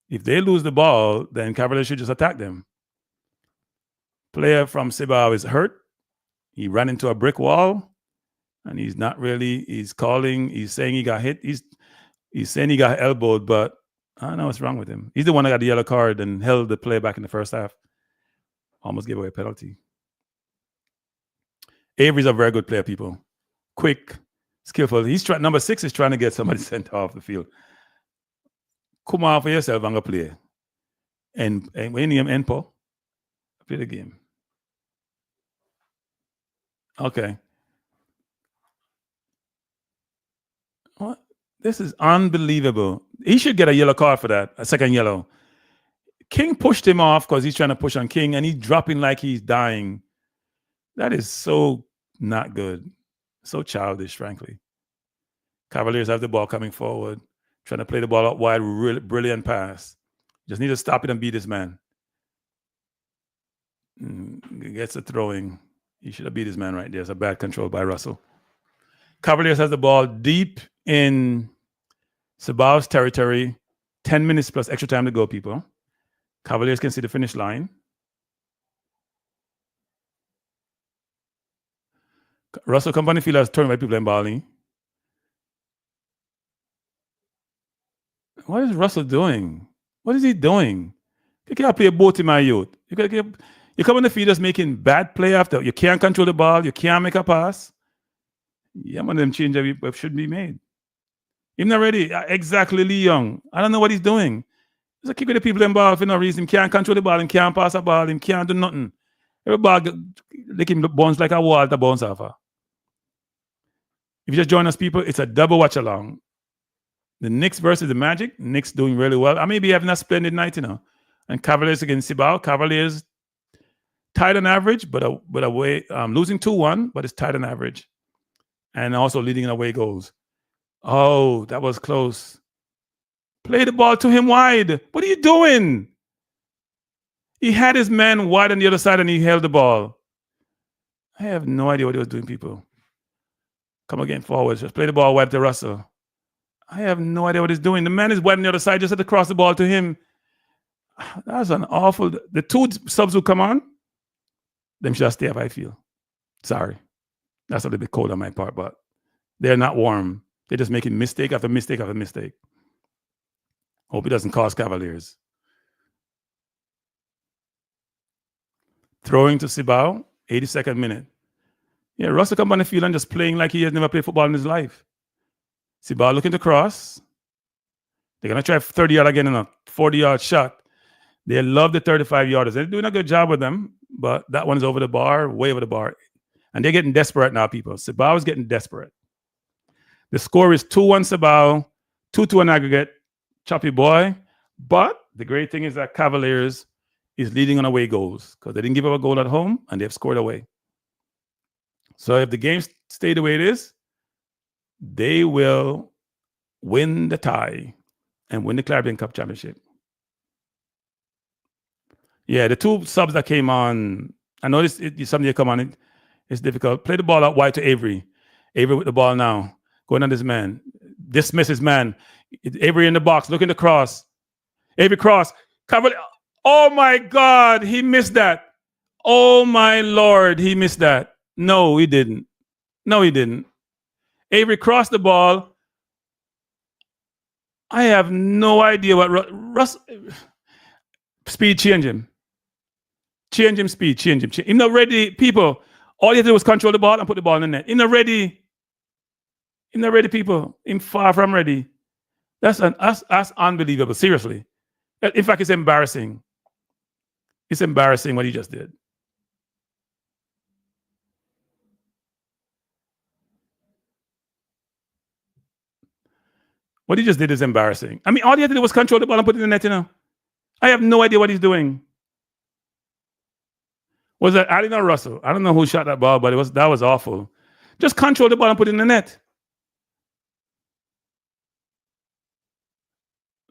Speaker 2: if they lose the ball, then Cavaliers should just attack them. Player from Cibao is hurt. He ran into a brick wall. And he's not really, he's calling, he's saying he got hit. He's saying he got elbowed, but I don't know what's wrong with him. He's the one that got the yellow card and held the play back in the first half. Almost gave away a penalty. Avery's a very good player, people. Quick, skillful. Number 6 is trying to get somebody sent off the field. Come on for yourself and go play. And when you name Enpo, play the game. Okay. What? This is unbelievable. He should get a yellow card for that, a second yellow. King pushed him off because he's trying to push on King, and he's dropping like he's dying. That is so not good. So childish, frankly. Cavaliers have the ball coming forward, trying to play the ball out wide, really brilliant pass. Just need to stop it and beat this man. Gets a throwing. He should have beat his man right there. It's a bad control by Russell. Cavaliers has the ball deep in Cibao's territory. 10 minutes plus extra time to go, people. Cavaliers can see the finish line. Russell Company field has turned by people in Bali. What is Russell doing? What is he doing? You can't play both in my youth. You come on the field just making bad play after. You can't control the ball. You can't make a pass. Yeah, one of them changes should be made. He's not ready. Exactly, Lee Young. I don't know what he's doing. He's a kick with the people in ball for no reason. He can't control the ball. He can't pass a ball. He can't do nothing. Every ball, they can bounce like a wall to bounce off of. If you just join us, people, it's a double watch along. The Knicks versus the Magic. Knicks doing really well. I may be having a splendid night, you know. And Cavaliers against Cibao. Cavaliers tied on average, but away losing 2-1, but it's tied on average. And also leading in away goals. Oh, that was close. Play the ball to him wide. What are you doing? He had his man wide on the other side and he held the ball. I have no idea what he was doing, people. Come again forward. Just play the ball wide to Russell. I have no idea what he's doing. The man is wide on the other side. Just had to cross the ball to him. That's an awful... The two subs who come on, them should stay up, I feel. Sorry. That's a little bit cold on my part, but they're not warm. They're just making mistake after mistake after mistake. Hope it doesn't cost Cavaliers. Throwing to Cibao, 82nd minute. Yeah, Russell come on the field and just playing like he has never played football in his life. Cibao looking to cross. They're going to try 30-yard again in a 40-yard shot. They love the 35-yarders. They're doing a good job with them, but that one is over the bar, way over the bar. And they're getting desperate now, people. Cibao is getting desperate. The score is 2-1 Cibao, 2-2 on aggregate. Choppy boy. But the great thing is that Cavaliers is leading on away goals because they didn't give up a goal at home and they've scored away. So if the game stay the way it is, they will win the tie and win the Caribbean Cup Championship. Yeah, the two subs that came on, I noticed somebody come on, it's difficult. Play the ball out wide to Avery. Avery with the ball now. Going on this man. Dismiss his man. Avery in the box, looking to cross. Avery cross. Cavalier. Oh my God, he missed that. Oh my Lord, he missed that. No, he didn't. No, he didn't. Avery crossed the ball. I have no idea what Russ speed change him. Change him speed, change him. He's not ready, people. All he had to do was control the ball and put the ball in the net. He's not ready. He's not ready, people. He's far from ready. That's unbelievable. Seriously. In fact, it's embarrassing. It's embarrassing what he just did. What he just did is embarrassing. I mean, all he had to do was control the ball and put it in the net, you know. I have no idea what he's doing. Was that Allen or Russell? I don't know who shot that ball, but that was awful. Just control the ball and put it in the net.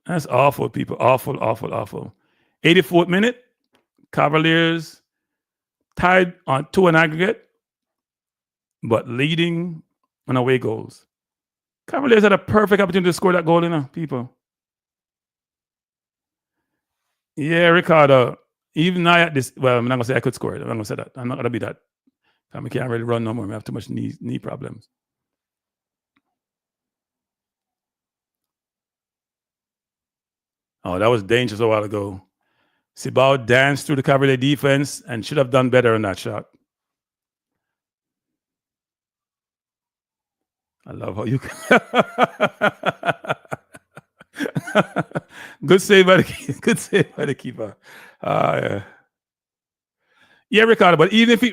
Speaker 2: That's awful, people. Awful, awful, awful. 84th minute, Cavaliers tied on 2 in aggregate, but leading on away goals. Cavaliers had a perfect opportunity to score that goal, you know, people. Yeah, Ricardo. Even now at this, well, I'm not going to say I could score it. I'm not going to say that. I'm not going to be that. I can't really run no more. I have too much knee problems. Oh, that was dangerous a while ago. Cibao danced through the Cavalier defense and should have done better on that shot. I love how you Good save by the keeper. Yeah, Ricardo. But even if he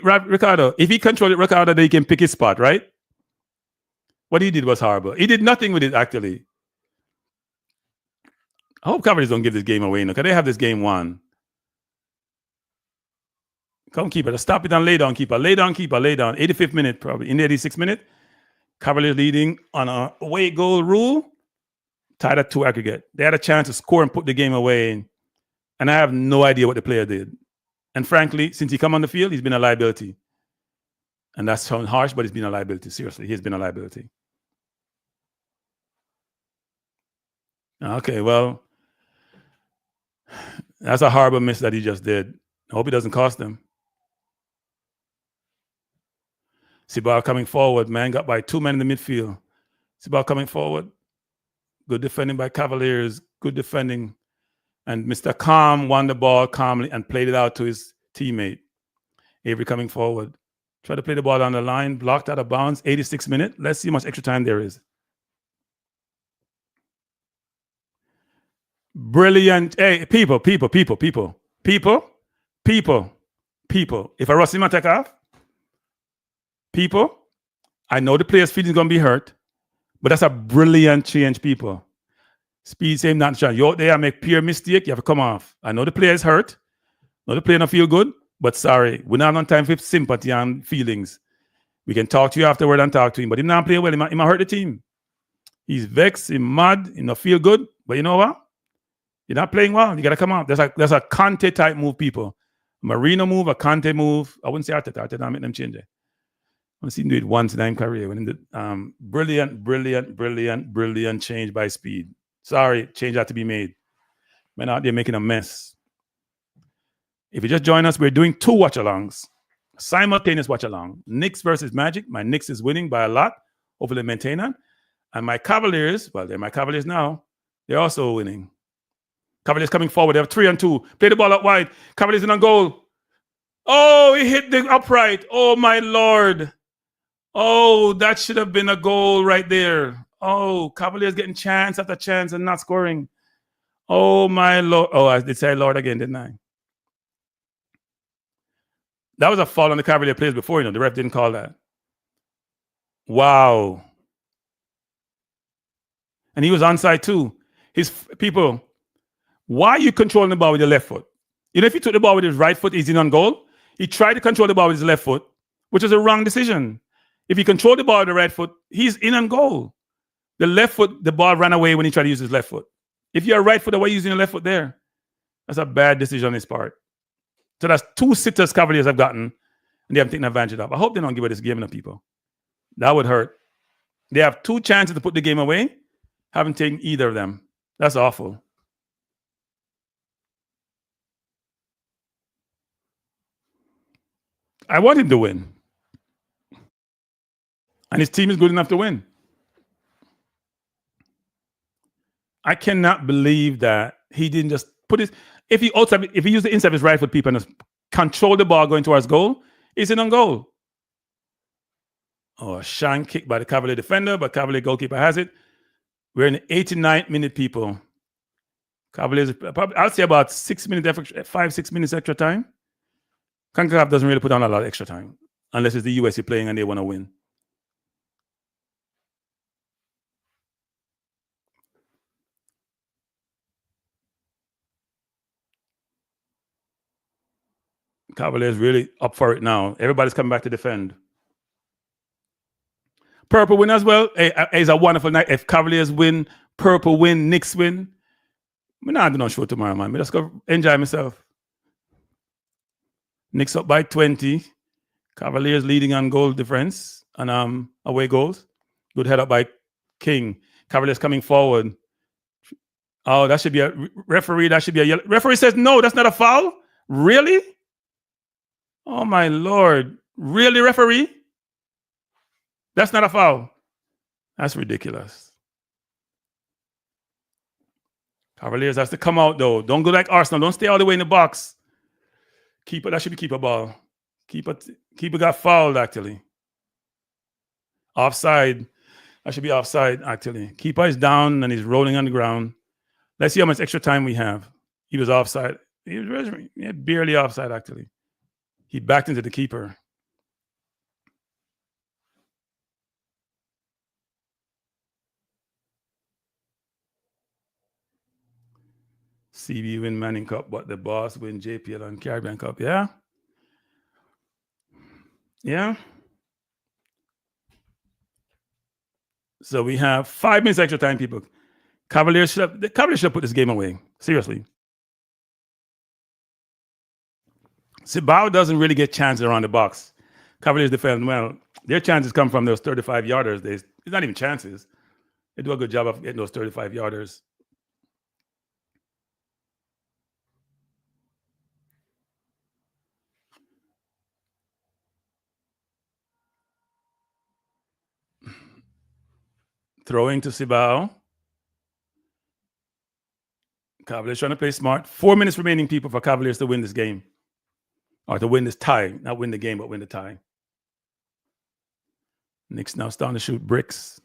Speaker 2: controlled it, Ricardo, then he can pick his spot, right? What he did was horrible. He did nothing with it, actually. I hope Cavaliers don't give this game away, because they have this game won. Come, keeper. Stop it and lay down, keeper. Lay down, keeper. Lay down. 85th minute, probably. In the 86th minute, Cavaliers leading on a away goal rule. Tied at 2 aggregate. They had a chance to score and put the game away. And I have no idea what the player did. And frankly, since he come on the field, he's been a liability. And that sounds harsh, but he's been a liability. Seriously, he's been a liability. Okay, well, that's a horrible miss that he just did. I hope it doesn't cost them. Cibao coming forward, man. Got by 2 men in the midfield. Cibao coming forward. Good defending by Cavaliers. Good defending. And Mr. Calm won the ball calmly and played it out to his teammate. Avery coming forward. Try to play the ball down the line. Blocked out of bounds. 86th minute. Let's see how much extra time there is. Brilliant. Hey, people. If I rush him and take off, people, I know the player's feet is going to be hurt, but that's a brilliant change, people. Speed, same, not shot. You out there make pure mistake, you have to come off. I know the player is hurt. I know the player don't feel good, but sorry, we're not on time for sympathy and feelings. We can talk to you afterward and talk to him, but he not play well. He might hurt the team. He's vexed, he's mad, he not feel good, but you know what? You're not playing well. You got to come out. There's a Conte type move, people. Marino move, a Conte move. I wouldn't say Arteta. Arteta make them change it. I want to see him do it once in his career. When the brilliant change by Speed. Sorry, change had to be made. Man out there making a mess. If you just join us, we're doing 2 watchalongs. Simultaneous watchalong. Knicks versus Magic. My Knicks is winning by a lot. Hopefully maintain that. And my Cavaliers, well, they're my Cavaliers now. They're also winning. Cavaliers coming forward. They have 3-2. Play the ball out wide. Cavaliers in on goal. Oh, he hit the upright. Oh, my Lord. Oh, that should have been a goal right there. Oh, Cavaliers getting chance after chance and not scoring. Oh, my Lord. Oh, I did say Lord again, didn't I? That was a foul on the Cavalier players before, the ref didn't call that. Wow. And he was onside too. His people, why are you controlling the ball with your left foot? If he took the ball with his right foot, he's in on goal. He tried to control the ball with his left foot, which is a wrong decision. If he controlled the ball with the right foot, he's in on goal. The left foot, the ball ran away when he tried to use his left foot. If you're a right foot, why are you using your left foot there? That's a bad decision on his part. So that's 2 sitters Cavaliers have gotten, and they haven't taken advantage of. I hope they don't give us this game enough, people. That would hurt. They have 2 chances to put the game away, haven't taken either of them. That's awful. I want him to win. And his team is good enough to win. I cannot believe that he didn't just put his. If he used the inside of his right foot, people, and just control the ball going towards goal, it's an on goal. Oh, a shank kick by the Cavalier defender, but Cavalier goalkeeper has it. We're in the 89th minute, people. Cavaliers, I'll say about 6 minutes, 5-6 minutes extra time. CONCACAF doesn't really put on a lot of extra time unless it's the US you're playing and they want to win. Cavaliers really up for it now. Everybody's coming back to defend. Purple win as well. It's a wonderful night. If Cavaliers win, Purple win, Knicks win. I'm not doing no show tomorrow, man. I just go enjoy myself. Knicks up by 20. Cavaliers leading on goal difference and away goals. Good head up by King. Cavaliers coming forward. Oh, that should be a referee. That should be a yellow. Referee says no, that's not a foul. Really? Oh my Lord. Really, referee? That's not a foul. That's ridiculous. Cavaliers has to come out though. Don't go like Arsenal. Don't stay all the way in the box. Keeper, that should be keeper ball. Keeper got fouled actually. Offside. That should be offside actually. Keeper is down and he's rolling on the ground. Let's see how much extra time we have. He was offside. He was barely offside actually. He backed into the keeper. CB win Manning Cup, but the boss win JPL and Caribbean Cup. Yeah. Yeah. So we have 5 minutes extra time, people. Cavaliers should have put this game away. Seriously. Cibao doesn't really get chances around the box. Cavaliers defend well. Their chances come from those 35-yarders. It's not even chances. They do a good job of getting those 35-yarders. Throwing to Cibao. Cavaliers trying to play smart. 4 minutes remaining, people, for Cavaliers to win this game. Or to win this tie. Not win the game, but win the tie. Knicks now starting to shoot bricks.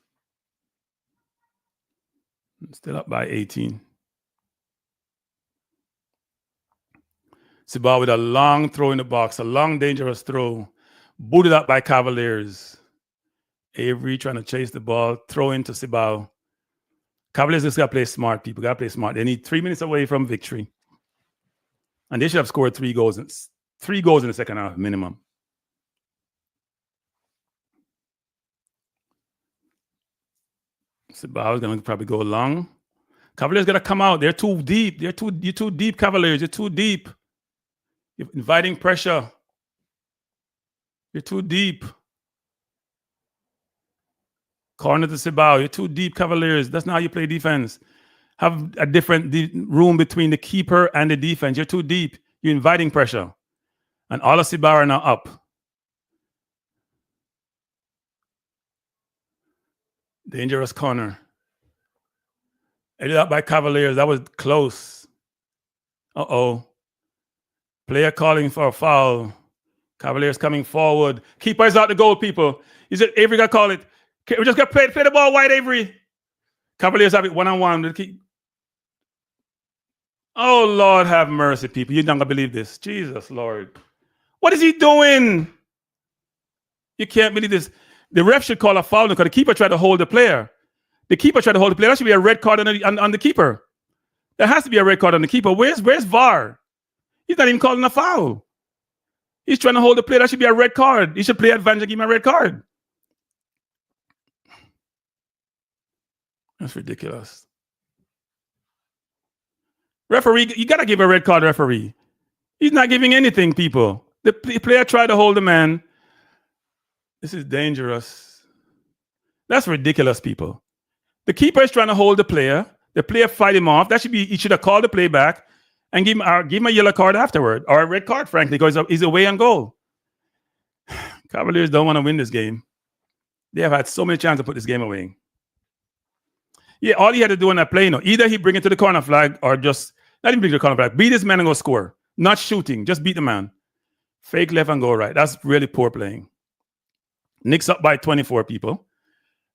Speaker 2: Still up by 18. Cibao with a long throw in the box. A long, dangerous throw. Booted up by Cavaliers. Avery trying to chase the ball. Throw into Cibao. Cavaliers just got to play smart, people. Got to play smart. They need 3 minutes away from victory. And they should have scored 3 goals. 3 goals in the second half, minimum. Cibao is going to probably go long. Cavaliers got to come out. They're too deep. You're too deep, Cavaliers. You're too deep. You're inviting pressure. You're too deep. Corner to Cibao. You're too deep, Cavaliers. That's not how you play defense. Have a different room between the keeper and the defense. You're too deep. You're inviting pressure. And all of Cibao are now up. Dangerous corner. Headed up by Cavaliers. That was close. Uh-oh. Player calling for a foul. Cavaliers coming forward. Keeper is out the goal, people. He said, Avery got to call it. We just got to play the ball wide, Avery. Cavaliers have it one-on-one. Oh, Lord, have mercy, people. You're not going to believe this. Jesus, Lord. What is he doing? You can't believe this. The ref should call a foul because the keeper tried to hold the player. The keeper tried to hold the player. That should be a red card on the keeper. There has to be a red card on the keeper. Where's VAR? He's not even calling a foul. He's trying to hold the player. That should be a red card. He should play advantage and give him a red card. That's ridiculous. Referee, you got to give a red card, referee. He's not giving anything, people. The player tried to hold the man. This is dangerous. That's ridiculous, people. The keeper is trying to hold the player. The player fight him off. He should have called the play back and give him a yellow card afterward, or a red card, frankly, because he's away on goal. Cavaliers don't want to win this game. They have had so many chances to put this game away. Yeah, all he had to do in that play, either he bring it to the corner flag or just not even bring it to the corner flag. Beat this man and go score. Not shooting, just beat the man. Fake left and go right. That's really poor playing. Knicks up by 24 people.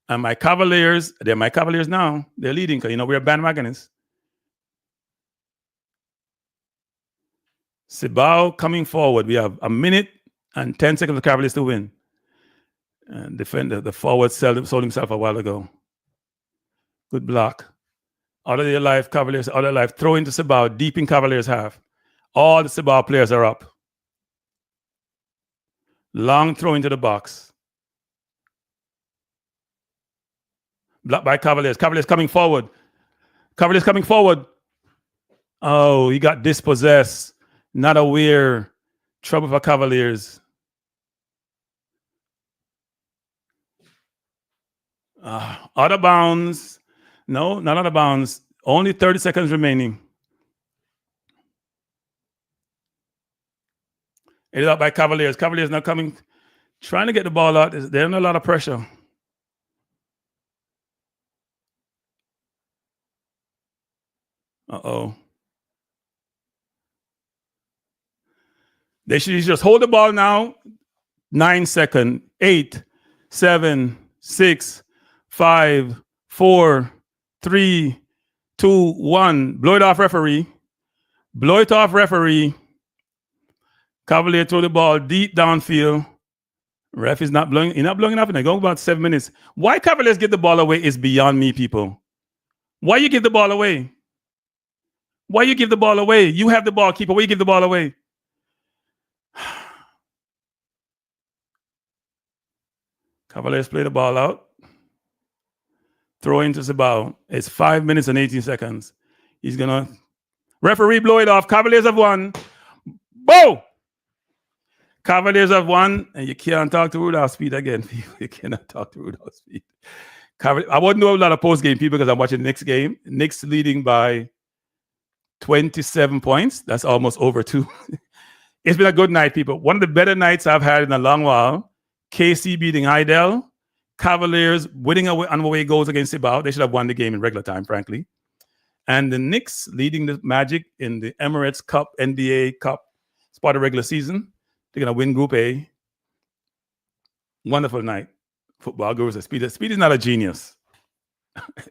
Speaker 2: And my Cavaliers, they're my Cavaliers now. They're leading because, we're bandwagonists. Cibao coming forward. We have a minute and 10 seconds for the Cavaliers to win. And defender, the forward sold himself a while ago. Good block. Out of their life, Cavaliers, out of their life. Throw into Cibao, deep in Cavaliers half. All the Cibao players are up. Long throw into the box. Blocked by Cavaliers. Cavaliers coming forward. Cavaliers coming forward. Oh, he got dispossessed. Not aware. Trouble for Cavaliers. Out of bounds. No, not out of bounds. Only 30 seconds remaining. It is out by Cavaliers. Cavaliers now coming, trying to get the ball out. They're under a lot of pressure. Uh-oh. They should just hold the ball now. 9 seconds. 8, 7, 6, 5, 4, 3, 2, 1. Blow it off, referee. Blow it off, referee. Cavalier throw the ball deep downfield. Ref is not blowing. He's not blowing enough. And they go about 7 minutes. Why Cavaliers give the ball away is beyond me, people. Why you give the ball away? Why you give the ball away? You have the ball, keeper. Why you give the ball away? Cavaliers play the ball out. Throw into Cibao. It's 5 minutes and 18 seconds. He's going to... Referee, blow it off. Cavaliers have won. Boom! Cavaliers have won, and you can't talk to Rudolph Speed again. You cannot talk to Rudolph Speed. I wouldn't know a lot of post-game people because I'm watching the Knicks game. Knicks leading by 27 points. That's almost over 2. It's been a good night, people. One of the better nights I've had in a long while. KC beating Idel. Cavaliers winning on away goals against Cibao. They should have won the game in regular time, frankly. And the Knicks leading the Magic in the Emirates Cup, NBA Cup, as part of regular season. They're going to win Group A. Wonderful night. Football Guru says, Speed is not a genius.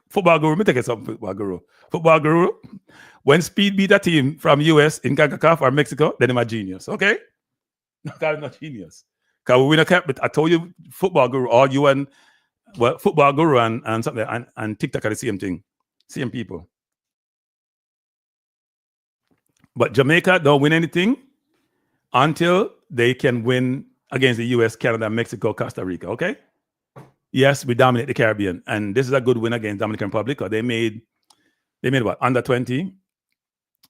Speaker 2: Football Guru, let me take it something, Football Guru. Football Guru, when Speed beat a team from US in CONCACAF or Mexico, then I'm a genius, okay? No, I'm not genius. Because we win a cup, but I told you, Football Guru, all you and, well, Football Guru and something, and TikTok are the same thing. Same people. But Jamaica don't win anything until they can win against the US, Canada, Mexico, Costa Rica, okay? Yes, we dominate the Caribbean. And this is a good win against Dominican Republic. They made what? Under 20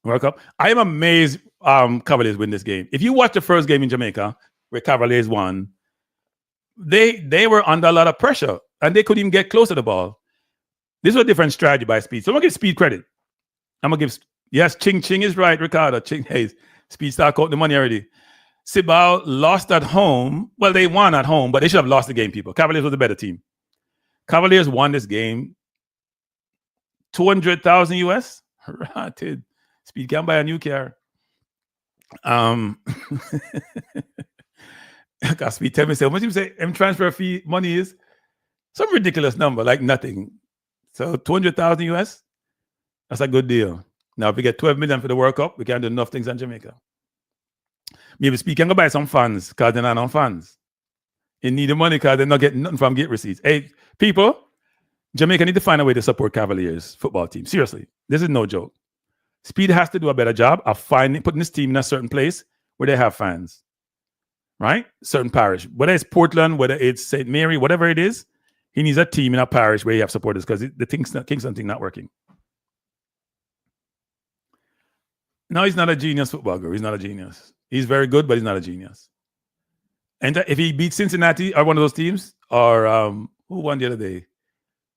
Speaker 2: World Cup. I am amazed Cavaliers win this game. If you watch the first game in Jamaica, where Cavaliers won, they were under a lot of pressure and they couldn't even get close to the ball. This was a different strategy by Speed. So I'm going to give Speed credit. I'm going to give, yes, Ching is right, Ricardo. Ching, hey, Speed start counting the money already. Cibao lost at home. Well, they won at home, but they should have lost the game, people. Cavaliers was a better team. Cavaliers won this game. 200,000 US. Ratted. Speed can buy a new car. Speed tell me, say, what you say, transfer fee money is some ridiculous number, like nothing. So 200,000 US, that's a good deal. Now, if we get 12 million for the World Cup, we can do enough things in Jamaica. Maybe Speed can go buy some fans because they're not on fans. They need the money because they're not getting nothing from gate receipts. Hey, people, Jamaica need to find a way to support Cavaliers football team. Seriously, this is no joke. Speed has to do a better job of putting this team in a certain place where they have fans, right? Certain parish, whether it's Portland, whether it's St. Mary, whatever it is, he needs a team in a parish where you have supporters because the Kingston thing not working. No, he's not a genius football guru. He's not a genius. He's very good, but he's not a genius. And if he beats Cincinnati or one of those teams, or who won the other day?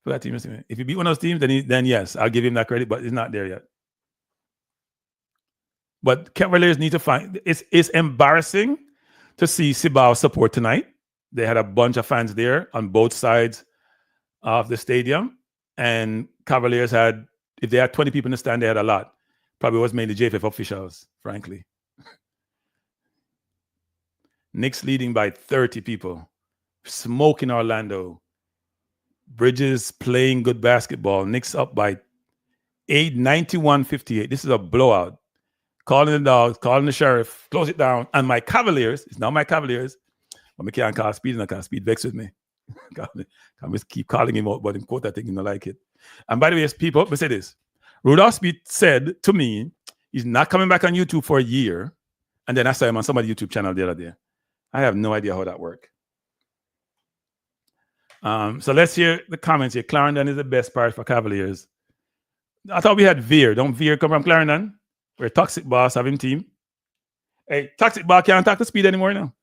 Speaker 2: For that team, if he beat one of those teams, then yes, I'll give him that credit, but he's not there yet. But Cavaliers need to find, it's embarrassing to see Cibao support tonight. They had a bunch of fans there on both sides of the stadium. And Cavaliers had, if they had 20 people in the stand, they had a lot. Probably was mainly JFF officials, frankly. Knicks leading by 30 people. Smoking Orlando. Bridges playing good basketball. Knicks up by 91-58. This is a blowout. Calling the dogs, calling the sheriff, close it down. And my Cavaliers, it's not my Cavaliers, but I can't call Speed, and I can't Speed vex with me. I just keep calling him out, but in quote, I think he don't like it. And by the way, people, let me say this. Rudolph Speed said to me, he's not coming back on YouTube for a year. And then I saw him on somebody's YouTube channel the other day. I have no idea how that worked. So let's hear the comments here. Clarendon is the best part for Cavaliers. I thought we had Veer. Don't Veer come from Clarendon? We're a Toxic Boss having team. Hey, Toxic Boss can't talk to Speed anymore now.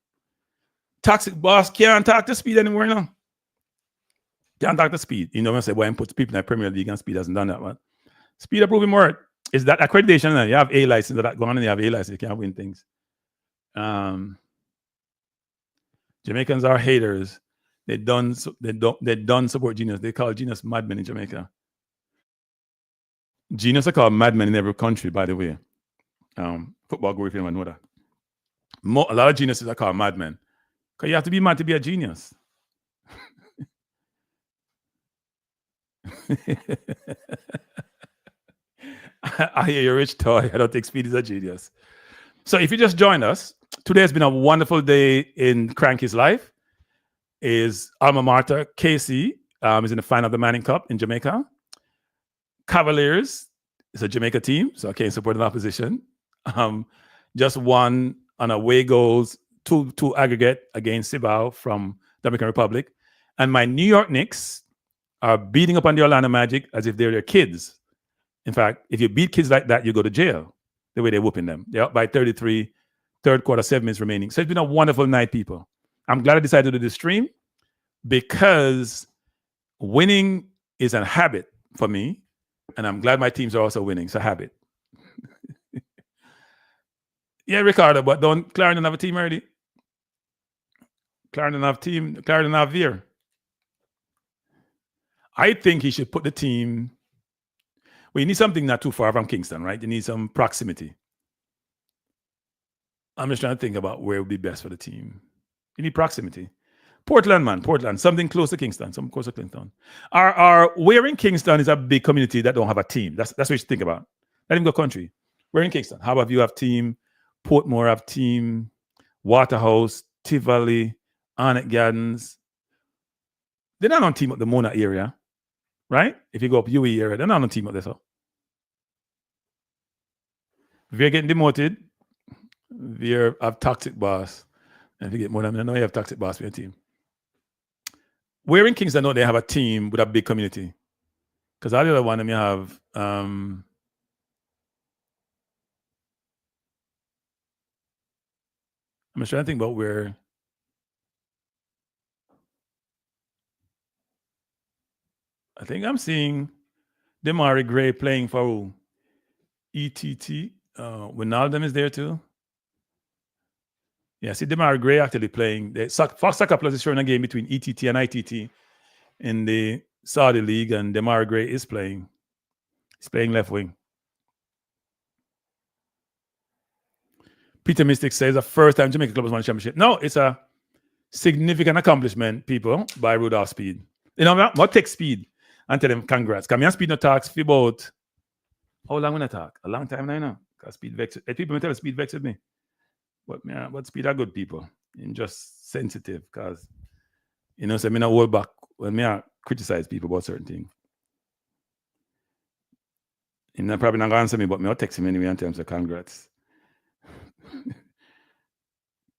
Speaker 2: Toxic Boss can't talk to Speed anymore now. Can't talk to Speed. You know what I'm saying? Why put people in the Premier League and Speed hasn't done that, man. Speed approving more. Is that accreditation? Now? You have A license that go on and you have A license. You can't win things. Jamaicans are haters. They don't support Genius. They call Genius madmen in Jamaica. Genius are called madmen in every country, by the way. Football go if you know that. A lot of geniuses are called madmen. Because you have to be mad to be a genius. I hear you're rich toy. I don't think Speed is a genius. So if you just joined us, today has been a wonderful day in Cranky's life. Is alma mater KC is in the final of the Manning Cup in Jamaica. Cavaliers is a Jamaica team, so I can't support an opposition. Just won on away goals, two aggregate against Cibao from Dominican Republic. And my New York Knicks are beating up on the Orlando Magic as if they're their kids. In fact, if you beat kids like that, you go to jail, the way they're whooping them. They're up by 33, third quarter, 7 minutes remaining. So it's been a wonderful night, people. I'm glad I decided to do this stream because winning is a habit for me. And I'm glad my teams are also winning. It's a habit. Yeah, Ricardo, but don't Clarendon have a team already? Clarendon have Veer. I think he should put the team. Well, you need something not too far from Kingston, right? You need some proximity. I'm just trying to think about where would be best for the team. You need proximity. Portland, man. Portland. Something close to Kingston. Something close to Kingston. Where in Kingston is a big community that don't have a team. That's what you should think about. Let him go country. Where in Kingston? How about you have team? Portmore have team. Waterhouse, Tivoli, Arnett Gardens. They're not on team up the Mona area, right? If you go up UE area, they're not on team up there. So Veer getting demoted. Veer have Toxic Boss. And if you get more than I know you have Toxic Boss for your team. Where in Kingston don't they have a team with a big community? Because all the other one, you have I'm just trying to think about where. I think I'm seeing Demari Gray playing for who? ETT. Wijnaldum is there too. Yeah, see Demari Gray actually playing. Fox Soccer Plus is showing a game between ETT and ITT in the Saudi League, and Demari Gray is playing. He's playing left wing. Peter Mystic says a first time Jamaica club has won a championship. No, it's a significant accomplishment, people, by Rudolph Speed. You know, what take Speed and tell them congrats. Come here, Speed no talks for about how long when I talk? A long time now, you know. Because Speed vexed. People may tell Speed vexed with me. But Speed are good people. I'm just sensitive because, you know, so I not hold back when I criticize people about certain things. And I'm probably not going to answer me, but I'll text him anyway and tell him, so congrats.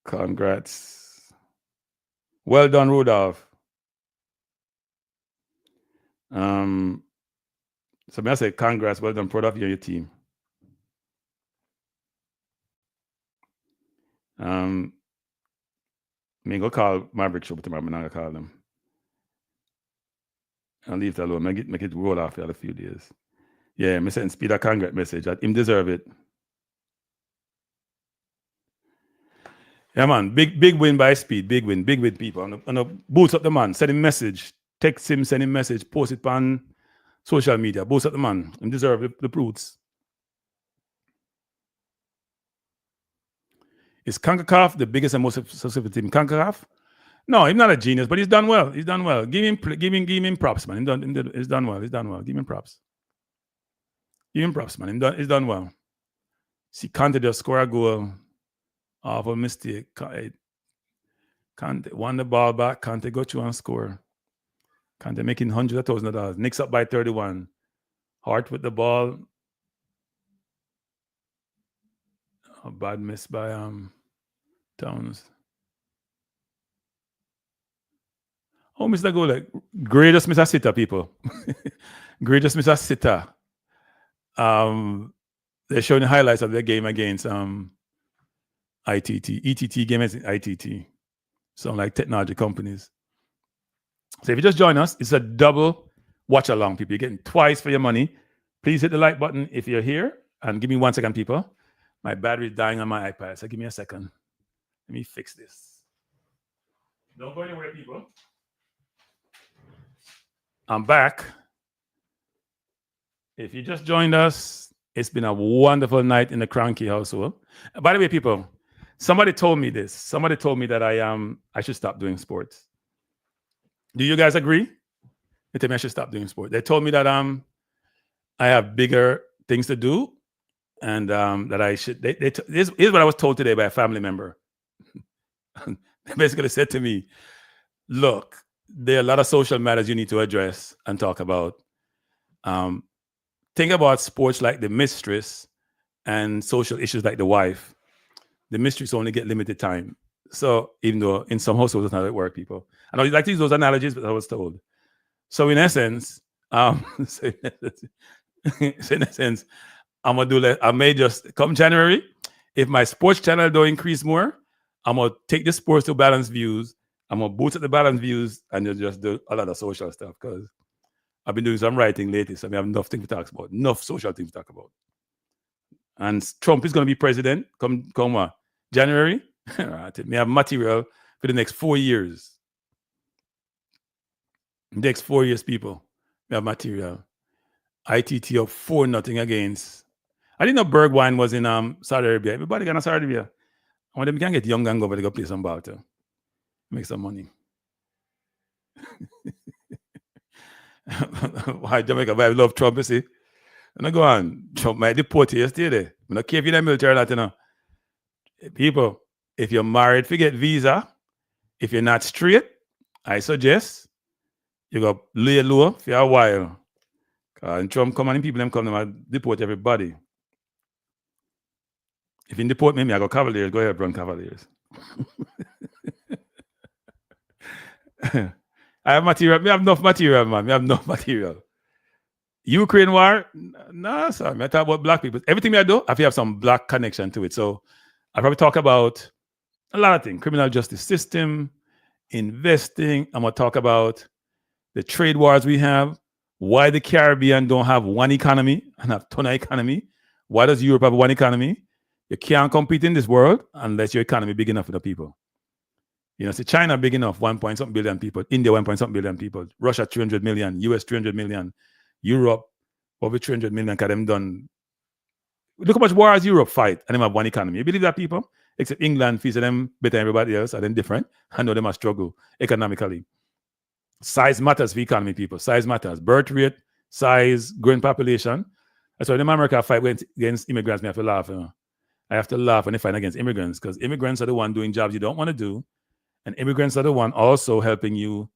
Speaker 2: Congrats. Well done, Rudolph. So I say congrats, well done, proud of you and your team. Me go call Maverick Show tomorrow. I'm not gonna call them. I'll leave it alone. Make it roll off for a few days. Yeah, me send Speed a congrats message. Him deserve it. Yeah, man. Big win by Speed. Big win, people. And boots up the man. Send him message. Text him, send him message. Post it on social media. Both of the man. And deserve the fruits. Is CONCACAF the biggest and most successful team? CONCACAF? No, he's not a genius, but he's done well. He's done well. Give him props, man. He's done well. He's done well. Give him props. Give him props, man. He's done well. See, Kante just score a goal off a mistake. Kante won the ball back. Kante go through and score. Kante making hundreds of thousands of dollars. Knicks up by 31. Hart with the ball. A bad miss by Towns. Oh, Mr. Gola. Greatest Mr. Sitter, people. Greatest Mr. Sitter. They're showing the highlights of their game against ITT. ETT game is ITT. Sound like technology companies. So if you just join us, it's a double watch along, people. You're getting twice for your money. Please hit the like button if you're here. And give me 1 second, people. My battery is dying on my iPad. So give me a second. Let me fix this. Don't go anywhere, people. I'm back. If you just joined us, it's been a wonderful night in the Cranky household. By the way, people, somebody told me this. Somebody told me that I should stop doing sports. Do you guys agree? They told me I should stop doing sports. They told me that I have bigger things to do, and that I should. This is what I was told today by a family member. They basically said to me, "Look, there are a lot of social matters you need to address and talk about. Think about sports like the mistress and social issues like the wife. The mistress only get limited time. So even though in some households it's not at work, people. I know you like to use those analogies, but I was told. So in essence, I'm gonna do that. I may just come January, if my sports channel don't increase more, I'm gonna take the sports to Balanced Views. I'm gonna boost at the Balanced Views and just do a lot of social stuff because I've been doing some writing lately, so I have enough things to talk about, enough social things to talk about. And Trump is gonna be president come January. We have material for the next 4 years. Next 4 years, people. We have material. ITT up 4-0 against. I didn't know Bergwijn was in Saudi Arabia. Everybody got to Saudi Arabia. I want them can get young and go over to go play some ball too. Make some money. Why Jamaica? I love Trump, you see. And I go on. Trump might deport you yesterday. I don't care if you're in the military or not, you know. People, if you're married, forget visa. If you're not straight, I suggest you go lay low for a while. And Trump come and people them come and deport everybody. If you deport me, I go Cavaliers. Go ahead, run Cavaliers. I have material. I have enough material, man. I have enough material. Ukraine war? No, sir. I talk about black people. Everything I do, I have some black connection to it. So I probably talk about a lot of things. Criminal justice system, investing. I'm going to talk about the trade wars we have, why the Caribbean don't have one economy and have a ton of economy. Why does Europe have one economy? You can't compete in this world unless your economy big enough for the people. You know, see, China big enough, 1-something billion people. India, 1-something billion people. Russia, 300 million. US, 300 million. Europe, over 300 million, because them done. Look how much wars Europe fight, and them have one economy. You believe that, people? Except England, fees them better than everybody else, are them different. I know them are struggle economically. Size matters for economy, people. Size matters. Birth rate, size, growing population. That's why them America fight against immigrants. I have to laugh. You know? I have to laugh when they fight against immigrants, because immigrants are the one doing jobs you don't want to do. And immigrants are the one also helping you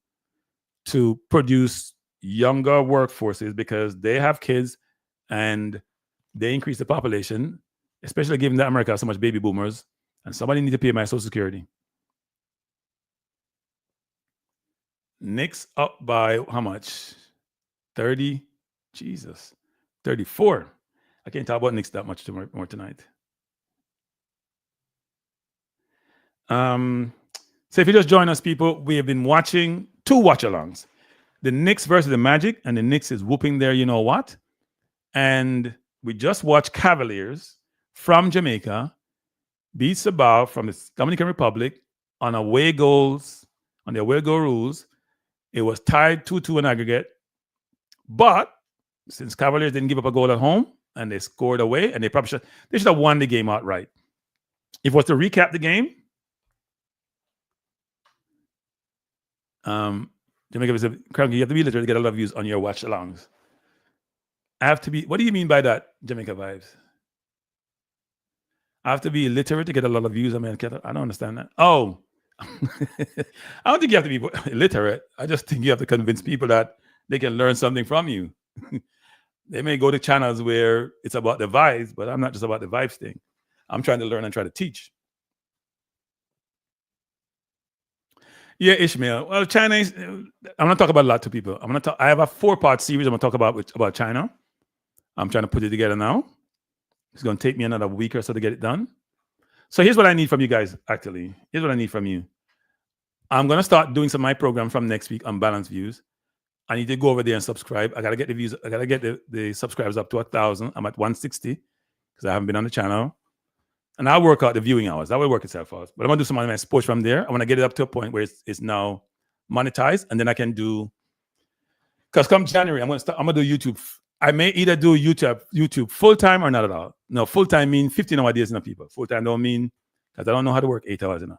Speaker 2: to produce younger workforces because they have kids and they increase the population, especially given that America has so much baby boomers, and somebody need to pay my Social Security. Knicks up by how much? 30? Jesus. 34. I can't talk about Knicks that much more tonight. So if you just join us, people, we have been watching 2 watch-alongs. The Knicks versus the Magic, and the Knicks is whooping their you know what. And we just watched Cavaliers from Jamaica beat Cibao from the Dominican Republic on away goals, on the away goal rules. It was tied 2-2 in aggregate. But since Cavaliers didn't give up a goal at home and they scored away, and they should have won the game outright. If it was to recap the game, Jamaica was you have to be literate to get a lot of views on your watchalongs. I have to be. What do you mean by that, Jamaica vibes? I have to be illiterate to get a lot of views. I mean, I don't understand that. Oh, I don't think you have to be illiterate. I just think you have to convince people that they can learn something from you. They may go to channels where it's about the vibes, but I'm not just about the vibes thing. I'm trying to learn and try to teach. Yeah, Ishmael. Well, China is. I'm gonna talk about a lot to people. I have a 4-part series. I'm gonna talk about China. I'm trying to put it together now. It's gonna take me another week or so to get it done. So here's what I need from you guys. Actually, here's what I need from you. I'm gonna start doing some of my program from next week on Balanced Views. I need to go over there and subscribe. I gotta get the views. I gotta get the subscribers up to 1,000. I'm at 160 because I haven't been on the channel. And I'll work out the viewing hours. That will work itself out. But I'm going to do some of my sports from there. I want to get it up to a point where it's now monetized. And then I can do, because come January, I'm going to do YouTube. I may either do YouTube full-time or not at all. No, full-time means 15 hour days enough, people. Full-time don't mean, because I don't know how to work 8 hours enough.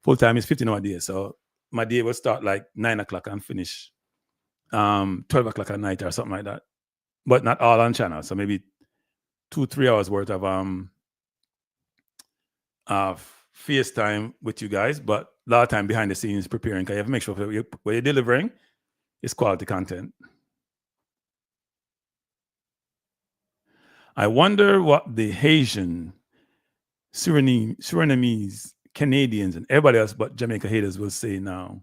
Speaker 2: Full-time is 15 hour days. So my day will start like 9 o'clock and finish 12 o'clock at night or something like that. But not all on channel. So maybe 2-3 hours worth of FaceTime with you guys, but a lot of time behind the scenes preparing, because you have to make sure what you're delivering is quality content. I wonder what the Haitian, Surinamese, Canadians, and everybody else but Jamaica haters will say now.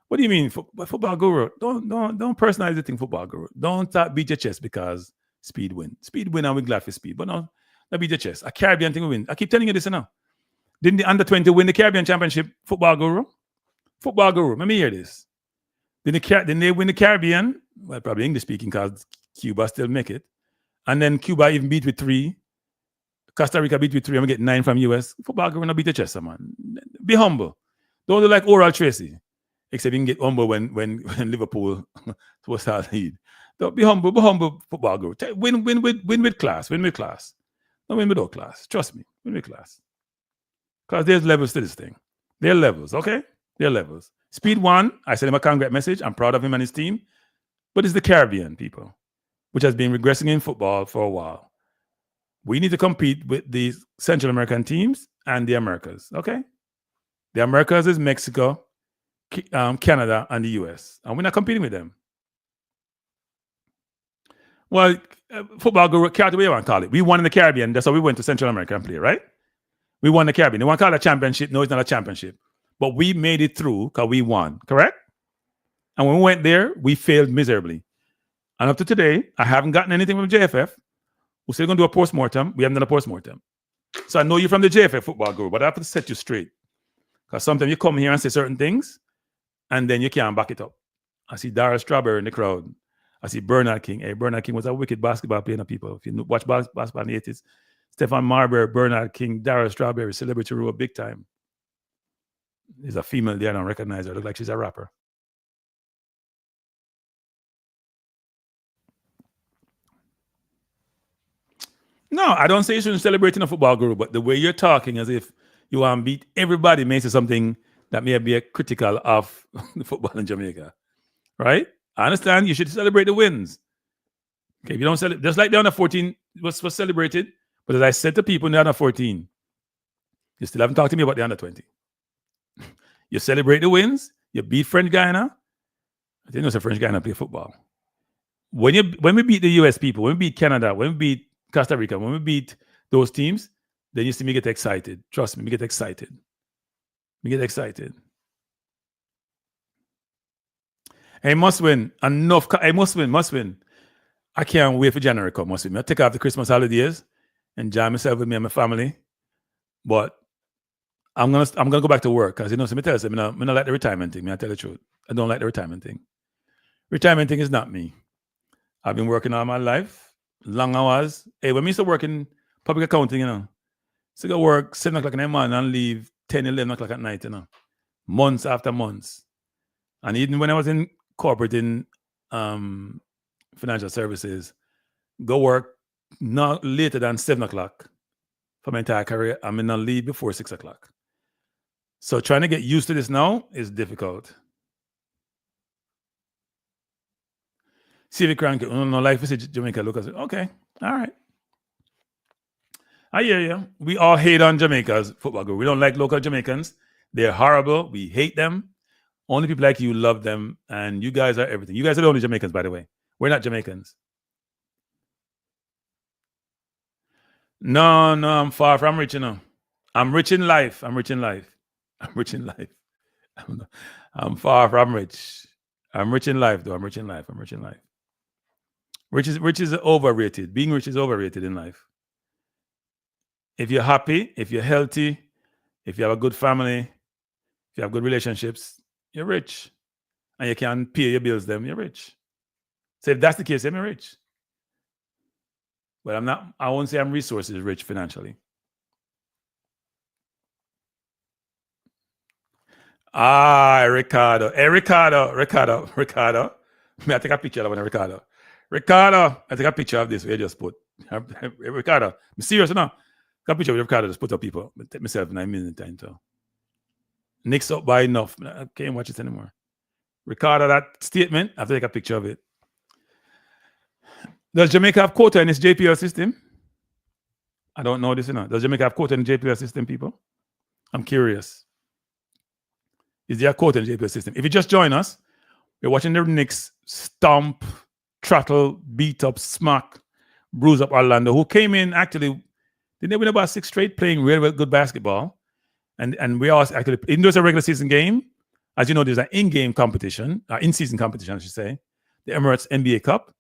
Speaker 2: What do you mean, football guru? Don't personalize the thing, football guru. Don't beat your chest because Speed win. Speed win, and we're glad for Speed. But no, not beat your chest. A Caribbean thing will win. I keep telling you this now. Didn't the under-20 win the Caribbean Championship, football guru? Football guru, let me hear this. Didn't they win the Caribbean? Well, probably English-speaking because Cuba still make it. And then Cuba even beat with 3. Costa Rica beat with 3. I'm going to get 9 from US. Football guru, not beat your chest, man. Be humble. Don't do like Oral Tracy. Except you can get humble when Liverpool was our lead. Don't be humble, football guru. Win with class. Win with class. Don't win without class. Trust me. Win with class. Because there's levels to this thing. There are levels, okay? There are levels. Speed won. I sent him a congrats message. I'm proud of him and his team. But it's the Caribbean, people, which has been regressing in football for a while. We need to compete with the Central American teams and the Americas, okay? The Americas is Mexico, Canada, and the US. And we're not competing with them. Well, football guru, what do you want to call it? We won in the Caribbean. That's how we went to Central America and play, right? We won the Caribbean. They want to call it a championship. No, it's not a championship. But we made it through because we won, correct? And when we went there, we failed miserably. And up to today, I haven't gotten anything from JFF. We're still going to do a postmortem. We haven't done a postmortem. So I know you're from the JFF football group, but I have to set you straight. Because sometimes you come here and say certain things, and then you can't back it up. I see Dara Strawberry in the crowd. I see Bernard King. Hey, Bernard King was a wicked basketball player, people. If you watch basketball in the 80s, Stephen Marbury, Bernard King, Dara Strawberry, celebrity rule big time. There's a female there, I don't recognize her. Look like she's a rapper. No, I don't say you shouldn't celebrate in a football group, but the way you're talking as if you want to beat everybody makes it something that may be critical of the football in Jamaica. Right? I understand you should celebrate the wins. Okay, if you don't celebrate, just like the under 14 was celebrated, but as I said to people in the under 14, you still haven't talked to me about the under 20. You celebrate the wins, you beat French Guyana. I didn't know it's French Guyana play football. When we beat the US people, when we beat Canada, when we beat Costa Rica, when we beat those teams, then you see me get excited. Trust me, we get excited. We get excited. Hey, must win. Enough. Hey, must win. I can't wait for January to come. Must win. I take off the Christmas holidays and enjoy myself with me and my family. But I'm gonna go back to work because let me tell you, I don't like the retirement thing. I tell the truth. I don't like the retirement thing. Retirement thing is not me. I've been working all my life, long hours. Hey, when I used to work in public accounting, so I go work 7 o'clock in the morning and leave 10, 11 o'clock at night, months after months. And even when I was in corporate in financial services, go work not later than 7 o'clock for my entire career. I'm going to leave before 6 o'clock. So trying to get used to this now is difficult. See if crank it. No life is Jamaica. Look at it. Okay. All right. I hear you. We all hate on Jamaica's football group. We don't like local Jamaicans. They're horrible. We hate them. Only people like you love them. And you guys are everything. You guys are the only Jamaicans, by the way. We're not Jamaicans. No, I'm far from rich, you know. I'm rich in life. I'm far from rich. I'm rich in life, though. I'm rich in life. Rich is overrated. Being rich is overrated in life. If you're happy, if you're healthy, if you have a good family, if you have good relationships, you're rich. And you can pay your bills, then you're rich. So if that's the case, I'm rich. But I won't say I'm resources rich financially. Ricardo. Hey, Ricardo. May I take a picture of Ricardo? Ricardo, I take a picture of this. We just put. Ricardo, I'm serious enough. Got a picture of Ricardo, just put up people. I take myself 9 minutes time too. Knicks up by enough. I can't watch it anymore. Ricardo, that statement, I have to take a picture of it. Does Jamaica have quota in its JPL system? I don't know this, you know. Does Jamaica have quota in the JPL system, people? I'm curious. Is there a quota in the JPL system? If you just join us, we're watching the Knicks stomp, throttle, beat up, smack, bruise up Orlando, who came in actually, didn't they win about 6 straight playing really good basketball? And we all actually, even though it's a regular season game, as you know, there's an in-game competition, in-season competition, I should say, the Emirates NBA Cup.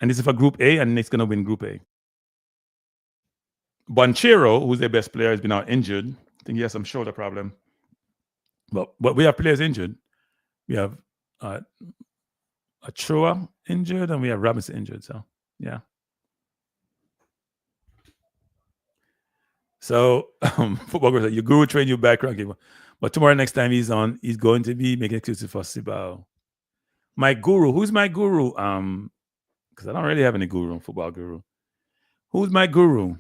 Speaker 2: And this is for Group A, and Knicks going to win Group A. Bonchero, who's their best player, has been out injured. I think he has some shoulder problem. But we have players injured. We have Achua injured, and we have Robinson injured. So, yeah. So, football girls, your guru train you back, Ranky. But tomorrow, next time he's on, he's going to be making excuses for Cibao. My guru. Who's my guru? Because I don't really have any guru, football guru. Who's my guru?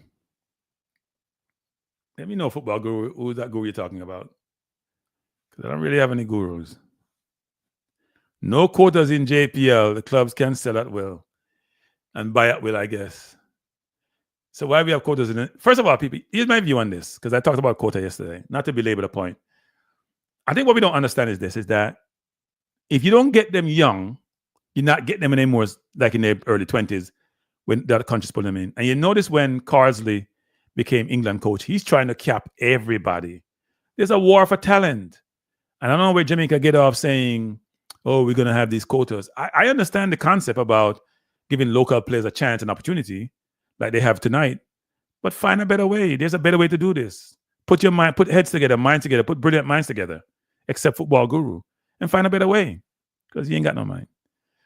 Speaker 2: Let me know, football guru. Who's that guru you're talking about? Because I don't really have any gurus. No quotas in JPL. The clubs can sell at will and buy at will, I guess. So why we have quotas in it? First of all, people, here's my view on this, because I talked about quota yesterday, not to belabor the point. I think what we don't understand is that if you don't get them young, you're not getting them anymore like in their early 20s when the other countries put them in. And you notice when Carsley became England coach, he's trying to cap everybody. There's a war for talent. And I don't know where Jamaica get off saying, oh, we're going to have these quotas. I understand the concept about giving local players a chance and opportunity like they have tonight, but find a better way. There's a better way to do this. Put heads together, minds together, put brilliant minds together, except football guru, and find a better way, because you ain't got no mind.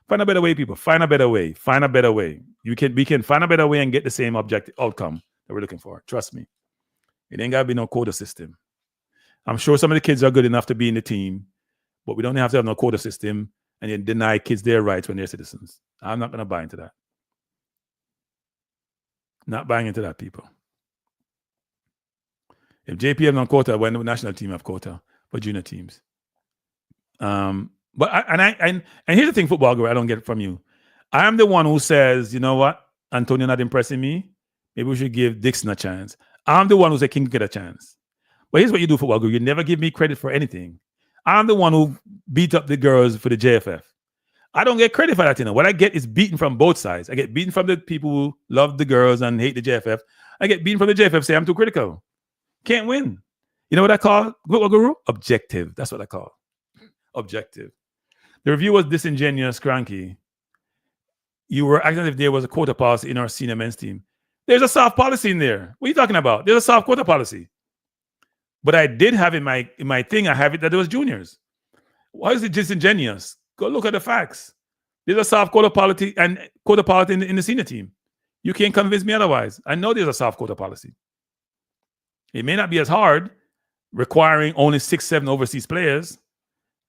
Speaker 2: Find a better way, people. Find a better way. We can find a better way and get the same outcome that we're looking for. Trust me. It ain't got to be no quota system. I'm sure some of the kids are good enough to be in the team, but we don't have to have no quota system and then deny kids their rights when they're citizens. I'm not going to buy into that. Not buying into that, people. If JPM on quota, when the national team have quota for junior teams. And here's the thing, football girl, I don't get it from you. I am the one who says, you know what, Antonio not impressing me. Maybe we should give Dixon a chance. I'm the one who said King get a chance. But here's what you do, football girl. You never give me credit for anything. I'm the one who beat up the girls for the JFF. I don't get credit for that, you know. What I get is beaten from both sides. I get beaten from the people who love the girls and hate the JFF. I get beaten from the JFF, say I'm too critical. Can't win. You know what I call football guru? Objective. That's what I call objective. The review was disingenuous, cranky. You were acting as if there was a quota policy in our senior men's team. There's a soft policy in there. What are you talking about? There's a soft quota policy. But I did have in my thing, I have it that it was juniors. Why is it disingenuous? Go look at the facts. There's a soft quota policy and quota policy in the senior team. You can't convince me otherwise. I know there's a soft quota policy. It may not be as hard, requiring only 6-7 overseas players.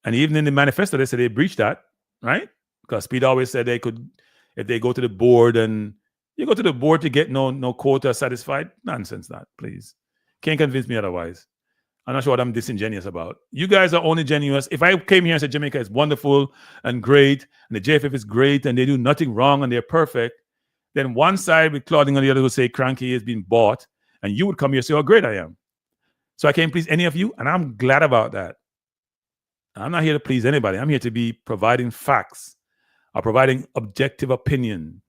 Speaker 2: And even in the manifesto, they said they breached that, right? Because Speed always said they could, if they go to the board and you go to the board to get no quota satisfied. Nonsense, that, please. Can't convince me otherwise. I'm not sure what I'm disingenuous about. You guys are only genuine. If I came here and said Jamaica is wonderful and great, and the JFF is great, and they do nothing wrong and they're perfect, then one side with Claudine and the other would say Cranky is being bought, and you would come here and say how great I am. So I can't please any of you, and I'm glad about that. I'm not here to please anybody. I'm here to be providing facts or providing objective opinion.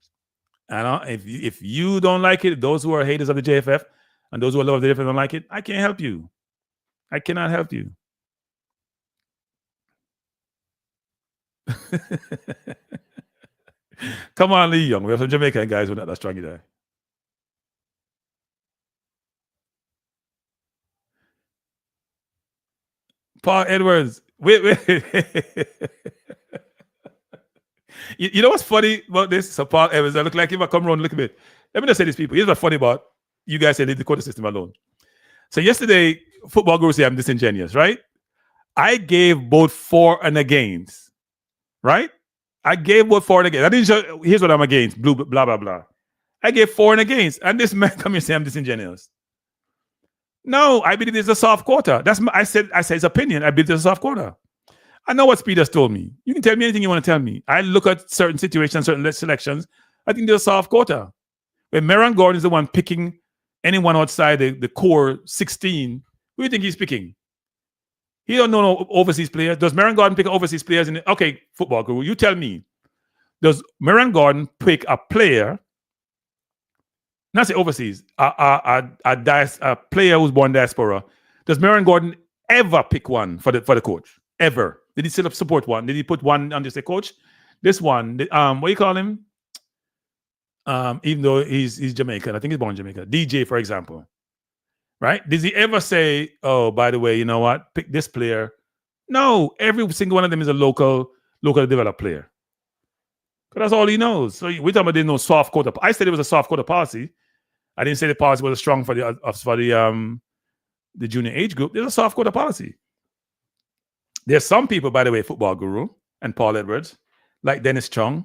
Speaker 2: And if you don't like it, those who are haters of the JFF and those who are love the JFF don't like it, I can't help you. I cannot help you. Come on, Lee Young. We have some Jamaican guys who are not that strong either. Paul Edwards. Wait. You know what's funny about this? So Paul Edwards, I look like him. I come around a little bit. Let me just say this, people. Here's what's funny about you guys say leave the quota system alone. So yesterday, football gurus say I'm disingenuous, right? I gave both for and against, right? I gave both for and against. I didn't show, here's what I'm against, blah, blah, blah. I gave for and against. And this man come here and say I'm disingenuous. No, I believe there's a soft quota. I said his opinion. I believe there's a soft quota. I know what Speed has told me. You can tell me anything you want to tell me. I look at certain situations, certain selections. I think there's a soft quota. When Meron Gordon is the one picking anyone outside the core 16, who do you think he's picking? He don't know no overseas players. Does Meron Gordon pick overseas players? Okay, football guru, you tell me. Does Meron Gordon pick a player, not say overseas, a player who's born diaspora? Does Meron Gordon ever pick one for the coach? Ever? Did he still support one? Did he put one under say, coach? This one, what do you call him? Even though he's Jamaican, I think he's born in Jamaica. DJ, for example. Right? Does he ever say, oh, by the way, you know what? Pick this player. No, every single one of them is a local developed player. Because that's all he knows. So we're talking about there's no soft quota. I said it was a soft quota policy. I didn't say the policy was strong for the junior age group. There's a soft quota policy. There's some people, by the way, football guru and Paul Edwards, like Dennis Chung,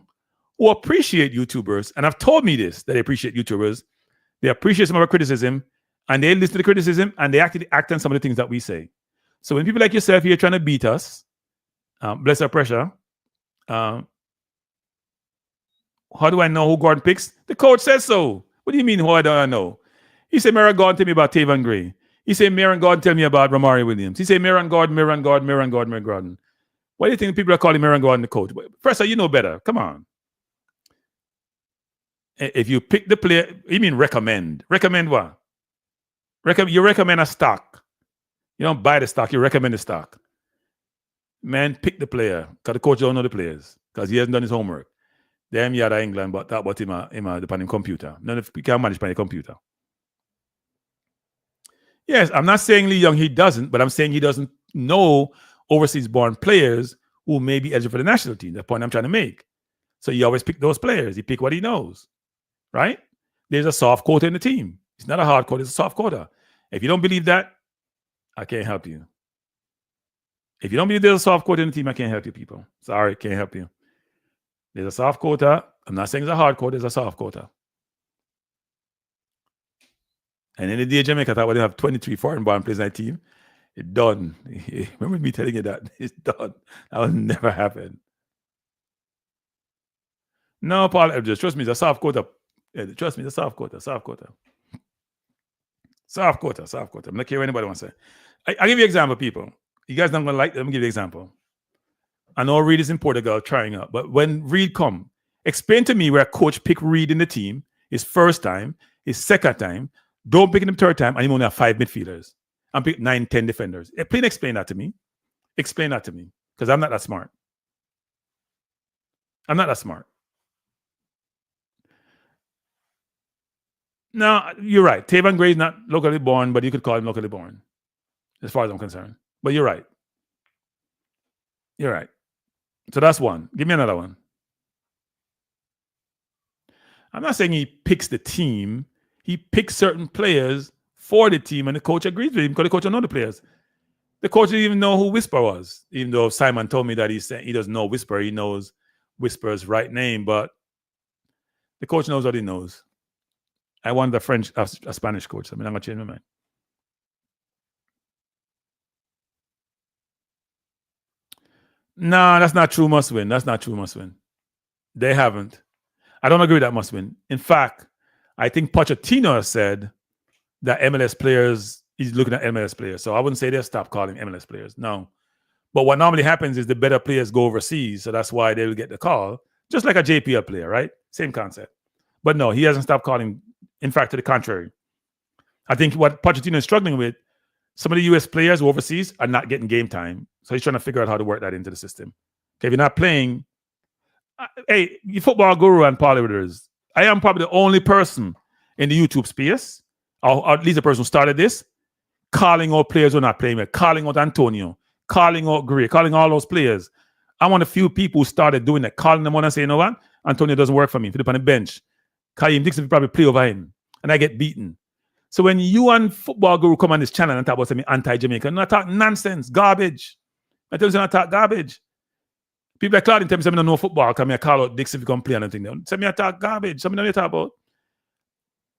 Speaker 2: who appreciate YouTubers and have told me this, that they appreciate YouTubers. They appreciate some of our criticism, and they listen to the criticism, and they actually act on some of the things that we say. So when people like yourself here trying to beat us, bless our pressure, how do I know who Gordon picks? The coach says so. What do you mean, how do I know? He said, Meron Gordon tell me about Taven Gray. He said, Meron Gordon tell me about Ramari Williams. He said, Meron Gordon. Why do you think people are calling Meron Gordon the coach? Professor, you know better. Come on. If you pick the player, you mean recommend. Recommend what? You recommend a stock. You don't buy the stock, you recommend the stock. Man, pick the player. Because the coach don't know the players. Because he hasn't done his homework. Them yada England, but that about him on computer. None of you can manage by the computer. Yes, I'm not saying Lee Young he doesn't, but I'm saying he doesn't know overseas born players who may be eligible for the national team. The point I'm trying to make. So he always pick those players. He pick what he knows. Right? There's a soft quota in the team. It's not a hard quota, it's a soft quota. If you don't believe that, I can't help you. If you don't believe there's a soft quota in the team, I can't help you, people. Sorry, can't help you. There's a soft quota. I'm not saying it's a hard quota, it's a soft quota. And in the day Jamaica thought we have 23 foreign born players in that team. It's done. Remember me telling you that? It's done. That will never happen. No, Paul, just trust me, it's a soft quota. Trust me, it's a soft quota. Soft quota. I'm not care what anybody wants to say. I'll give you an example, people. You guys not going to like it. Let me give you an example. I know Reed is in Portugal trying out, but when Reed come, explain to me where a coach pick Reed in the team his first time, his second time, don't pick him third time, and he only have 5 midfielders and pick 9, 10 defenders. Please explain that to me. Explain that to me, because I'm not that smart. I'm not that smart. No, you're right. Taven Gray is not locally born, but you could call him locally born, as far as I'm concerned. But you're right. You're right. So that's one. Give me another one. I'm not saying he picks the team. He picks certain players for the team, and the coach agrees with him because the coach don't know the players. The coach didn't even know who Whisper was, even though Simon told me that he doesn't know Whisper. He knows Whisper's right name, but The coach knows what he knows. I want a Spanish coach. I mean, I'm going to change my mind. No, that's not true must win. That's not true must win. They haven't. I don't agree with that must win. In fact, I think Pochettino has said that MLS players, he's looking at MLS players. So I wouldn't say they'll stop calling MLS players. No. But what normally happens is the better players go overseas. So that's why they'll get the call. Just like a JPL player, right? Same concept. But no, he hasn't stopped calling. In fact, to the contrary. I think what Pochettino is struggling with, some of the US players who overseas are not getting game time. So he's trying to figure out how to work that into the system. Okay, if you're not playing, hey, you football guru and Paulie Withers, I am probably the only person in the YouTube space, or at least the person who started this, calling out players who are not playing well, calling out Antonio, calling out Gray, calling all those players. I'm one of the few people who started doing that, calling them on and saying, you know what? Antonio doesn't work for me. Put him on the bench. Kaim Dixon will probably play over him. And I get beaten. So when you and Football Guru come on this channel and talk about something anti-Jamaican, I talk nonsense, garbage. I tell you I talk garbage. People like Claude tell me I don't know football, come here call out Dixon if you come play anything. Tell me I talk garbage. Something I talk about.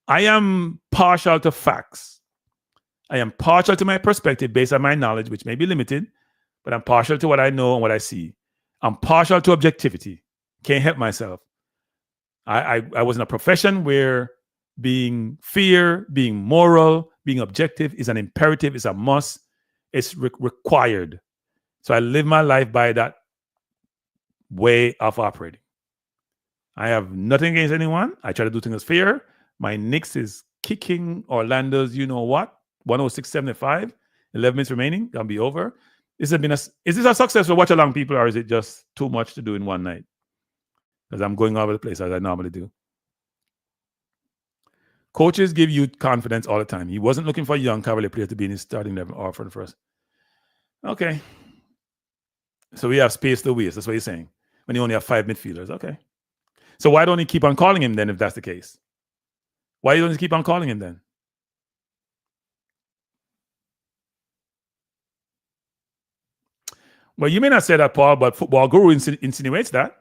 Speaker 2: I am partial to facts. I am partial to my perspective based on my knowledge, which may be limited, but I'm partial to what I know and what I see. I'm partial to objectivity. Can't help myself. I was in a profession where being fair, being moral, being objective is an imperative, is a must, it's required. So I live my life by that way of operating. I have nothing against anyone. I try to do things fair. My Knicks is kicking Orlando's, you know what, 106.75, 11 minutes remaining, gonna be over. Is this a success for Watchalong people, or is it just too much to do in one night? Because I'm going all over the place as I normally do. Coaches give you confidence all the time. He wasn't looking for a young Cavalier player to be in his starting level or for the first. Okay. So we have space to waste. That's what he's saying. When you only have 5 midfielders. Okay. So why don't he keep on calling him then if that's the case? Why don't he keep on calling him then? Well, you may not say that, Paul, but Football Guru insinuates that.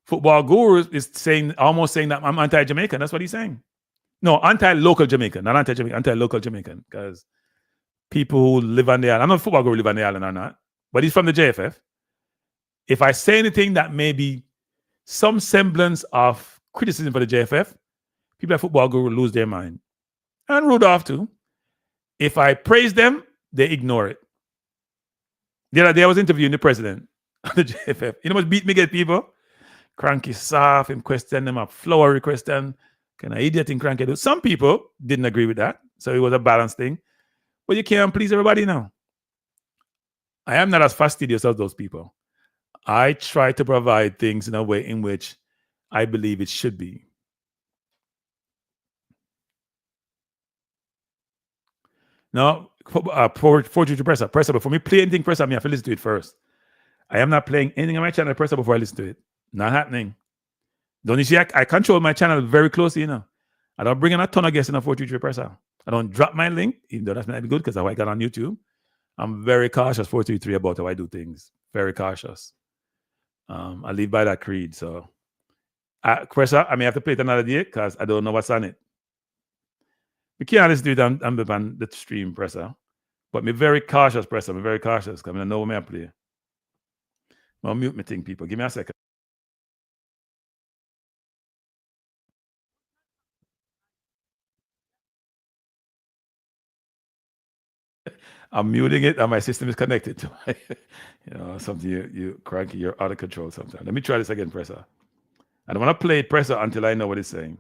Speaker 2: Football Guru is almost saying that I'm anti-Jamaican. That's what he's saying. No, anti-local Jamaican, not anti-Jamaican, anti-local Jamaican, because people who live on the island, I know Football Guru live on the island or not, but he's from the JFF. If I say anything that may be some semblance of criticism for the JFF, people at Football Guru lose their mind. And Rudolph too. If I praise them, they ignore it. The other day I was interviewing the president of the JFF. You know what beat me get people? Cranky soft, him question them, a flowery question. Kind of idiot in cranky do. Some people didn't agree with that. So it was a balanced thing. But you can't please everybody now. I am not as fastidious as those people. I try to provide things in a way in which I believe it should be. Now, for presser, before me play anything presser, I have to listen to it first. I am not playing anything on my channel presser before I listen to it. Not happening. Don't you see? I control my channel very closely, you know. I don't bring in a ton of guests in a 433 presser. I don't drop my link, even though that's not good because I got on YouTube. I'm very cautious, 433, about how I do things. Very cautious. I live by that creed. So, presser, I may have to play it another day because I don't know what's on it. We can't listen to it on the stream presser. But me very cautious presser. I'm very cautious because I know what I play. I'll mute my thing, people. Give me a second. I'm muting it and my system is connected to my, something you cranky, you're out of control sometimes. Let me try this again, presser. I don't want to play presser until I know what it's saying.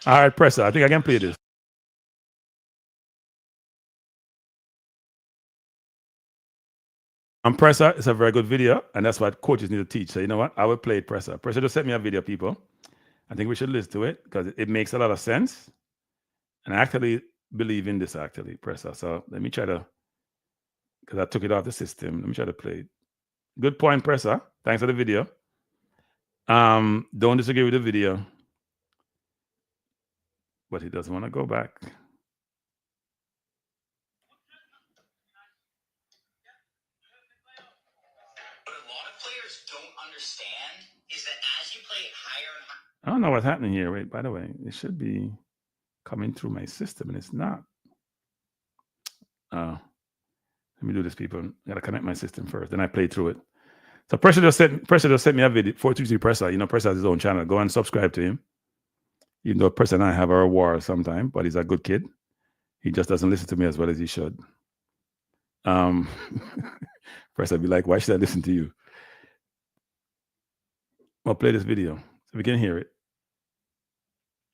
Speaker 2: All right, presser. I think I can play this. Presser is a very good video, and that's what coaches need to teach. So you know what? I will play it, presser. Presser just sent me a video, people. I think we should listen to it because it makes a lot of sense. And I actually believe in this, presser. So let me try to because I took it off the system. Let me try to play it. Good point, Presser. Thanks for the video. Don't disagree with the video. But he doesn't want to go back.
Speaker 4: What a lot of players don't understand is that as you play higher and higher.
Speaker 2: I don't know what's happening here. Wait, by the way, it should be coming through my system, and it's not. Let me do this, people. I gotta connect my system first, then I play through it. So Pressure just sent me a video. 423 Presser. You know, Presser has his own channel. Go and subscribe to him. Even though Presser and I have our war sometime, but he's a good kid. He just doesn't listen to me as well as he should. Presser be like, why should I listen to you? I'll play this video so we can hear it.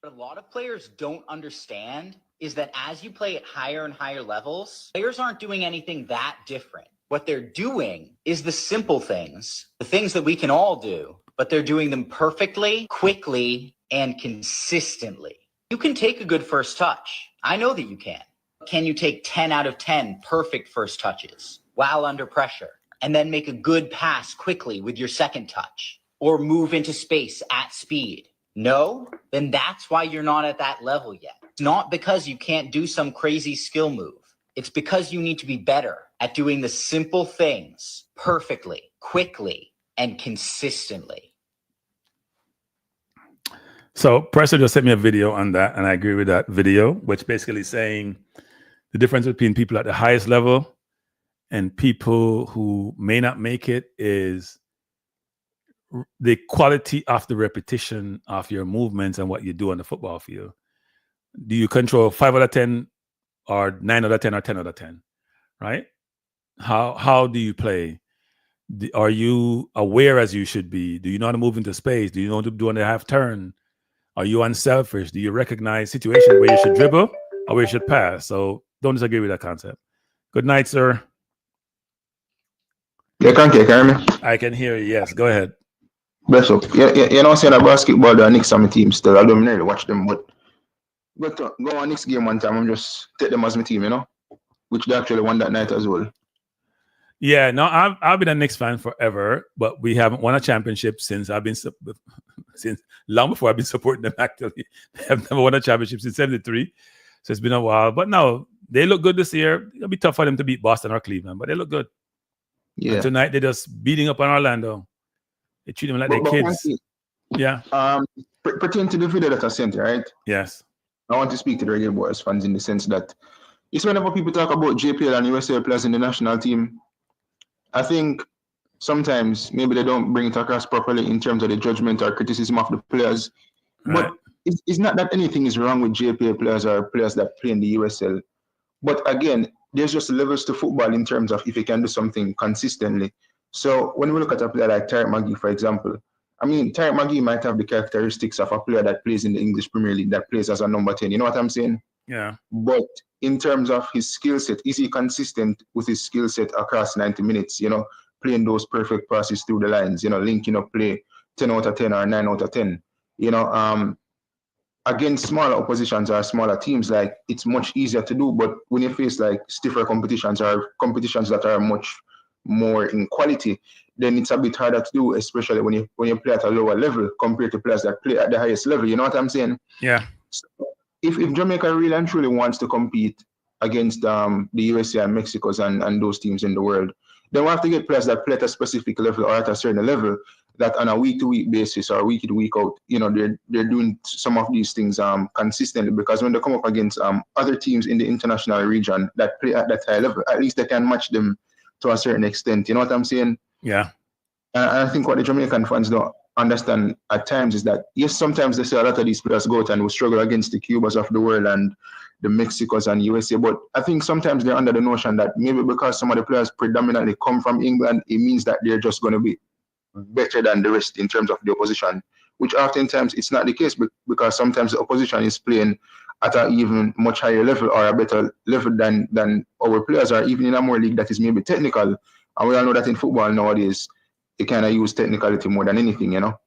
Speaker 4: What a lot of players don't understand is that as you play at higher and higher levels, players aren't doing anything that different. What they're doing is the simple things, the things that we can all do, but they're doing them perfectly, quickly, and consistently. You can take a good first touch. I know that you can. Can you take 10 out of 10 perfect first touches while under pressure and then make a good pass quickly with your second touch or move into space at speed? No? Then that's why you're not at that level yet. It's not because you can't do some crazy skill move. It's because you need to be better at doing the simple things perfectly, quickly, and consistently.
Speaker 2: So Presser just sent me a video on that, and I agree with that video, which basically saying the difference between people at the highest level and people who may not make it is the quality of the repetition of your movements and what you do on the football field. Do you control 5 out of 10 or 9 out of 10 or 10 out of 10, right? How do you play? Are you aware as you should be? Do you know how to move into space? Do you know how to do a half turn? Are you unselfish? Do you recognize situations where you should dribble or where you should pass? So don't disagree with that concept. Good night, sir.
Speaker 5: You can hear me?
Speaker 2: I can hear you. Yes, go ahead.
Speaker 5: Bless up. You know, saying that basketball, the Knicks on my team still. I don't really watch them, but go on Knicks game one time and just take them as my team, you know, which they actually won that night as well.
Speaker 2: Yeah, no, I've been a Knicks fan forever, but we haven't won a championship since long before I've been supporting them. Actually, they have never won a championship since '73, so it's been a while. But no, they look good this year. It'll be tough for them to beat Boston or Cleveland, but they look good.
Speaker 5: Yeah.
Speaker 2: And tonight they're just beating up on Orlando. They treat them like they're kids. Yeah.
Speaker 5: Pertaining to the video that I sent, right?
Speaker 2: Yes.
Speaker 5: I want to speak to the Radio Boys fans in the sense that it's whenever people talk about JPL and USA players in the national team, I think sometimes maybe they don't bring it across properly in terms of the judgment or criticism of the players.
Speaker 2: Right.
Speaker 5: But it's not that anything is wrong with JPL players or players that play in the USL. But again, there's just levels to football in terms of if you can do something consistently. So when we look at a player like Tariq Magee, for example, I mean, Tariq Magee might have the characteristics of a player that plays in the English Premier League, that plays as a number 10. You know what I'm saying?
Speaker 2: Yeah.
Speaker 5: But in terms of his skill set, is he consistent with his skill set across 90 minutes, you know, playing those perfect passes through the lines, you know, linking up play 10 out of 10 or 9 out of 10, you know, against smaller oppositions or smaller teams, like it's much easier to do. But when you face like stiffer competitions or competitions that are much more in quality, then it's a bit harder to do, especially when you play at a lower level compared to players that play at the highest level. You know what I'm saying?
Speaker 2: Yeah.
Speaker 5: So if Jamaica really and truly wants to compete against the USA and Mexico's and those teams in the world, then we have to get players that play at a specific level or at a certain level that on a week-to-week basis or week-to-week out, you know, they're doing some of these things consistently, because when they come up against other teams in the international region that play at that high level, at least they can match them to a certain extent. You know what I'm saying?
Speaker 2: Yeah.
Speaker 5: And I think what the Jamaican fans don't understand at times is that, yes, sometimes they say a lot of these players go out and will struggle against the Cubas of the world and the Mexicos and USA, but I think sometimes they're under the notion that maybe because some of the players predominantly come from England, it means that they're just going to be better than the rest in terms of the opposition, which oftentimes it's not the case, because sometimes the opposition is playing at an even much higher level or a better level than our players are, even in a more league that is maybe technical. And we all know that in football nowadays, you kind of use technicality more than anything, you know?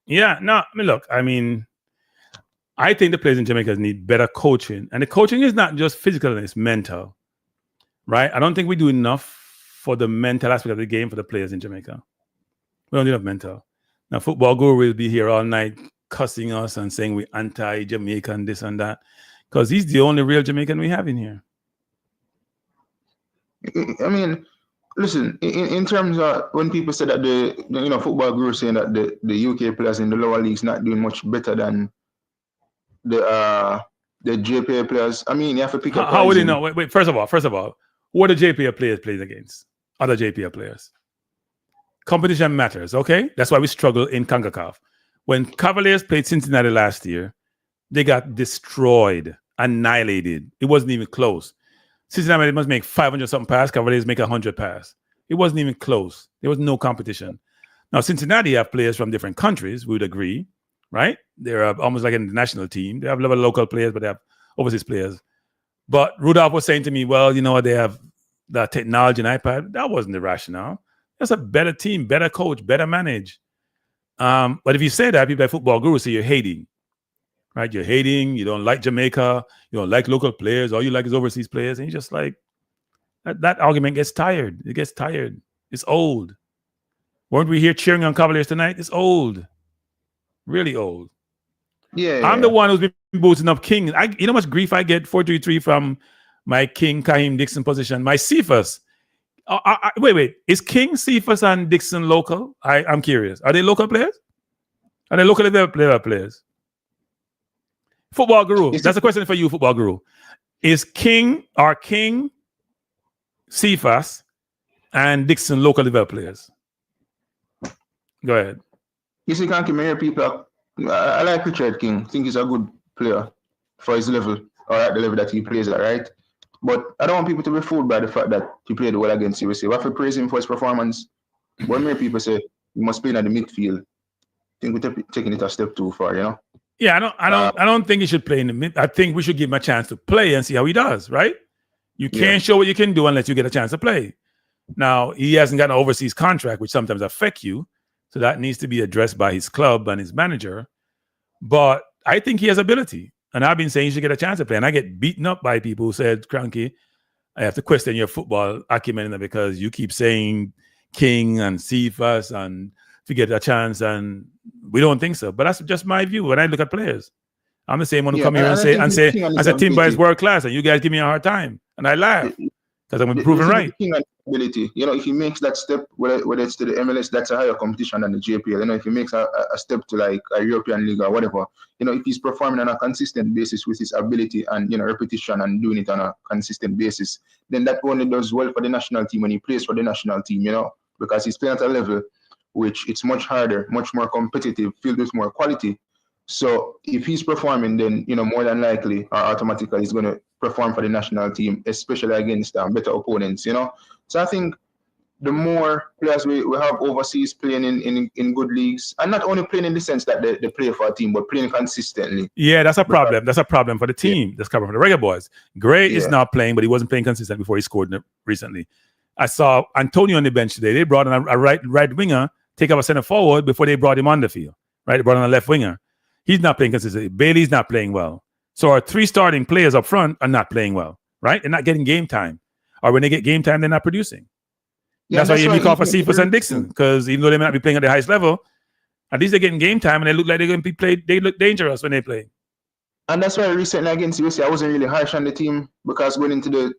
Speaker 2: Yeah. No, I mean, look, I think the players in Jamaica need better coaching. And the coaching is not just physical, it's mental, right? I don't think we do enough for the mental aspect of the game for the players in Jamaica. We don't do enough mental. Now, Football Guru will be here all night cussing us and saying we're anti-Jamaican, this and that, because he's the only real Jamaican we have in here.
Speaker 5: I mean, listen, in terms of when people say that the Football Guru saying that the UK players in the lower leagues not doing much better than the JPA players, I mean, you have to pick up.
Speaker 2: How would you know? Wait. First of all, who are the JPA players playing against? Other JPA players. Competition matters, okay? That's why we struggle in CONCACAF. When Cavaliers played Cincinnati last year, they got destroyed, annihilated. It wasn't even close. Cincinnati must make 500-something pass. Cavaliers make 100 pass. It wasn't even close. There was no competition. Now, Cincinnati have players from different countries, we would agree, right? They're almost like an international team. They have a lot of local players, but they have overseas players. But Rudolph was saying to me, well, you know, they have the technology and iPad. That wasn't the rationale. That's a better team, better coach, better manage. But if you say that, people like Football Guru say you're hating, right? You're hating. You don't like Jamaica. You don't like local players. All you like is overseas players. And you're just like, that argument gets tired. It gets tired. It's old. Weren't we here cheering on Cavaliers tonight? It's old. Really old.
Speaker 5: Yeah.
Speaker 2: I'm the one who's been boosting up King. You know how much grief I get 4-3-3 from my King, Kaheem Dixon position, my Cephas. Wait. Is King, Cephas, and Dixon local? I'm curious. Are they local players? Are they local level players? Football Guru. That's a question for you, Football Guru. Is King, Cephas, and Dixon local level players? Go ahead.
Speaker 5: You see, can't hear people. I like Richard King. I think he's a good player for his level, or at the level that he plays at, right? But I don't want people to be fooled by the fact that he played well against USA. We have to praise him for his performance. But many people say he must play in the midfield. I think we're taking it a step too far, you know?
Speaker 2: Yeah, I don't think he should play in the mid. I think we should give him a chance to play and see how he does, right? You can't show what you can do unless you get a chance to play. Now, he hasn't got an overseas contract, which sometimes affect you. So that needs to be addressed by his club and his manager. But I think he has ability. And I've been saying you should get a chance to play. And I get beaten up by people who said, Cranky, I have to question your football acumen because you keep saying King and Cephas and to get a chance. And we don't think so. But that's just my view when I look at players. I'm the same one who come here and say Timber is world class. And you guys give me a hard time. And I laugh because I'm proven right.
Speaker 5: Ability. You know, if he makes that step, whether it's to the MLS, that's a higher competition than the JPL. You know, if he makes a step to like a European league or whatever, you know, if he's performing on a consistent basis with his ability and, you know, repetition and doing it on a consistent basis, then that only does well for the national team when he plays for the national team, you know, because he's playing at a level which it's much harder, much more competitive, filled with more quality. So if he's performing, then, you know, more than likely or automatically he's going to perform for the national team, especially against better opponents, you know. So I think the more players we have overseas playing in good leagues, and not only playing in the sense that they play for a team, but playing consistently.
Speaker 2: Yeah, that's a problem. That's a problem for the team. That's a problem for the regular boys. Gray is not playing, but he wasn't playing consistent before he scored recently. I saw Antonio on the bench today. They brought in a right winger, take up a center forward before they brought him on the field. Right, they brought in a left winger. He's not playing consistently. Bailey's not playing well. So our three starting players up front are not playing well. Right, they're not getting game time. Or when they get game time, they're not producing. Yeah, that's why you call for Cephas and Dixon, because even though they might not be playing at the highest level, at least they're getting game time and they look like they're going to be played. They look dangerous when they play.
Speaker 5: And that's why recently against USA, I wasn't really harsh on the team because going into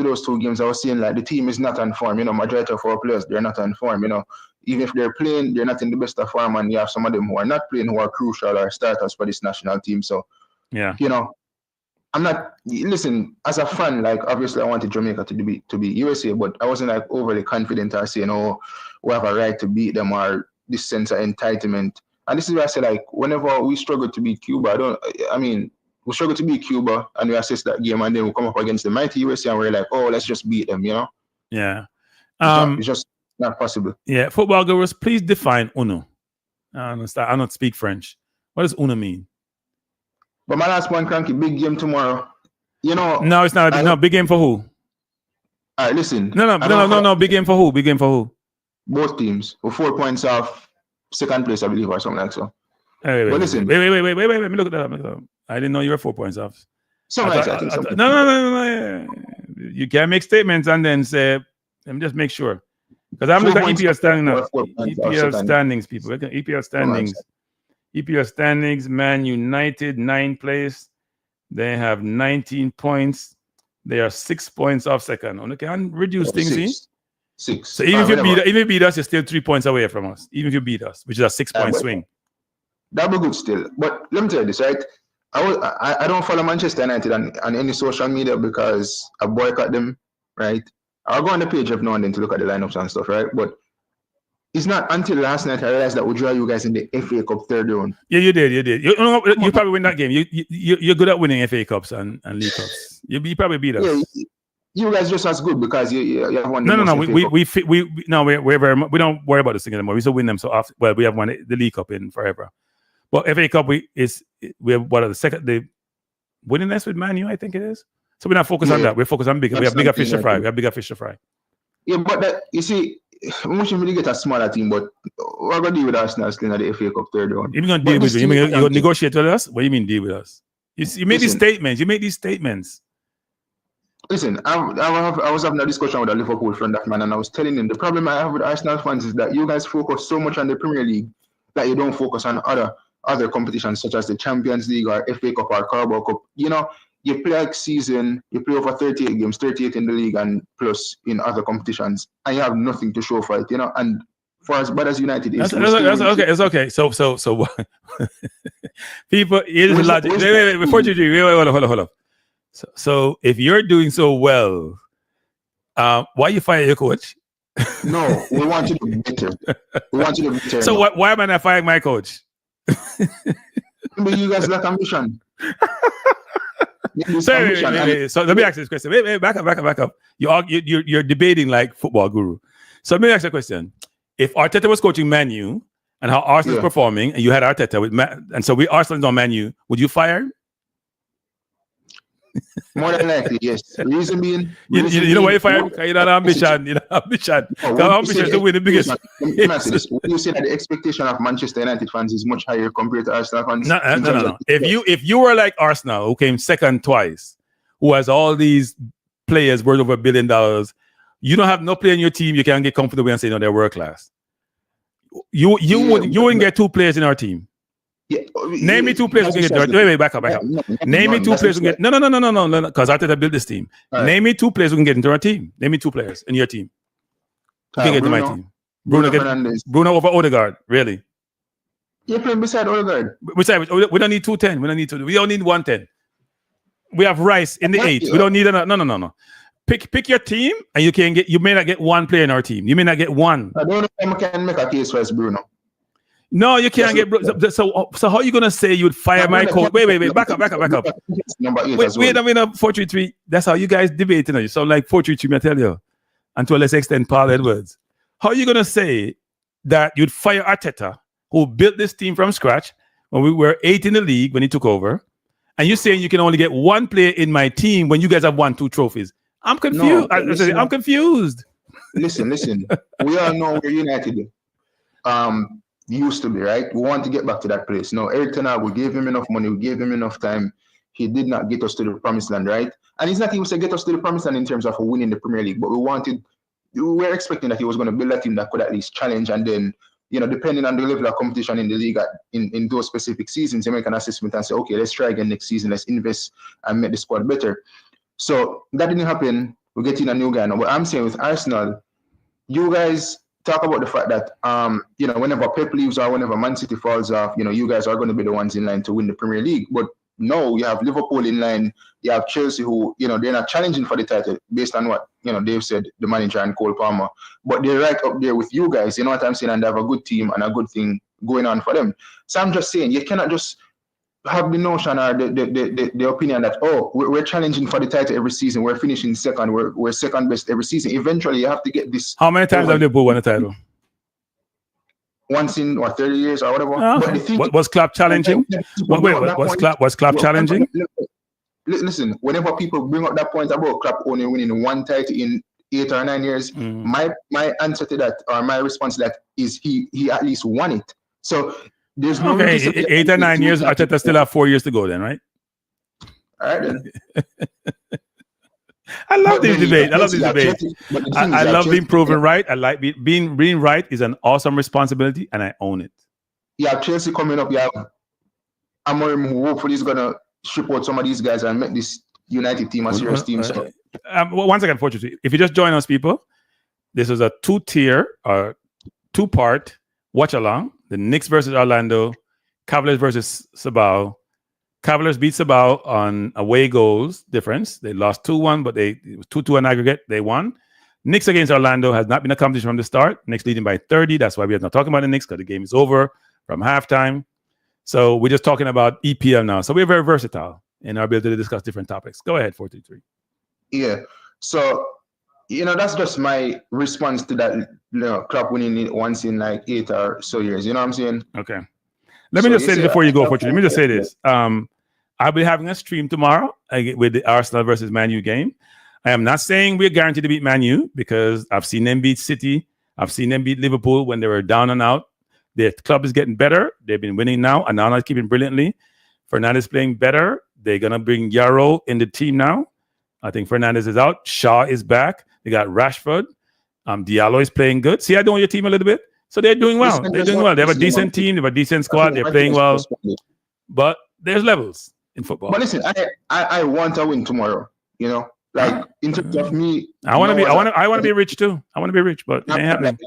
Speaker 5: those two games, I was saying like the team is not on form. You know, majority of our players, they're not on form. You know, even if they're playing, they're not in the best of form, and you have some of them who are not playing who are crucial or starters for this national team. So,
Speaker 2: yeah,
Speaker 5: you know. Listen, as a fan, like obviously I wanted Jamaica to be USA, but I wasn't like overly confident or saying, oh, we have a right to beat them or this sense of entitlement. And this is why I say like whenever we struggle to beat Cuba, we struggle to beat Cuba and we assess that game and then we come up against the mighty USA and we're like, oh, let's just beat them, you know?
Speaker 2: Yeah.
Speaker 5: It's just not possible.
Speaker 2: Yeah, Football Gurus, please define UNO. I don't speak French. What does UNO mean?
Speaker 5: But my last one, Cranky, big game tomorrow. You know.
Speaker 2: No, it's not. No, big game for who?
Speaker 5: All right, listen.
Speaker 2: No. Big game for who? Big game for who?
Speaker 5: Both teams. With 4 points off second place, I believe, or something like so.
Speaker 2: Wait.
Speaker 5: Listen.
Speaker 2: Wait. Let me look at that. I didn't know you were 4 points off.
Speaker 5: Something like that.
Speaker 2: No. You can't make statements and then say Let me just make sure. Because I'm looking at EPL standings now. EPL standings, people. EPL standings. EPL standings, Man United, 9th place. They have 19 points. They are 6 points off second. Okay, and reduce things, see?
Speaker 5: 6.
Speaker 2: So even if you beat us, you're still 3 points away from us. Even if you beat us, which is a 6-point swing.
Speaker 5: That'd be good still. But let me tell you this, right? I don't follow Manchester United on any social media because I boycott them, right? I'll go on the page every now and then to look at the lineups and stuff, right? But it's not until last night I realized that we draw you guys in the FA Cup third round.
Speaker 2: Yeah, you did. You probably win that game. You're good at winning FA Cups and League Cups. You probably beat us.
Speaker 5: Yeah, you guys just as good because you have won.
Speaker 2: No. We don't worry about this thing anymore. We still win them so often. Well, we have won the League Cup in forever. But FA Cup we have the winningest with Man U, I think it is. So we're not focused on that. We're focused on bigger. We have bigger fish to fry.
Speaker 5: Yeah, but you see, we should really get a smaller team, but we're going to deal with Arsenal still in the FA Cup third round.
Speaker 2: You're going to deal with us? You mean you negotiate with us? What do you mean deal with us? You make these statements.
Speaker 5: Listen, I was having a discussion with a Liverpool friend of mine, and I was telling him the problem I have with Arsenal fans is that you guys focus so much on the Premier League that you don't focus on other competitions such as the Champions League or FA Cup or Carabao Cup. You know, you play like season, you play over 38 games, 38 in the league and plus in other competitions, and you have nothing to show for it, you know. And for as bad as United is,
Speaker 2: it's okay. So people, here's the logic. Wait, before you do, hold up. So if you're doing so well, why you fire your coach?
Speaker 5: No, we want you to be better.
Speaker 2: So why am I not firing my coach?
Speaker 5: But you guys lack ambition.
Speaker 2: So let me ask you this question. Wait, back up. You're debating like football guru. So let me ask you a question. If Arteta was coaching Man U and how Arsenal is performing, and you had Arteta with and so Arsenal's on Man U, would you fire him?
Speaker 5: More than likely, yes. Reason being,
Speaker 2: you know why you fire him? You don't have ambition. You don't have ambition. Ambition to win the biggest.
Speaker 5: When you say that the expectation of Manchester United fans is much higher compared to Arsenal fans?
Speaker 2: No. If you were like Arsenal, who came second twice, who has all these players worth over $1 billion, you don't have no player in your team. You can't get comfortable and say no, they're world class. You wouldn't get 2 players in our team.
Speaker 5: Yeah.
Speaker 2: Name me 2 players who can get. Wait, back up. Name me 2 players who can get. No. Because Arteta built this team. Right. Name me 2 players who can get into our team. Name me 2 players in your team. Who can get into my team? Bruno over Odegaard. Really?
Speaker 5: You're playing beside Odegaard.
Speaker 2: We don't need 210. We don't need 110. We have Rice in the 8. We don't need no. Pick your team, and you may not get 1 player in our team. You may not get 1.
Speaker 5: I don't know if I can make a case for Bruno.
Speaker 2: No, you can't get. So how are you gonna say you'd fire my coach? Wait, back up. Wait, 433. That's how you guys debate. You sound like 433. I tell you, and to a lesser extent, Paul Edwards. How are you gonna say that you'd fire Arteta, who built this team from scratch when we were 8th in the league when he took over, and you're saying you can only get 1 player in my team when you guys have won 2 trophies? I'm confused. I'm confused.
Speaker 5: Listen. We all know we're United. Used to be, right? We want to get back to that place. No, Eric Ten Hag, we gave him enough money, we gave him enough time. He did not get us to the promised land, right? And he's not even to get us to the promised land in terms of winning the Premier League, but we were expecting that he was going to build a team that could at least challenge, and then, you know, depending on the level of competition in the league in those specific seasons, you make an assessment and say, okay, let's try again next season, let's invest and make the squad better. So that didn't happen. We're getting a new guy now. What I'm saying with Arsenal, you guys talk about the fact that, you know, whenever Pep leaves or whenever Man City falls off, you know, you guys are going to be the ones in line to win the Premier League. But no, you have Liverpool in line. You have Chelsea who, you know, they're not challenging for the title based on what, you know, they've said, the manager and Cole Palmer. But they're right up there with you guys, you know what I'm saying? And they have a good team and a good thing going on for them. So I'm just saying, you cannot just have the notion or the opinion that, oh, we're challenging for the title every season. We're finishing second. We're second best every season. Eventually, you have to get this.
Speaker 2: How many times have Liverpool won the title?
Speaker 5: Once in 30 years or whatever.
Speaker 2: But was Klopp challenging? Was Klopp challenging?
Speaker 5: Listen, whenever people bring up that point about Klopp only winning 1 title in 8 or 9 years, my answer to that, or my response to that, is he at least won it. So there's no
Speaker 2: 8 or 9 years. Arteta still have 4 years to go then, right?
Speaker 5: All right then.
Speaker 2: I love
Speaker 5: But
Speaker 2: these
Speaker 5: then you
Speaker 2: debates. I love
Speaker 5: Chelsea,
Speaker 2: these
Speaker 5: you have
Speaker 2: debates.
Speaker 5: Chelsea, but the thing is,
Speaker 2: I
Speaker 5: you have
Speaker 2: love being
Speaker 5: Chelsea,
Speaker 2: proven right. I like being right is an awesome responsibility, and I own it.
Speaker 5: you have Chelsea coming up. You have Amorim, who hopefully is gonna ship out some of these guys and make this United team a serious team. So
Speaker 2: Well, one second, fortunately, if you just join us, people, this is a two-part watch along. The Knicks versus Orlando, Cavaliers versus Cibao. Cavaliers beat Cibao on away goals difference. They lost 2-1, but it was 2-2 on aggregate. They won. Knicks against Orlando has not been accomplished from the start. Knicks leading by 30. That's why we are not talking about the Knicks, because the game is over from halftime. So we're just talking about EPL now. So we're very versatile in our ability to discuss different topics. Go ahead, 433.
Speaker 5: Yeah. So, that's just my response to that, club winning it once in like 8 or so years. You know what I'm saying?
Speaker 2: Okay. Let me just say this before you go, fortunately. Let me just say this. I'll be having a stream tomorrow with the Arsenal versus Man U game. I am not saying we're guaranteed to beat Man U, because I've seen them beat City. I've seen them beat Liverpool when they were down and out. Their club is getting better. They've been winning now, and now keeping brilliantly. Fernandes playing better. They're going to bring Yarrow in the team now. I think Fernandes is out. Shaw is back. They got Rashford. Diallo is playing good. See, I know your team a little bit. So they're doing well. They're doing well. They have a decent team. They have a decent squad. They're playing well. But there's levels in football.
Speaker 5: But listen, I want to win tomorrow. Like in terms of me,
Speaker 2: I want to be rich too. I want to be rich, but it ain't happening.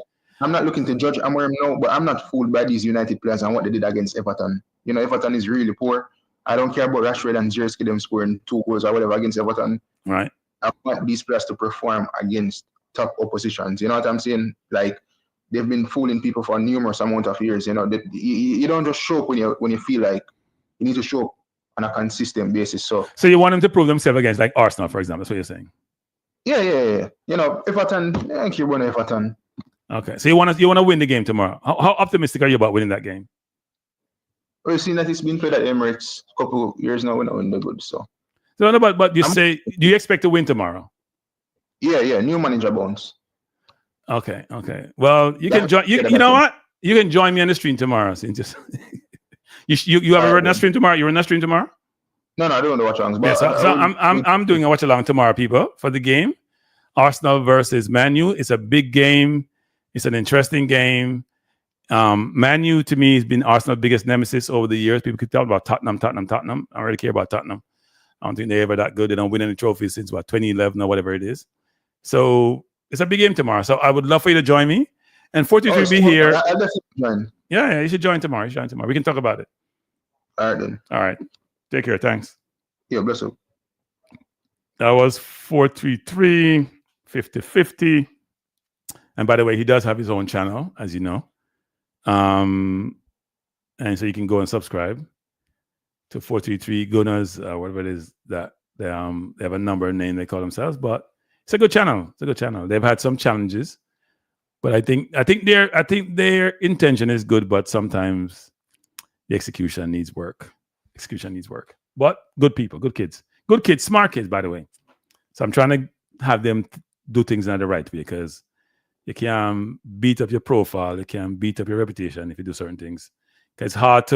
Speaker 5: I'm not looking to judge Amorim now, but I'm not fooled by these United players and what they did against Everton. Everton is really poor. I don't care about Rashford and Jersey them scoring 2 goals or whatever against Everton.
Speaker 2: Right.
Speaker 5: I want these players to perform against top oppositions. You know what I'm saying? Like, they've been fooling people for a numerous amount of years. You don't just show up when you feel like you need to show up on a consistent basis. So
Speaker 2: you want them to prove themselves against like Arsenal, for example. That's what you're saying.
Speaker 5: Yeah. Everton. Thank you, Everton.
Speaker 2: Okay, so you want to win the game tomorrow. How optimistic are you about winning that game?
Speaker 5: We've seen that it's been played at Emirates a couple years now. We're not winning the good, so.
Speaker 2: No, but do you expect to win tomorrow?
Speaker 5: Yeah. New manager bounce.
Speaker 2: Okay. Well, you can join. You know what? You can join me on the stream tomorrow. So you have a run stream tomorrow. You're in that stream tomorrow?
Speaker 5: No, I don't want to watch alongs.
Speaker 2: Yeah, so I'm doing a watch along tomorrow, people, for the game. Arsenal versus Man U. It's a big game. It's an interesting game. Man U, to me, has been Arsenal's biggest nemesis over the years. People could talk about Tottenham. I don't really care about Tottenham. I don't think they're ever that good. They don't win any trophies since, 2011 or whatever it is. So it's a big game tomorrow. So I would love for you to join me. And 43 will be here.
Speaker 5: I'll definitely join.
Speaker 2: Yeah, you should join tomorrow. We can talk about it.
Speaker 5: All right, then.
Speaker 2: All right. Take care. Thanks.
Speaker 5: Yeah, bless you.
Speaker 2: That was 433 5050. And by the way, he does have his own channel, as you know. And so you can go and subscribe to 433 Gunners, whatever it is that they have a number and name they call themselves, but it's a good channel. They've had some challenges, but I think their intention is good, but sometimes the execution needs work. But good people, good kids, smart kids, by the way. So I'm trying to have them do things in the right way, because you can beat up your profile, you can beat up your reputation if you do certain things. It's hard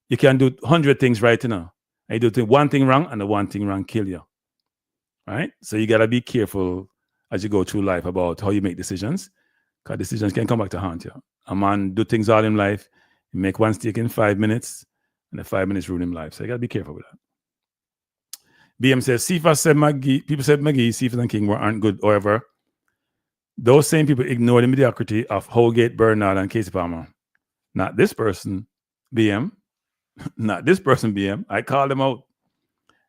Speaker 2: you can do 100 things right, And you do one thing wrong, and the one thing wrong kill you. Right? So you got to be careful as you go through life about how you make decisions, because decisions can come back to haunt you. A man do things all in life, he make one mistake in 5 minutes, and the 5 minutes ruin him life. So you got to be careful with that. BM says, people said McGee, Cephas and King aren't good, however. Those same people ignore the mediocrity of Holgate, Bernard, and Casey Palmer. Not this person, BM. Not this person, BM. I call them out.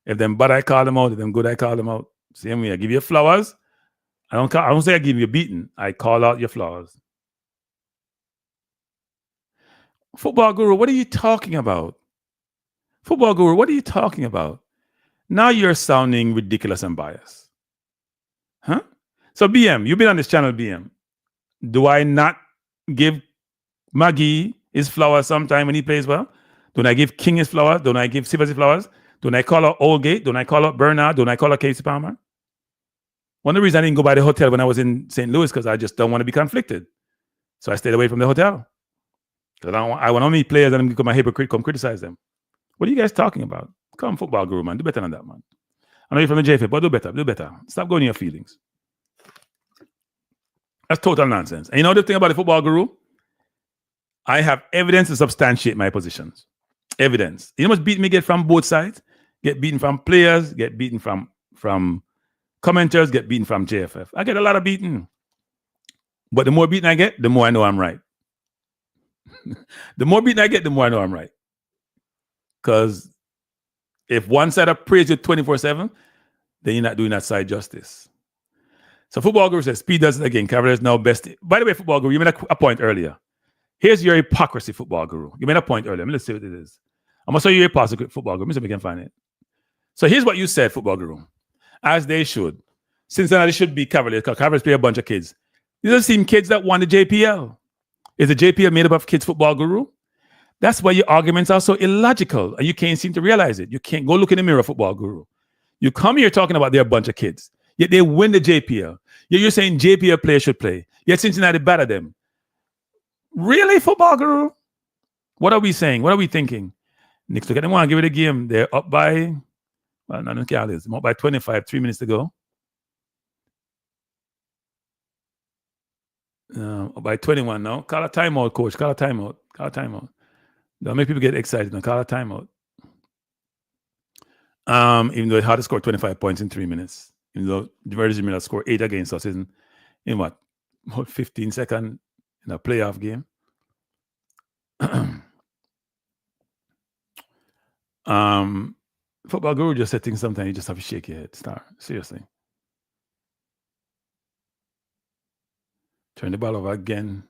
Speaker 2: If them bad, I call them out. If them good, I call them out. Same way, I give you flowers. I don't say I give you a beating. I call out your flaws. Football Guru, what are you talking about? Now you're sounding ridiculous and biased. Huh? So BM, you've been on this channel, BM. Do I not give Maggie his flowers sometime when he plays well? Don't I give King his flowers? Don't I give Sivas his flowers? Don't I call out Oldgate? Don't I call out Bernard? Don't I call out Casey Palmer? One of the reasons I didn't go by the hotel when I was in St. Louis, because I just don't want to be conflicted. So I stayed away from the hotel. Because I want to meet players and become a hypocrite, come criticize them. What are you guys talking about? Come Football Guru, man. Do better than that, man. I know you're from the JFF, but do better. Stop going in your feelings. That's total nonsense. And you know the thing about the football guru? I have evidence to substantiate my positions. Evidence. You know how much beating me get from both sides? Get beaten from players, get beaten from commenters, get beaten from JFF. I get a lot of beating. But the more beating I get, the more I know I'm right. The more beating I get, the more I know I'm right. Because if one side of praise you 24/7, then you're not doing that side justice. So Football Guru says, Speed does it again. Cavaliers now best. By the way, Football Guru, you made a point earlier. Here's your hypocrisy, Football Guru. You made a point earlier. Let's see what it is. I'm going to show you your hypocrisy, Football Guru. Let me see if we can find it. So here's what you said, Football Guru. As they should. Cincinnati should be Cavaliers, because Cavaliers play a bunch of kids. These are the same kids that won the JPL. Is the JPL made up of kids, Football Guru? That's why your arguments are so illogical, and you can't seem to realize it. You can't go look in the mirror, Football Guru. You come here talking about they're a bunch of kids, yet they win the JPL. Yet you're saying JPL players should play, yet Cincinnati batter them. Really, Football Guru? What are we saying? What are we thinking? Knicks look at them, want to give it a game. They're up by, well, not in the Cavaliers. They're up by 25, 3 minutes to go. Up by 21 now. Call a timeout, coach. Call a timeout. Don't make people get excited. Now call a timeout. Even though it's hard to score 25 points in 3 minutes. Even though the Virgin Miller scored 8 against us in what 15 seconds in a playoff game. Football Guru just said things sometimes you just have to shake your head. Star. Seriously. Turn the ball over again.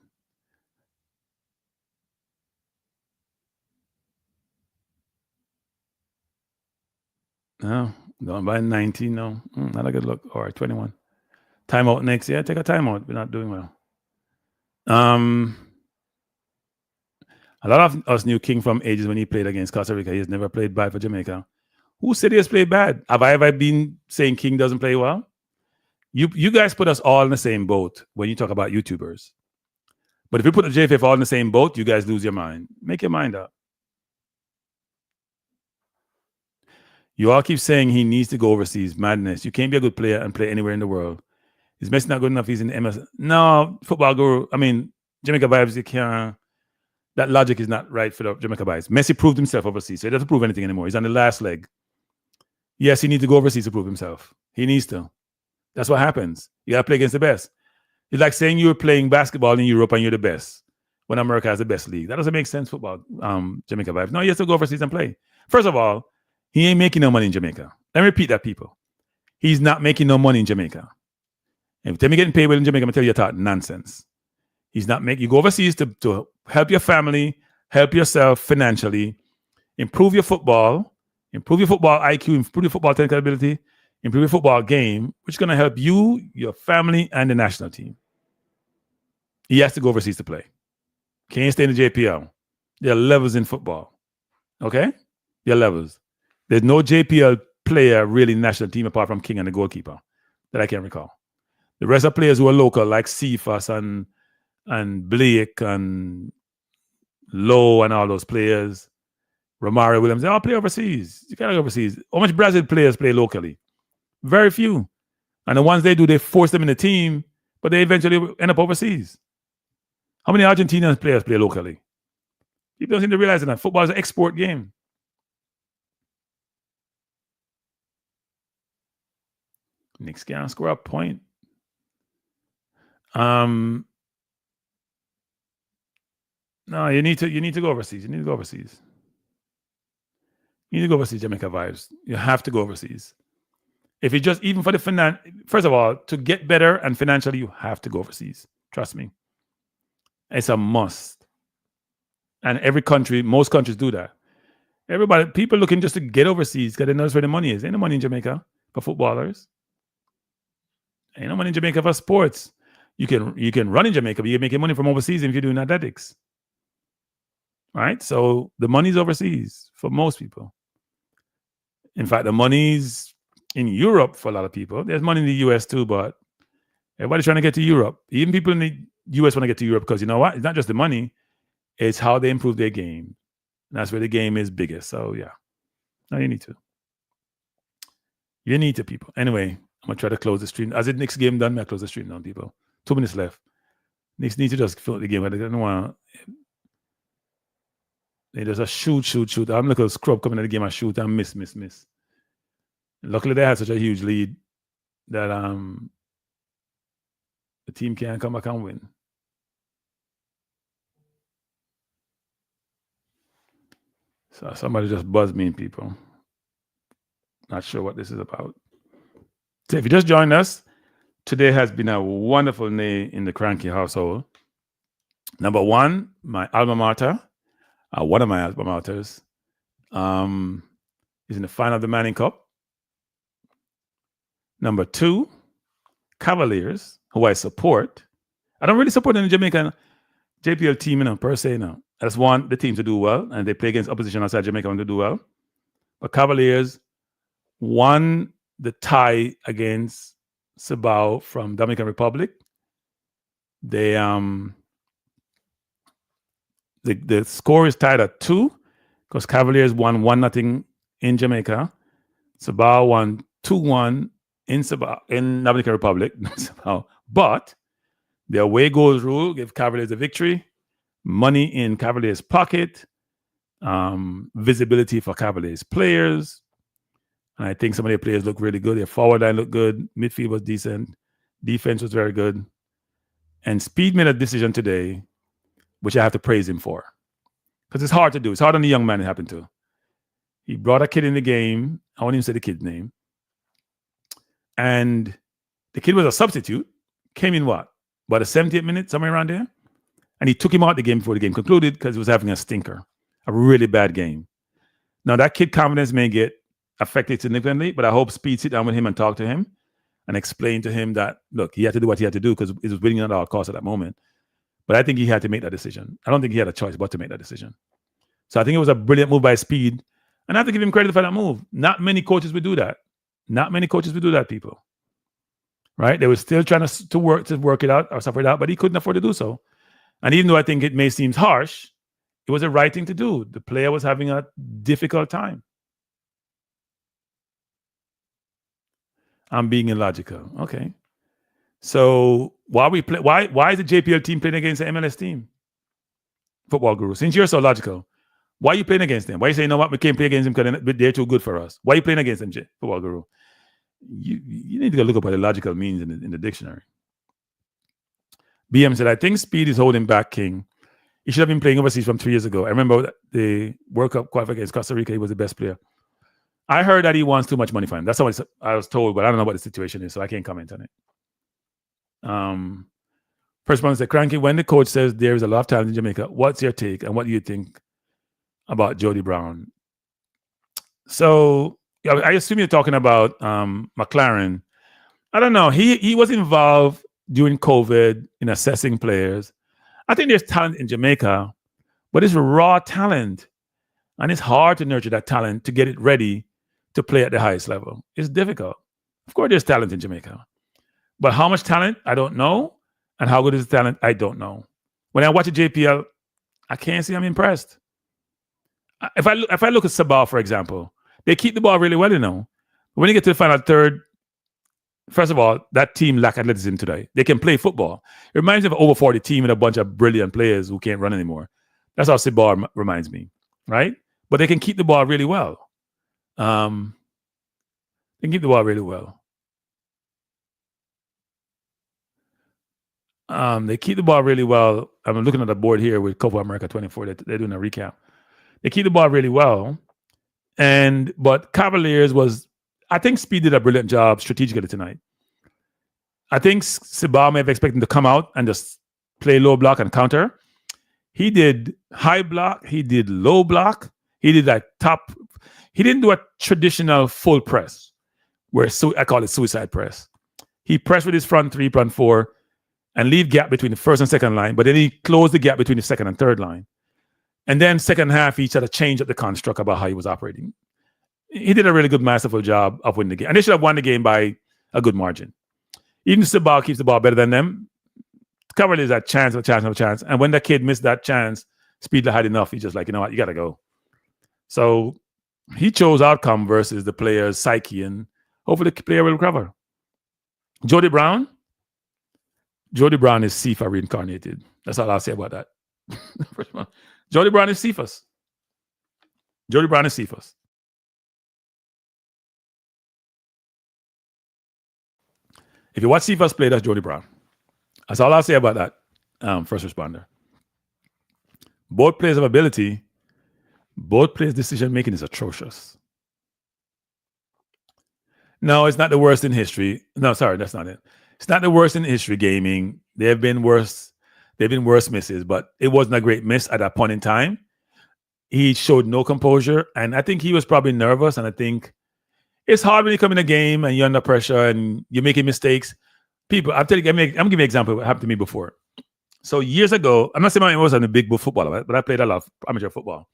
Speaker 2: No, down by 19 now. Not a good look. All right, 21. Timeout next. Yeah, take a timeout. We're not doing well. A lot of us knew King from ages when he played against Costa Rica. He's never played bad for Jamaica. Who said he has played bad? Have I ever been saying King doesn't play well? You guys put us all in the same boat when you talk about YouTubers. But if you put the JFF all in the same boat, you guys lose your mind. Make your mind up. You all keep saying he needs to go overseas. Madness. You can't be a good player and play anywhere in the world. Is Messi not good enough? He's in the MS. No, Football Guru. I mean, Jamaica Vibes, you can't. That logic is not right for the Jamaica Vibes. Messi proved himself overseas, so he doesn't prove anything anymore. He's on the last leg. Yes, he needs to go overseas to prove himself. He needs to. That's what happens. You got to play against the best. It's like saying you're playing basketball in Europe and you're the best when America has the best league. That doesn't make sense, football, Jamaica Vibes. No, he has to go overseas and play. First of all, he ain't making no money in Jamaica. Let me repeat that, people. He's not making no money in Jamaica. If you tell me getting paid well in Jamaica, I'm going to tell you talk nonsense. He's not making, you go overseas to help your family, help yourself financially, improve your football IQ, improve your football technical ability, improve your football game, which is going to help you, your family, and the national team. He has to go overseas to play. Can't stay in the JPL. There are levels in football. Okay? There are levels. There's no JPL player really in the national team apart from King and the goalkeeper that I can recall. The rest of players who are local, like Cephas and Blake and Lowe and all those players, Romario Williams, they all play overseas. You can't go overseas. How much Brazil players play locally? Very few. And the ones they do, they force them in the team, but they eventually end up overseas. How many Argentinian players play locally? People don't seem to realize that football is an export game. Knicks can't score a point. No, you need to go overseas. You need to go overseas. You need to go overseas, Jamaica Vibes. You have to go overseas. If you just, even for the first of all, to get better and financially, you have to go overseas. Trust me. It's a must. And every country, most countries do that. Everybody, people looking just to get overseas because they know where the money is. Ain't no money in Jamaica for footballers. Ain't no money in Jamaica for sports. You can run in Jamaica, but you're making money from overseas if you're doing athletics. Right? So the money's overseas for most people. In fact, the money's in Europe for a lot of people. There's money in the US too, but everybody's trying to get to Europe. Even people in the US want to get to Europe because you know what? It's not just the money, it's how they improve their game. And that's where the game is biggest. So yeah. No, you need to. You need to, people. Anyway, I'm going to try to close the stream. As the Knicks game done, I close the stream down, people. 2 minutes left. Knicks need to just fill the game. They don't want to. They just shoot. I'm like a scrub coming in the game. I shoot and miss. Luckily, they had such a huge lead that the team can't come back and win. So somebody just buzzed me, people. Not sure what this is about. So if you just joined us, today has been a wonderful day in the Cranky household. Number one, my alma mater, one of my alma maters, is in the final of the Manning Cup. Number two, Cavaliers, who I support. I don't really support any Jamaican JPL team, per se. I just want the team to do well, and they play against opposition outside Jamaica want to do well. But Cavaliers won the tie against Cibao from Dominican Republic. They the score is tied at 2 because Cavaliers won 1-0 in Jamaica. Cibao won 2-1 in Cibao in Dominican Republic. But the away goals rule give Cavaliers a victory. Money in Cavaliers' pocket, visibility for Cavaliers players. And I think some of their players look really good. Their forward line looked good. Midfield was decent. Defense was very good. And Speed made a decision today, which I have to praise him for. Because it's hard to do. It's hard on the young man it happened to. He brought a kid in the game. I won't even say the kid's name. And the kid was a substitute. Came in what? About the 70th minute, somewhere around there. And he took him out the game before the game concluded because he was having a stinker. A really bad game. Now, that kid confidence may get affected significantly, but I hope Speed sit down with him and talk to him and explain to him that, look, he had to do what he had to do because it was winning at all costs at that moment. But I think he had to make that decision. I don't think he had a choice but to make that decision. So I think it was a brilliant move by Speed. And I have to give him credit for that move. Not many coaches would do that. Not many coaches would do that, people. Right? They were still trying to work it out or suffer it out, but he couldn't afford to do so. And even though I think it may seem harsh, it was the right thing to do. The player was having a difficult time. I'm being illogical. Okay. So why is the JPL team playing against the MLS team? Football Guru. Since you're so logical, why are you playing against them? Why are you saying, you know what, we can't play against them because they're too good for us? Why are you playing against them, Football Guru? You need to go look up what the logical means in the dictionary. BM said, I think Speed is holding back King. He should have been playing overseas from 3 years ago. I remember the World Cup qualifier against Costa Rica. He was the best player. I heard that he wants too much money for him. That's what I was told, but I don't know what the situation is, so I can't comment on it. First one said, Cranky, when the coach says there is a lot of talent in Jamaica, what's your take and what do you think about Jody Brown? So I assume you're talking about McLaren. I don't know. He was involved during COVID in assessing players. I think there's talent in Jamaica, but it's raw talent. And it's hard to nurture that talent to get it ready to play at the highest level. It's difficult. Of course, there's talent in Jamaica. But how much talent, I don't know. And how good is the talent, I don't know. When I watch a JPL, I can't say I'm impressed. If I look at Cibao, for example, they keep the ball really well, you know. When you get to the final third, first of all, that team lack athleticism today. They can play football. It reminds me of an over 40 team with a bunch of brilliant players who can't run anymore. That's how Cibao reminds me, right? But they can keep the ball really well. They can keep the ball really well. They keep the ball really well. I'm looking at the board here with Copa America 24. They're doing a recap. They keep the ball really well. But Cavaliers I think Speed did a brilliant job strategically tonight. I think Cibao may have expected him to come out and just play low block and counter. He did high block. He did low block. He did that top. He didn't do a traditional full press, where I call it suicide press. He pressed with his front 3, front 4, and leave gap between the first and second line. But then he closed the gap between the second and third line. And then second half, he tried to change up the construct about how he was operating. He did a really good, masterful job of winning the game. And they should have won the game by a good margin. Even if Cibao keeps the ball better than them, Cavaliers had chance. And when that kid missed that chance, Speed had enough. He's just like, you know what, you got to go. So he chose outcome versus the player's psyche and Hopefully the player will recover. Jody Brown is Sifa reincarnated. That's all I'll say about that. First one. Jody Brown is Cephas. If you watch Cephas play, that's Jody Brown. That's all I'll say about that first responder. Both players of ability, both players' decision making is atrocious. No, it's not the worst in history. No, sorry, that's not it. It's not the worst in history gaming. There have been worse. There have been worse misses, but it wasn't a great miss at that point in time. He showed no composure, and I think he was probably nervous. And I think it's hard when you come in a game and you're under pressure and you're making mistakes. People, I'm giving you an example of what happened to me before. So years ago, I'm not saying I wasn't a big footballer, but I played a lot of amateur football.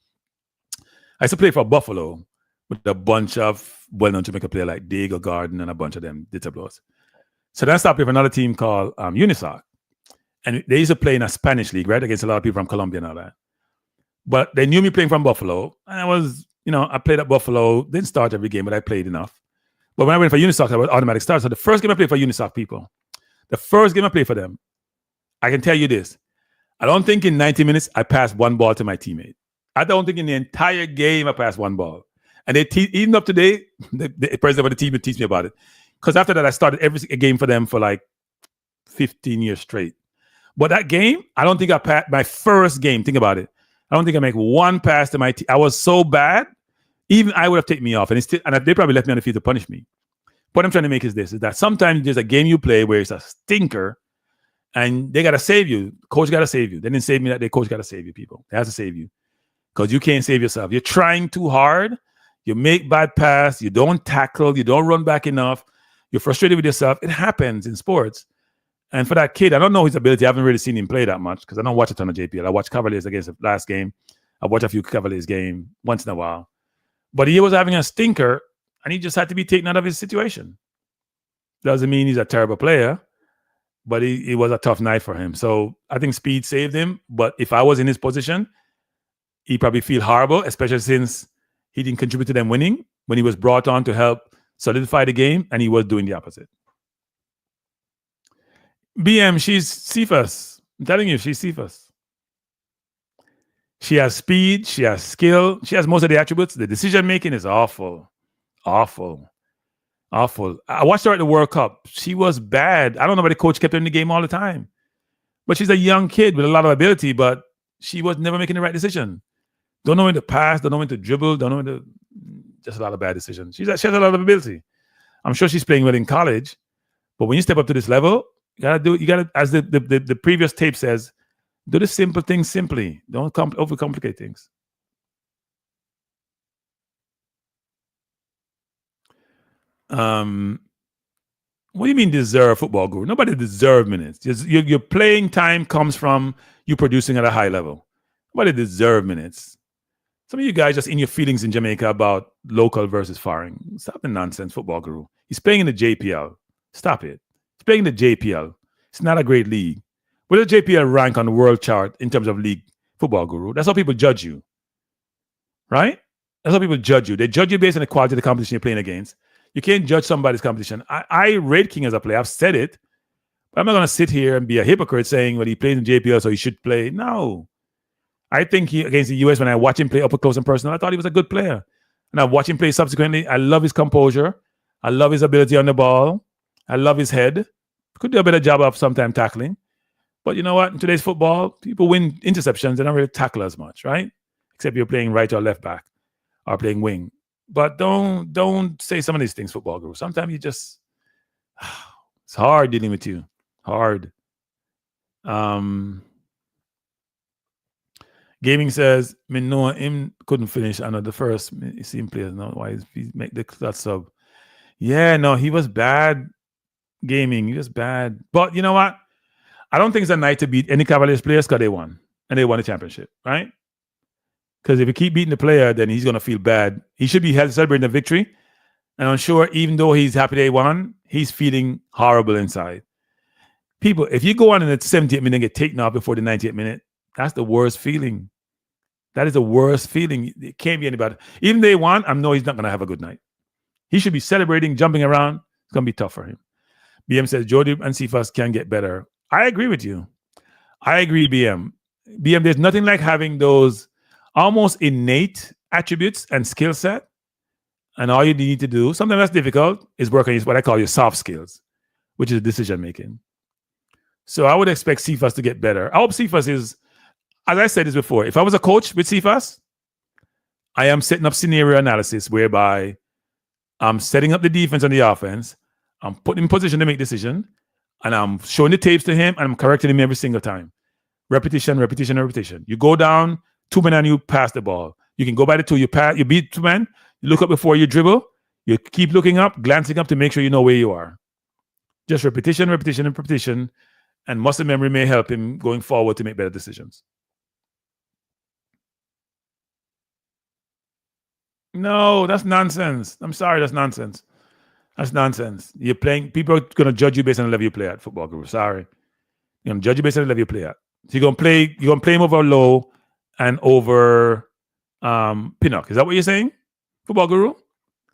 Speaker 2: I used to play for Buffalo with a bunch of well-known Jamaican players like Diego Garden and a bunch of them Ditablos. So then I started playing for another team called Unisoc. And they used to play in a Spanish league, right, against a lot of people from Colombia and all that. But they knew me playing from Buffalo. And I played at Buffalo. Didn't start every game, but I played enough. But when I went for Unisoc, I was automatic start. So the first game I played for Unisoc people, the first game I played for them, I can tell you this. I don't think in 90 minutes I passed one ball to my teammate. I don't think in the entire game I passed one ball. And even up today, the president of the team would teach me about it. Because after that, I started every game for them for like 15 years straight. But that game, I don't think I passed my first game. Think about it. I don't think I make one pass to my team. I was so bad, even I would have taken me off. And they probably left me on the field to punish me. What I'm trying to make is this, is that sometimes there's a game you play where it's a stinker and they got to save you. Coach got to save you. They didn't save me that day. Coach got to save you, people. They have to save you because you can't save yourself. You're trying too hard. You make bad pass. You don't tackle. You don't run back enough. You're frustrated with yourself. It happens in sports. And for that kid, I don't know his ability. I haven't really seen him play that much because I don't watch a ton of JPL. I watch Cavaliers against the last game. I watch a few Cavaliers game once in a while. But he was having a stinker, and he just had to be taken out of his situation. Doesn't mean he's a terrible player, but it was a tough night for him. So I think speed saved him. But if I was in his position, he'd probably feel horrible, especially since he didn't contribute to them winning when he was brought on to help solidify the game, and he was doing the opposite. BM, she's Cephas. I'm telling you, she's Cephas. She has speed. She has skill. She has most of the attributes. The decision-making is awful. Awful. I watched her at the World Cup. She was bad. I don't know why the coach kept her in the game all the time. But she's a young kid with a lot of ability, but she was never making the right decision. Don't know when to pass. Don't know when to dribble. Don't know when to... Just a lot of bad decisions. She has a lot of ability. I'm sure she's playing well in college. But when you step up to this level, you gotta, as the previous tape says, do the simple things simply. Don't overcomplicate things. What do you mean deserve, football guru? Nobody deserves minutes. Your playing time comes from you producing at a high level. Nobody deserves minutes. Some of you guys just in your feelings in Jamaica about local versus foreign. Stop the nonsense, football guru. He's playing in the JPL. Stop it. He's playing in the JPL. It's not a great league. Where does JPL rank on the world chart in terms of league, football guru? That's how people judge you. Right? That's how people judge you. They judge you based on the quality of the competition you're playing against. You can't judge somebody's competition. I rate King as a player. I've said it. But I'm not going to sit here and be a hypocrite saying, well, he plays in JPL, so he should play. No. I think he, against the US, when I watch him play up close and personal, I thought he was a good player. And I watch him play subsequently. I love his composure. I love his ability on the ball. I love his head. Could do a better job of sometimes tackling. But you know what? In today's football, people win interceptions. They don't really tackle as much, right? Except you're playing right or left back or playing wing. But don't say some of these things, football group. Sometimes you just, it's hard dealing with you. Hard. Gaming says, me know him couldn't finish. I know the first seen players know why he make that sub. Yeah, no, he was bad. Gaming, he was bad. But you know what? I don't think it's a night to beat any Cavaliers players because they won. And they won the championship, right? Because if you keep beating the player, then he's going to feel bad. He should be celebrating the victory. And I'm sure even though he's happy they won, he's feeling horrible inside. People, if you go on in the 70th minute and get taken off before the 90th minute, that's the worst feeling. That is the worst feeling. It can't be anybody. Even they won, I know he's not going to have a good night. He should be celebrating, jumping around. It's going to be tough for him. BM says Jody and Cephas can get better. I agree with you. I agree, BM. BM, there's nothing like having those almost innate attributes and skill set. And all you need to do, something that's difficult, is work on what I call your soft skills, which is decision making. So I would expect Cephas to get better. I hope Cephas is, as I said this before, if I was a coach with Cephas, I am setting up scenario analysis whereby I'm setting up the defense and the offense. I'm putting him in position to make decision, and I'm showing the tapes to him, and I'm correcting him every single time. Repetition, repetition, repetition. You go down, 2 men and you pass the ball. You can go by the 2, you beat 2 men, you look up before you dribble, you keep looking up, glancing up to make sure you know where you are. Just repetition, repetition, and repetition, and muscle memory may help him going forward to make better decisions. No, that's nonsense. I'm sorry, that's nonsense. That's nonsense. You're playing, people are going to judge you based on the level you play at, football guru. Sorry. You're going to judge you based on the level you play at. So you're going to play him over low and over Pinnock. Is that what you're saying, football guru?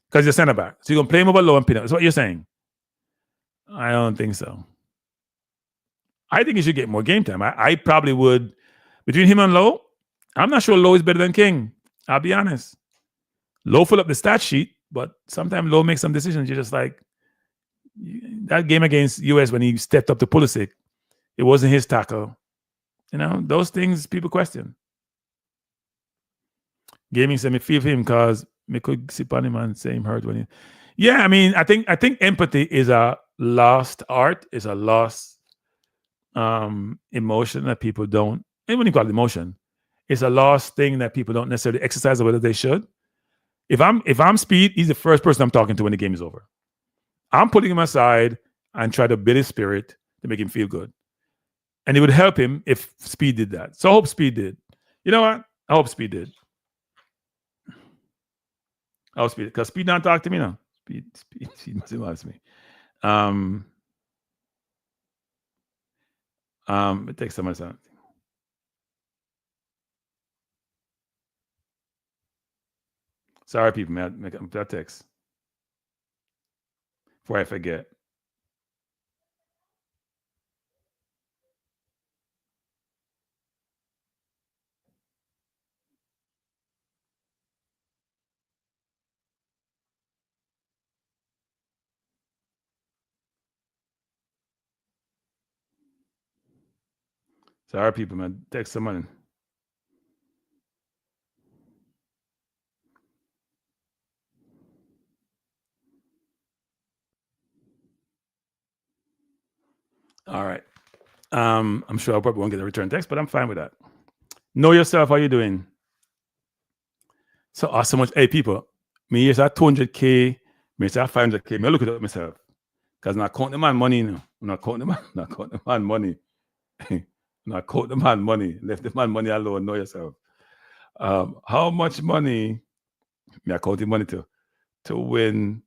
Speaker 2: Because you're center back. So you're going to play him over low and Pinnock. That's what you're saying. I don't think so. I think he should get more game time. I probably would. Between him and Lowe, I'm not sure Lowe is better than King. I'll be honest. Lowe fill up the stat sheet, but sometimes Lowe makes some decisions. You're just like, that game against US when he stepped up to Pulisic, it wasn't his tackle. You know, those things people question. Gaming said me feel for him because me could sip on him and say him hurt when he. Yeah, I mean, I think empathy is a lost art, is a lost emotion that people don't, and when you call it emotion, it's a lost thing that people don't necessarily exercise whether they should. If I'm Speed, he's the first person I'm talking to when the game is over. I'm putting him aside and try to build his spirit to make him feel good. And it would help him if Speed did that. So I hope Speed did. You know what? I hope Speed did. I hope Speed did. Because Speed don't talk to me now. Speed loves me. It takes so much time. Sorry, people, man. Make up that text before I forget. Sorry, people, man. Text someone. All right. I'm sure I probably won't get a return text, but I'm fine with that. Know yourself. How you doing? So awesome. Much. Hey, people. Me is at 200K. Me is at 500K. Me look it up myself. Because I'm not counting the man money now. I'm not counting the man money. Not quote the man money. Left the man money alone. Know yourself. How much money? Me I count the money to win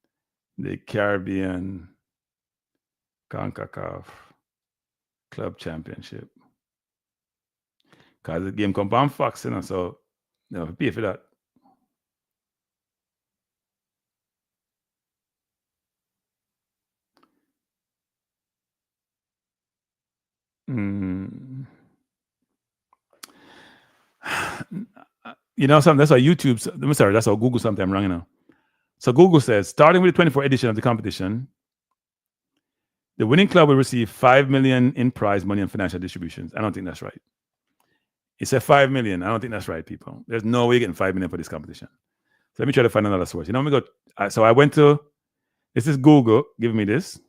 Speaker 2: the Caribbean CONCACAF Club Championship. Because the game come on Fox, you know, so you know, pay for that. You know something, that's how YouTube, I'm sorry, that's how Google something wrong, you know. So Google says, starting with the 24th edition of the competition, the winning club will receive $5 million in prize money and financial distributions. I don't think that's right. It said $5 million. I don't think that's right, people. There's no way you're getting $5 million for this competition. So let me try to find another source. You know, let me go. So I went to, this is Google giving me this.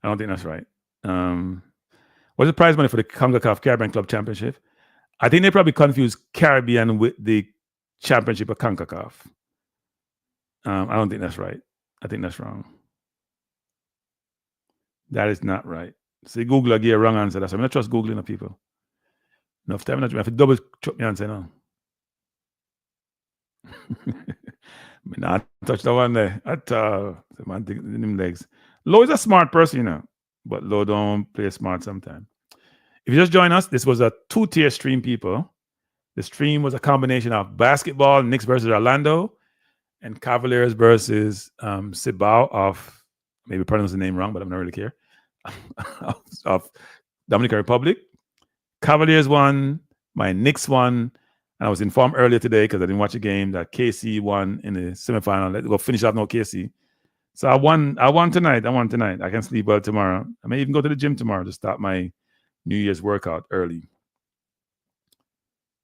Speaker 2: I don't think that's right. What's the prize money for the CONCACAF Caribbean Club Championship? I think they probably confused Caribbean with the championship of CONCACAF. I don't think that's right. I think that's wrong. That is not right. See, Google will give a wrong answer. That's why I'm not trust Googling people. Enough time, I have to double check my answer now. I not touch the one there at the man in them legs. Low is a smart person, you know, but Low don't play smart sometimes. If you just join us, this was a 2-tier stream, people. The stream was a combination of basketball, Knicks versus Orlando, and Cavaliers versus Cibao of, maybe pronounce the name wrong, but I'm not really care, of Dominican Republic. Cavaliers won, my Knicks won, and I was informed earlier today because I didn't watch the game that KC won in the semifinal. Let's go finish off no KC. So I won tonight. I can sleep well tomorrow. I may even go to the gym tomorrow to start my New Year's workout early.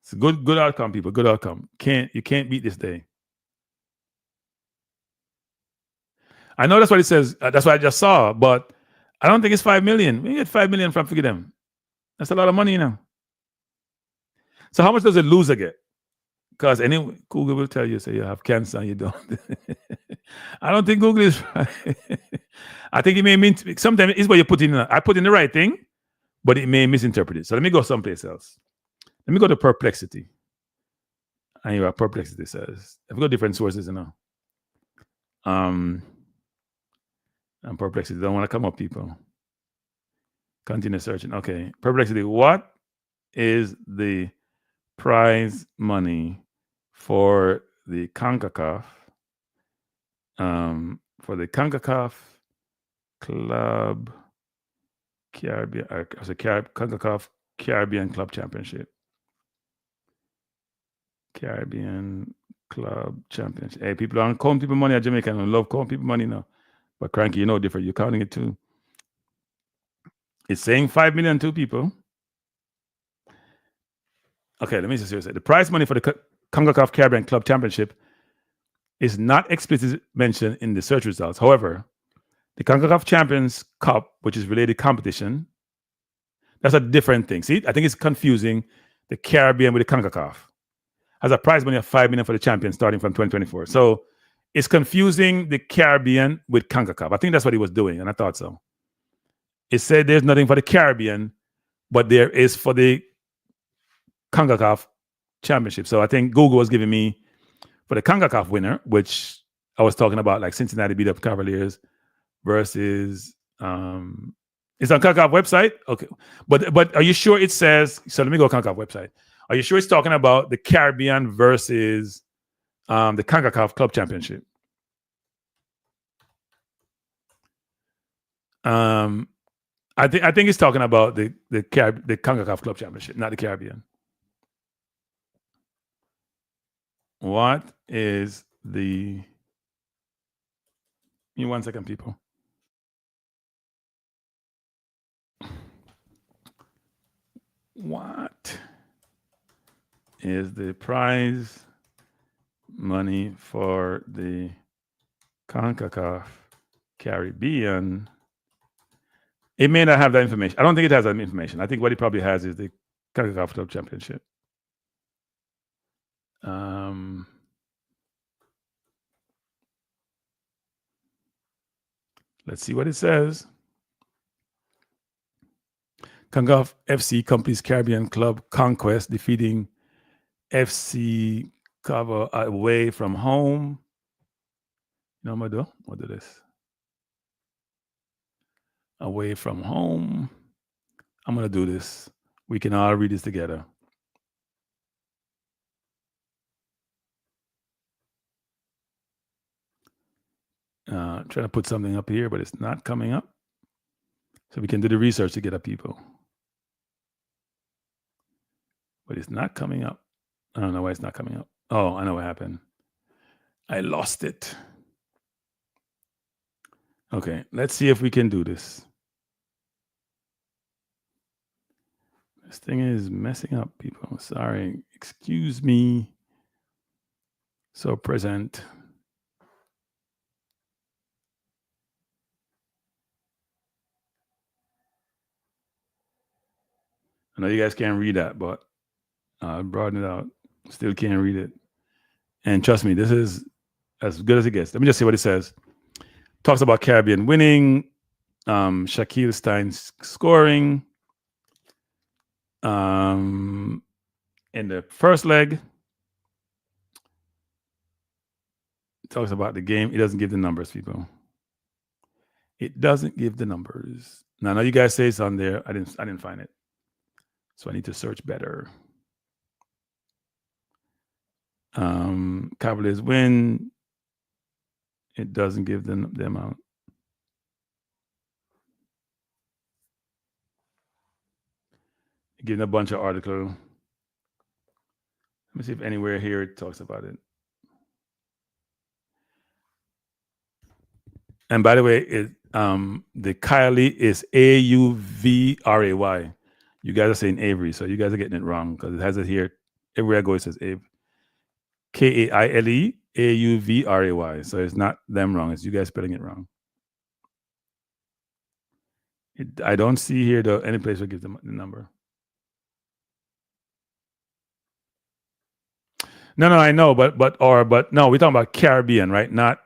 Speaker 2: It's a good outcome, people. Good outcome. You can't beat this day. I know that's what it says. That's what I just saw, but I don't think it's 5 million. We get 5 million from Forget Them. That's a lot of money, you know. So how much does a loser get? Because anyway, Google will tell you, say you have cancer and you don't. I don't think Google is right. I think it may mean, sometimes it's what you put in. I put in the right thing, but it may misinterpret it. So let me go someplace else. Let me go to Perplexity. And you Perplexity says, I've got different sources, you know. And Perplexity don't want to come up, people. Continue searching. Okay. Perplexity. What is the prize money for the CONCACAF? For the CONCACAF Club Caribbean, CONCACAF Caribbean Club Championship. Caribbean Club Championship. Hey, people aren't calling people money at Jamaica. I love calling people money now. But Cranky, you know different. You're counting it too. It's saying 5 million to people. Okay, let me just say the prize money for the CONCACAF Caribbean Club Championship is not explicitly mentioned in the search results. However, the CONCACAF Champions Cup, which is related competition, that's a different thing. See, I think it's confusing the Caribbean with the CONCACAF. Has a prize money of 5 million for the champion starting from 2024. So it's confusing the Caribbean with CONCACAF. I think that's what he was doing, and I thought so. It said there's nothing for the Caribbean, but there is for the CONCACAF Championship. So I think Google was giving me for the CONCACAF winner, which I was talking about, like Cincinnati beat up Cavaliers versus it's on CONCACAF website. Okay, but are you sure it says? So let me go CONCACAF website. Are you sure it's talking about the Caribbean versus the CONCACAF Club Championship? I think it's talking about the CONCACAF Club Championship, not the Caribbean. What is the? Give me 1 second, people. What is the prize money for the CONCACAF Caribbean? It may not have that information. I don't think it has that information. I think what it probably has is the CONCACAF Club Championship. Let's see what it says. CONCACAF FC completes Caribbean Club Conquest, defeating FC Cibao away from home. You know what I'm going to do? What do this? Away from home. I'm going to do this. We can all read this together. Trying to put something up here, but it's not coming up. So we can do the research to get up people. But it's not coming up. I don't know why it's not coming up. Oh, I know what happened. I lost it. Okay, let's see if we can do this. This thing is messing up, people. Sorry. Excuse me. So present. I know you guys can't read that, but I broadened it out. Still can't read it. And trust me, this is as good as it gets. Let me just see what it says. Talks about Caribbean winning, Shaquille Stein scoring. In the first leg, it talks about the game. It doesn't give the numbers, people. It doesn't give the numbers. Now, I know you guys say it's on there. I didn't find it. So I need to search better. Cavaliers win. It doesn't give them the amount. Giving a bunch of article. Let me see if anywhere here it talks about it. And by the way, the Kylie is Auvray. You guys are saying Avery, so you guys are getting it wrong because it has it here. Everywhere I go, it says Abe. Kaile Auvray. So it's not them wrong. It's you guys spelling it wrong. I don't see here any place where it gives them the number. No, I know, but no, we're talking about Caribbean, right? Not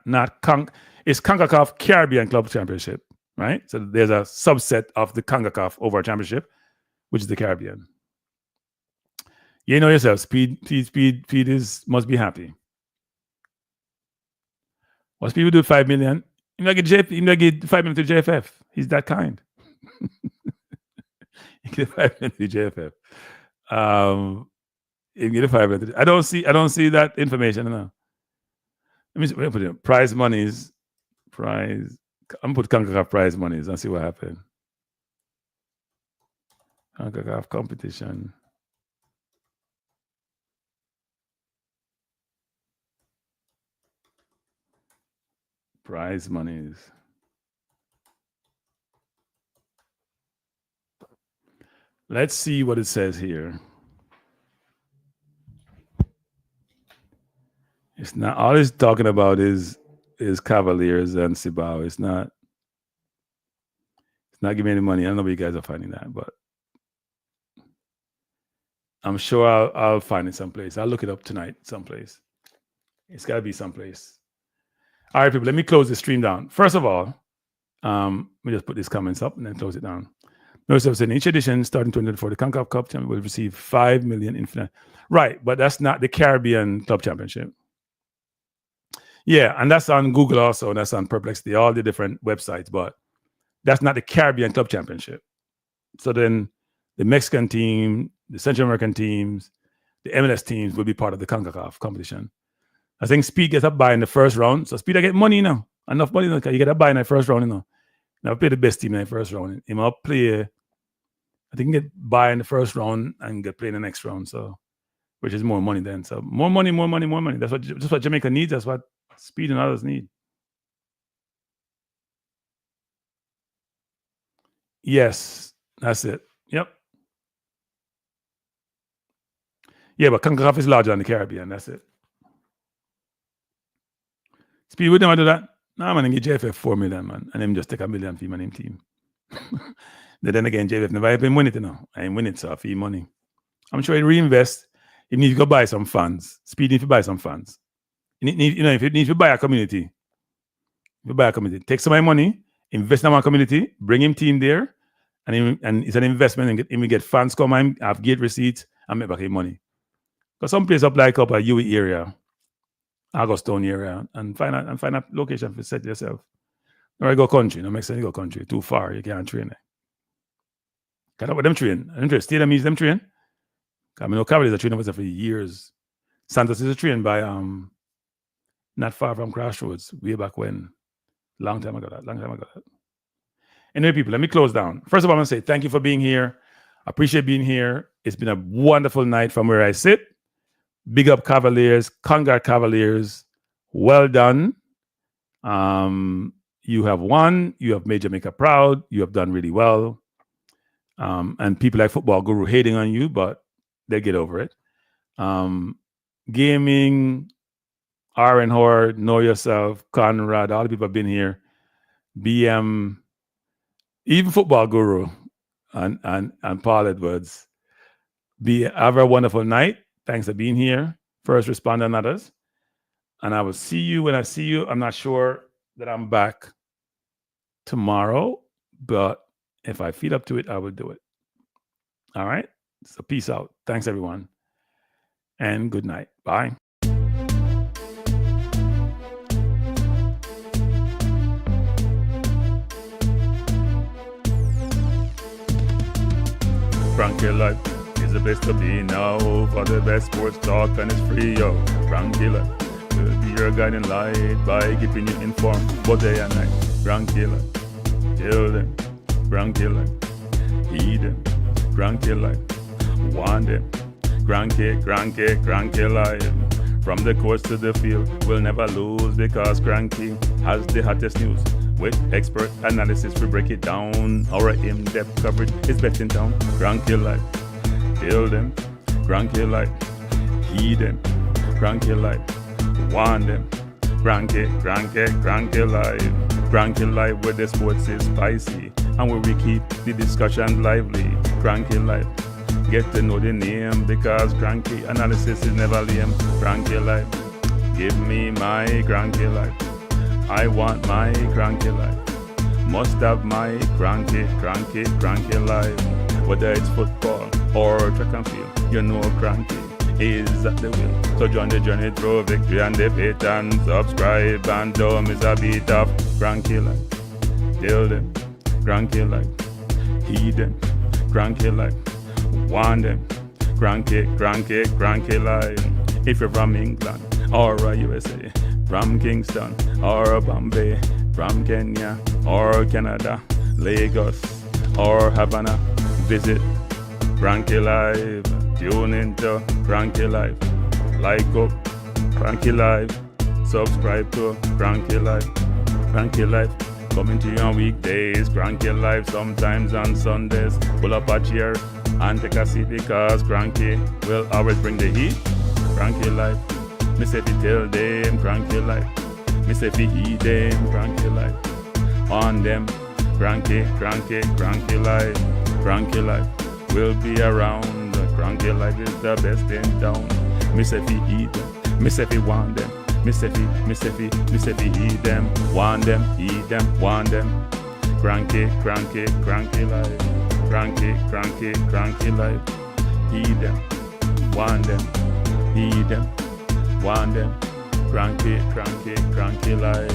Speaker 2: it's CONCACAF Caribbean Club Championship, right? So there's a subset of the CONCACAF over championship, which is the Caribbean. You know yourself, Speed must be happy. What's people do 5 million? You know, get 5 million to JFF. He's that kind. You get 5 million to JFF. You get 5 million. I don't see that information now. Let me put it. Prize monies. I'm gonna put CONCACAF prize monies and see what happens. CONCACAF competition. Prize monies. Let's see what it says here. It's not all it's talking about is Cavaliers and Cibao. It's not giving me any money. I don't know where you guys are finding that, but I'm sure I'll find it someplace. I'll look it up tonight someplace. It's got to be someplace. All right, people, let me close the stream down. First of all, let me just put these comments up and then close it down. Notice I've said in each edition, starting 2024, the CONCACAF Cup champion will receive 5 million in finance. Right, but that's not the Caribbean Club Championship. Yeah, and that's on Google also, and that's on Perplexity, all the different websites, but that's not the Caribbean Club Championship. So then the Mexican team, the Central American teams, the MLS teams will be part of the CONCACAF competition. I think Speed gets a buy in the first round. So Speed, I get money now. Enough money now. You get a buy in the first round, Now play the best team in the first round. He might play, I think he get buy in the first round and get play in the next round. So, which is more money then. So more money. That's what Jamaica needs. That's what Speed and others need. Yes, that's it. Yep. Yeah, but CONCACAF is larger than the Caribbean. That's it. Speed would never do that. Nah, man, get JFF 4 million, man. And then just take $1 million for my name team. Then again, JFF never even win it, I ain't win it, so I fee money. I'm sure he reinvest. He needs to go buy some funds. Speed needs to buy some funds. If you need to buy a community, take some of my money, invest in our community, bring him team there, and it's an investment, and we get fans come and have gate receipts and make back his money. Because some place up a UE area, Augustone area, and find a location for set yourself. Or I go country, no make sense you go country. Too far, you can't train it. Can't with them train. Stadium means them train. I mean, no Cavaliers are training with us for years. Santos is trained by not far from Crossroads, way back when. Long time ago that. Anyway, people, let me close down. First of all, I'm going to say thank you for being here. I appreciate being here. It's been a wonderful night from where I sit. Big up Cavaliers, Congrats Cavaliers. Well done. You have won. You have made Jamaica proud. You have done really well. And people like Football Guru hating on you, but they get over it. Gaming, Aaron Horde, Know Yourself, Conrad, all the people have been here. BM, even Football Guru and Paul Edwards. Have a wonderful night. Thanks for being here. First responder and others. And I will see you when I see you. I'm not sure that I'm back tomorrow, but if I feel up to it, I will do it. All right? So peace out. Thanks, everyone. And good night. Bye. Frankie Life is the best to be now. For the best sports talk and it's free, yo. Frankie Life will be your your guiding light by keeping you informed. But day and night, grand killer, tell them, grand killer, heed them, grand killer, want them, grand killer. From the courts to the field, we'll never lose because Cranky has the hottest news. With expert analysis, we break it down. Our in-depth coverage is best in town. Cranky life, tell them, Cranky life, heed them, Cranky life, want them, Cranky life, Cranky life where the sports is spicy and where we keep the discussion lively. Cranky life, get to know the name because Cranky analysis is never lame. Cranky life, give me my Cranky life. I want my Cranky life. Must have my Cranky life. Whether it's football or track and field, you know Cranky is at the wheel. So join the journey through victory and defeat and subscribe and don't miss a beat of Cranky life. Tell them, Cranky life. Heed them, Cranky life. Want them, Cranky life. If you're from England or USA, from Kingston or Bombay, from Kenya or Canada, Lagos or Havana, visit Cranky Live. Tune into Cranky Live. Like up Cranky Live. Subscribe to Cranky Live. Cranky Live coming to you on weekdays. Cranky Live sometimes on Sundays. Pull up a chair and take a seat because Cranky will always bring the heat. Cranky Live. Me say fi tell them Cranky life. Me say fi heed them Cranky life. On them Cranky life. Cranky life will be around. Cranky life is the best in town. Me say fi heed them. Me say fi want them. Me say fi heed them. Want them, heed them, want them. Cranky life. Cranky life. Heed them, want them, heed them. Want them, Cranky life, Cranky life.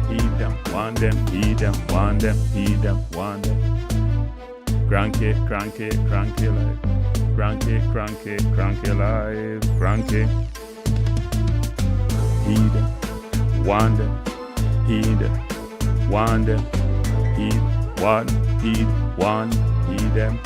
Speaker 2: Heed them, want them, heed them, want them, heed them, want them. Cranky life, Cranky life, Cranky. Heed them, want them, heed them, want them, heed, want, heed them.